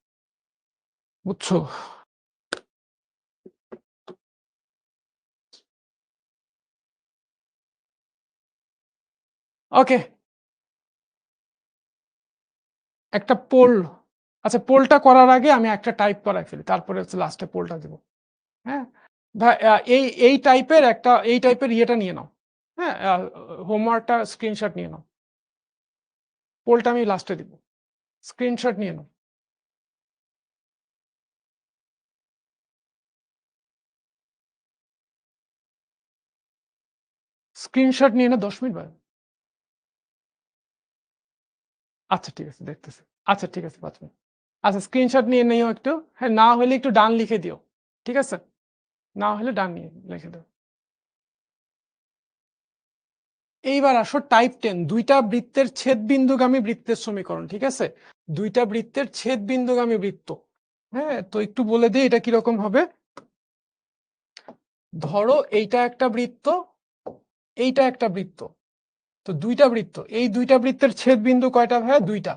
বুঝছো? ওকে, একটা পোল, আচ্ছা পোলটা করার আগে আমি একটা টাইপ করাই ফেলি, তারপরে হচ্ছে লাস্টে পোলটা দেবো। হ্যাঁ, এই টাইপের ইয়েটা নিয়ে নাও। হ্যাঁ, হোমওয়ার্কটা স্ক্রিনশট নিয়ে নাও, পোলটা আমি লাস্টে দিব, স্ক্রিনশট নিয়ে নাও। স্ক্রিনশট নিয়ে না, 10 মিনিট বাদ। আচ্ছা ঠিক আছে, দেখতেছি। আচ্ছা ঠিক আছে, 5 মিনিট। আচ্ছা স্ক্রিনশট নিয়ে নিও একটু, হ্যাঁ না হলে একটু ডান লিখে দিও, ঠিক আছে? না হলে ডান নিয়ে লিখে দাও। এইবার আসো টাইপ 10, দুইটা বৃত্তের ছেদ বিন্দুগামী বৃত্তের সমীকরণ, ঠিক আছে? দুইটা বৃত্তের ছেদ বিন্দুগামী বৃত্ত। হ্যাঁ, তো একটু বলে দিই এটা কিরকম হবে। ধরো এইটা একটা বৃত্ত, এইটা একটা বৃত্ত, তো দুইটা বৃত্ত, এই দুইটা বৃত্তের ছেদ বিন্দু কয়টা ভাইয়া? দুইটা।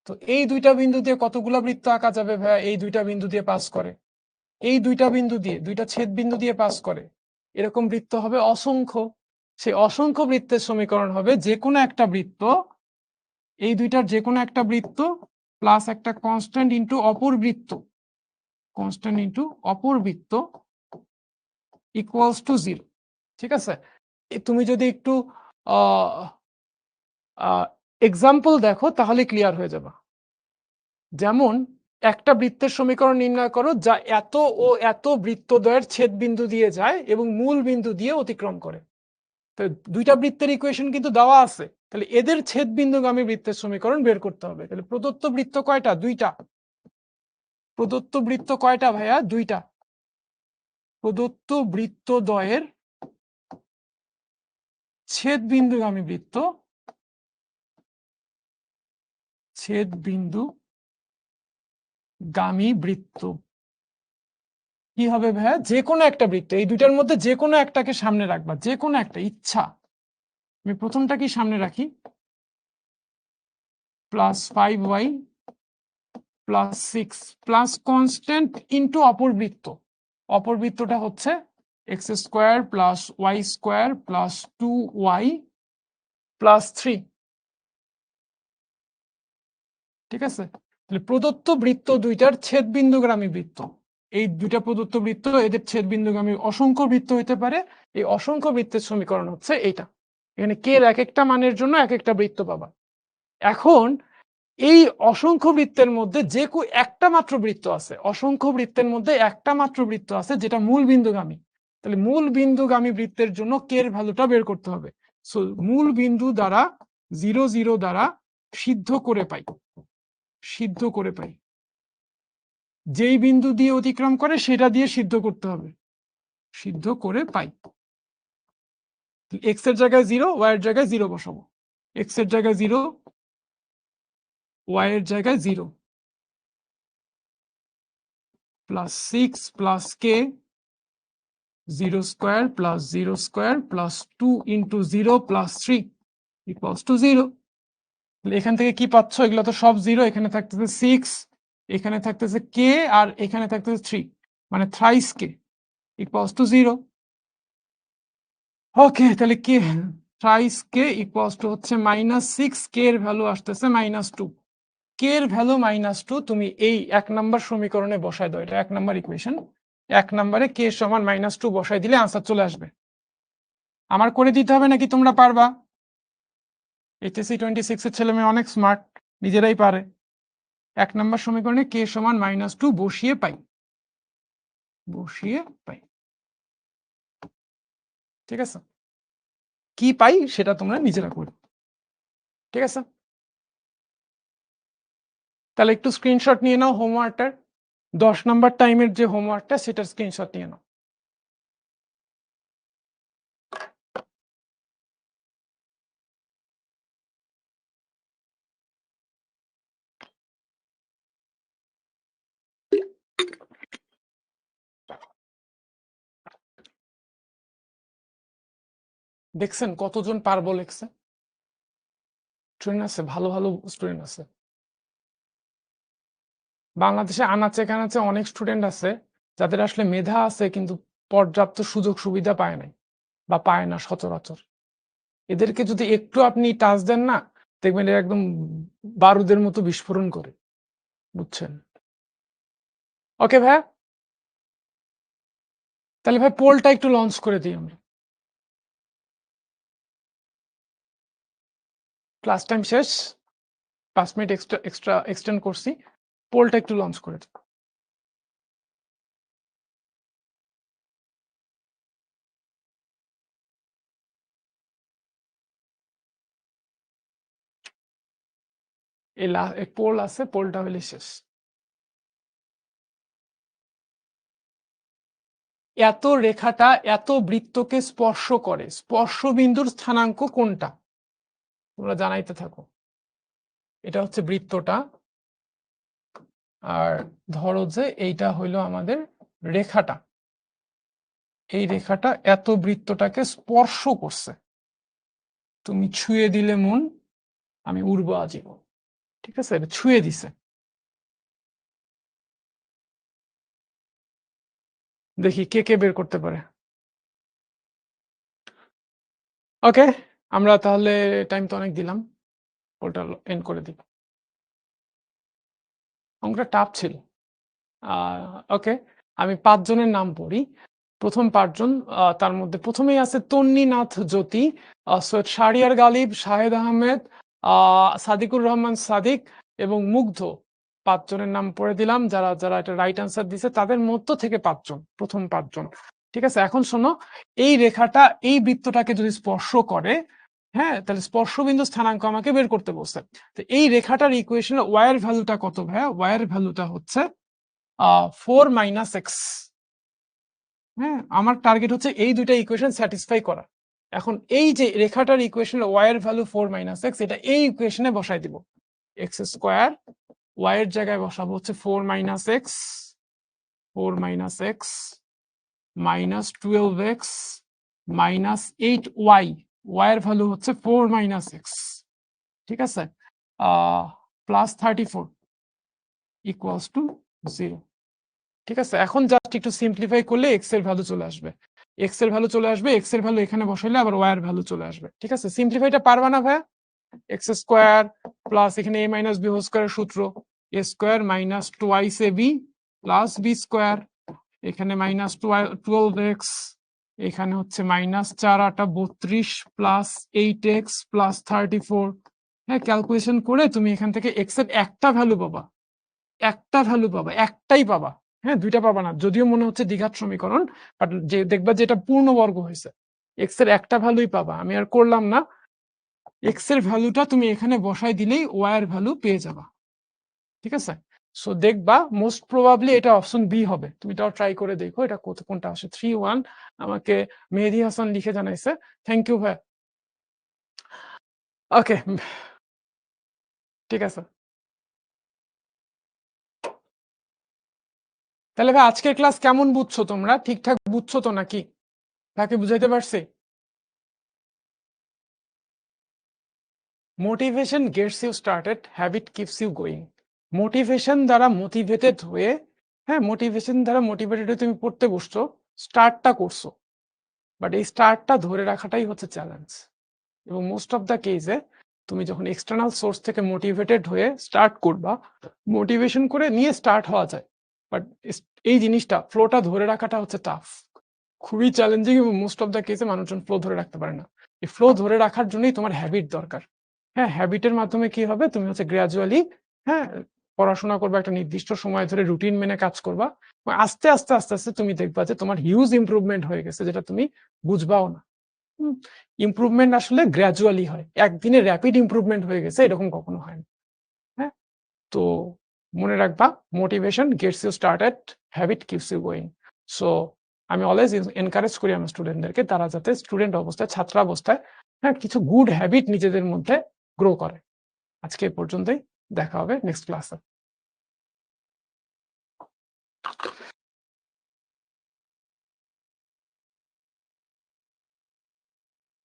তো এই দুইটা বিন্দু দিয়ে কতগুলা বৃত্ত আঁকা যাবে ভাইয়া? এই দুইটা বিন্দু দিয়ে পাস করে, এই দুইটা বিন্দু দিয়ে, দুইটা ছেদ বিন্দু দিয়ে পাস করে, এরকম বৃত্ত হবে অসংখ্য। সেই অসংখ্য বৃত্তের সমীকরণ হবে যে কোনো একটা বৃত্ত, এই দুইটার যে কোনো একটা বৃত্ত প্লাস একটা কনস্ট্যান্ট ইনটু অপর বৃত্ত, কনস্ট্যান্ট ইনটু অপর বৃত্ত ইকুয়ালস টু 0, ঠিক আছে? তুমি যদি একটু এক্সাম্পল দেখো তাহলে ক্লিয়ার হয়ে যাবে। যেমন একটা বৃত্তের সমীকরণ নির্ণয় করো যা এত ও এত বৃত্তদ্বয়ের ছেদ বিন্দু দিয়ে যায় এবং মূল বিন্দু দিয়ে অতিক্রম করে। তো দুইটা বৃত্তের ইকুয়েশন কিন্তু দেওয়া আছে, তাহলে এদের ছেদ বিন্দুগামী বৃত্তের সমীকরণ বের করতে হবে। তাহলে প্রদত্ত বৃত্ত কয়টা? দুইটা। প্রদত্ত বৃত্ত কয়টা ভাইয়া? দুইটা। প্রদত্ত বৃত্তদ্বয়ের ছেদ বিন্দুগামী বৃত্ত, ছেদ বিন্দু গামী বৃত্ত কি হবে ভাইয়া? যে কোনো একটা বৃত্ত, এই দুইটার মধ্যে যে কোনো একটাকে সামনে রাখবা, যে কোনো একটা ইচ্ছা। আমি প্রথমটাকে সামনে রাখি, +5y +6 প্লাস কনস্ট্যান্ট ইনটু অপর বৃত্ত, অপর বৃত্তটা হচ্ছে x² + y² + 2y + 3, ঠিক আছে? তাহলে প্রদত্ত বৃত্ত দুইটার ছেদ বিন্দুগামী বৃত্ত, এই দুইটা প্রদত্ত বৃত্ত, এদের ছেদ বিন্দুগামী অসংখ্য বৃত্ত হতে পারে। এই অসংখ্য বৃত্তের সমীকরণ হচ্ছে এইটা। এখানে কে এর এক একটা মানের জন্য এক একটা বৃত্ত পাবা। এখন এই অসংখ্য বৃত্তের মধ্যে যে একটা মাত্র বৃত্ত আছে, অসংখ্য বৃত্তের মধ্যে একটা মাত্র বৃত্ত আছে যেটা মূল বিন্দুগামী। তাহলে মূল বিন্দুগামী বৃত্তের জন্য কে এর ভ্যালুটা বের করতে হবে। সো মূল বিন্দু দ্বারা 0 0 দ্বারা সিদ্ধ করে পাই, সিদ্ধ করে পাই, যেই বিন্দু দিয়ে অতিক্রম করে সেটা দিয়ে সিদ্ধ করতে হবে, সিদ্ধ করে পাই। এক্স এর জায়গায় 0, ওয়াই এর জায়গায় 0 বসাবো, এক্স এর জায়গায় 0, ওয়াই এর জায়গায় 0, +6 + k 0² + 0² + 2 × 0 + 3 = 0। এখান থেকে কি পাচ্ছ? এগুলো তো সব 0, এখানে থাকতেছে 6, এখানে থাকতেছে k, আর এখানে থাকতেছে 3, মানে থ্রাইস k = 0। ওকে, তাহলে কে থ্রাইস কে ইকুয়ালস টু হচ্ছে -6, কে এর ভ্যালু আসতেছে -2, কে এর ভ্যালু -2 তুমি এই 1 নাম্বার সমীকরণে বসায় দাও, এটা 1 নাম্বার ইকুয়েশন। 1 নম্বরে কে সমান -2 বসাই দিলে আনসার চলে আসবে। আমার করে দিতে হবে নাকি তোমরা পারবা? এইচএসসি 26 এর ছেলে মেয়ে অনেক স্মার্ট, নিজেরাই পারে। 1 নম্বর সমীকরণে কে সমান -2 বসিয়ে পাই, ঠিক আছে? কি পাই সেটা তোমরা নিজেরা করো, ঠিক আছে? তাহলে একটু স্ক্রিনশট নিয়ে নাও হোমওয়ার্কটার, 10 নাম্বার টাইমের যে হোমওয়ার্কটা সেটার স্ক্রিনশট নিয়ে নাও। দেখছেন কতজন পারবো লেখছে? স্টুডেন্ট আছে, ভালো ভালো স্টুডেন্ট আছে বাংলাদেশে, আনাচে কানাচে অনেক স্টুডেন্ট আছে যাদের আসলে মেধা আছে কিন্তু পর্যাপ্ত সুযোগ সুবিধা পায় নাই বা পায় না সচরাচর। এদেরকে যদি একটু আপনি টাচ দেন না, দেখবেন এরা একদম বারুদের মতো বিস্ফোরণ করে, বুঝছেন? ওকে ভাই, তাহলে ভাই পোলটা একটু লঞ্চ করে দিই আমরা। ক্লাস টাইম শেষ, 5 মিনিট এক্সট্রা এক্সটেন্ড করছি, পোলটা একটু লঞ্চ করে দিই। এই পোল আছে, পোলটা হলে শেষ। এত রেখাটা এত বৃত্তকে স্পর্শ করে, স্পর্শবিন্দুর স্থানাঙ্ক কোনটা তোমরা জানাইতে থাকো। এটা হচ্ছে বৃত্তটা, আর ধরো যে এইটা হইলো আমাদের রেখাটা, এই রেখাটা এত বৃত্তটাকে স্পর্শ করছে, তুমি ছুঁয়ে দিলে মন আমি উড়বো আজীবন, ঠিক আছে? এটা ছুঁয়ে দিছে। দেখি কে কে বের করতে পারে। ওকে, আমরা তাহলে টাইম তো অনেক দিলাম, ওটা এন্ড করে দিই। অঙ্কটা টাফ ছিল। ওকে, আমি 5 জনের নাম পড়ি। প্রথম 5 জন, তার মধ্যে প্রথমেই আছে তন্নীনাথ জ্যোতি, সৈয়দ শাহরিয়ার গালিব, শাহেদ আহমেদ, সাদিকুর রহমান সাদিক এবং মুগ্ধ। 5 জনের নাম পড়ে দিলাম, যারা যারা এটা রাইট আনসার দিছে তাদের মধ্য থেকে 5 জন, প্রথম 5 জন, ঠিক আছে? এখন শোনো, এই রেখাটা এই বৃত্তটাকে যদি স্পর্শ করে, হ্যাঁ, তাহলে স্পর্শবিন্দু স্থানাঙ্ক আমাকে বের করতে বলছে। তো এই রেখাটার ইকুয়েশনের ওয়াই এর ভ্যালুটা কত ভাইয়া? ওয়াই এর ভ্যালুটা হচ্ছে 4 - x। হ্যাঁ, আমার টার্গেট হচ্ছে এই দুইটা ইকুয়েশন স্যাটিসফাই করা। এখন এই যে রেখাটার ইকুয়েশনের ওয়াই এর ভ্যালু 4 - x, এটা এই ইকুয়েশনে বসাই দিব। x স্কয়ার ওয়াই এর জায়গায় বসাবো হচ্ছে 4 - x, 4 - x minus 12x minus 8y, y এর ভ্যালু হচ্ছে 4 - x, ঠিক আছে? প্লাস 34 ইকুয়ালস টু 0, ঠিক আছে? এখন জাস্ট একটু সিম্পলিফাই করলে এক্স এর ভ্যালু চলে আসবে, এক্স এর ভ্যালু চলে আসবে, এক্স এর ভ্যালু এখানে বসাইলে আবার ওয়াই এর ভ্যালু চলে আসবে, ঠিক আছে? সিম্পলিফাইটা পারবা না ভাইয়া? এক্স স্কোয়ার প্লাস এখানে এ মাইনাস বি হোল স্কোয়ারের সূত্র, এ square minus twice A B plus B square, এখানে মাইনাস 12x, এখানে হচ্ছে মাইনাস 4 8 32 প্লাস 8x প্লাস 34। হ্যাঁ, ক্যালকুলেশন করে তুমি এখান থেকে এক্স এর একটা ভ্যালু পাবা, একটা ভ্যালু পাবা, একটাই পাবা। হ্যাঁ, দুইটা পাবা না, যদিও মনে হচ্ছে দ্বিঘাত সমীকরণ, বাট যে দেখবা যে এটা পূর্ণবর্গ হয়েছে, এক্স এর একটা ভ্যালুই পাবা। আমি আর করলাম না, এক্স এর ভ্যালুটা তুমি এখানে বসাই দিলেই ওয়াই এর ভ্যালু পেয়ে যাবা, ঠিক আছে? সো দেখবা মোস্ট প্রবাবলি এটা অপশন বি হবে, তুমি এটাও ট্রাই করে দেখো এটা কোনটা আসে। 3-1 আমাকে মেহেদী হাসান লিখে জানাইছে, থ্যাংক ইউ ভাই। ওকে, ঠিক আছে। তাহলে ভাই আজকের ক্লাস কেমন বুঝছো তোমরা? ঠিকঠাক বুঝছো তো নাকি? তাকে বুঝাইতে পারছি? Motivation gets you started, habit keeps you going. Motivation দ্বারা মোটিভেটেড হয়ে, হ্যাঁ, মোটিভেশন দ্বারা মোটিভেটেড হয়ে তুমি পড়তে বসছো, স্টার্টটা করছো, বাট এই স্টার্টটা ধরে রাখাটাই হচ্ছে চ্যালেঞ্জ। এবং মোস্ট অফ দ্য কেসে তুমি যখন এক্সটার্নাল সোর্স থেকে মোটিভেটেড হয়ে স্টার্ট করবা, মোটিভেশন করে নিয়ে স্টার্ট হওয়া যায়, বাট এই জিনিসটা ফ্লোটা ধরে রাখাটা হচ্ছে টাফ, খুবই চ্যালেঞ্জিং, এবং মোস্ট অফ দ্য কেসে মানুষজন ফ্লো ধরে রাখতে পারে না। এই ফ্লো ধরে রাখার জন্যই তোমার হ্যাবিট দরকার। হ্যাঁ, হ্যাবিটের মাধ্যমে কি হবে, তুমি হচ্ছে গ্র্যাজুয়ালি, হ্যাঁ, পড়াশোনা করবা, একটা নির্দিষ্ট সময় ধরে রুটিন মেনে কাজ করবা, আস্তে আস্তে আস্তে আস্তে তুমি দেখবা যে তোমার হিউজ ইমপ্রুভমেন্ট হয়ে গেছে, যেটা তুমি বুঝবাও না। ইমপ্রুভমেন্ট আসলে গ্র্যাজুয়ালি হয়, একদিনে র্যাপিড ইমপ্রুভমেন্ট হয়ে গেছে এরকম কখনো হয় না। হ্যাঁ, তো মনে রাখবা, motivation gets you started, habit keeps you going. So আমি অলওয়েজ এনকারেজ করি আমার স্টুডেন্টদেরকে, তারা যাতে স্টুডেন্ট অবস্থায়, ছাত্রাবস্থায়, হ্যাঁ, কিছু গুড হ্যাবিট নিজেদের মধ্যে গ্রো করে। আজকে এই পর্যন্তই, দেখা হবে নেক্সট ক্লাসে।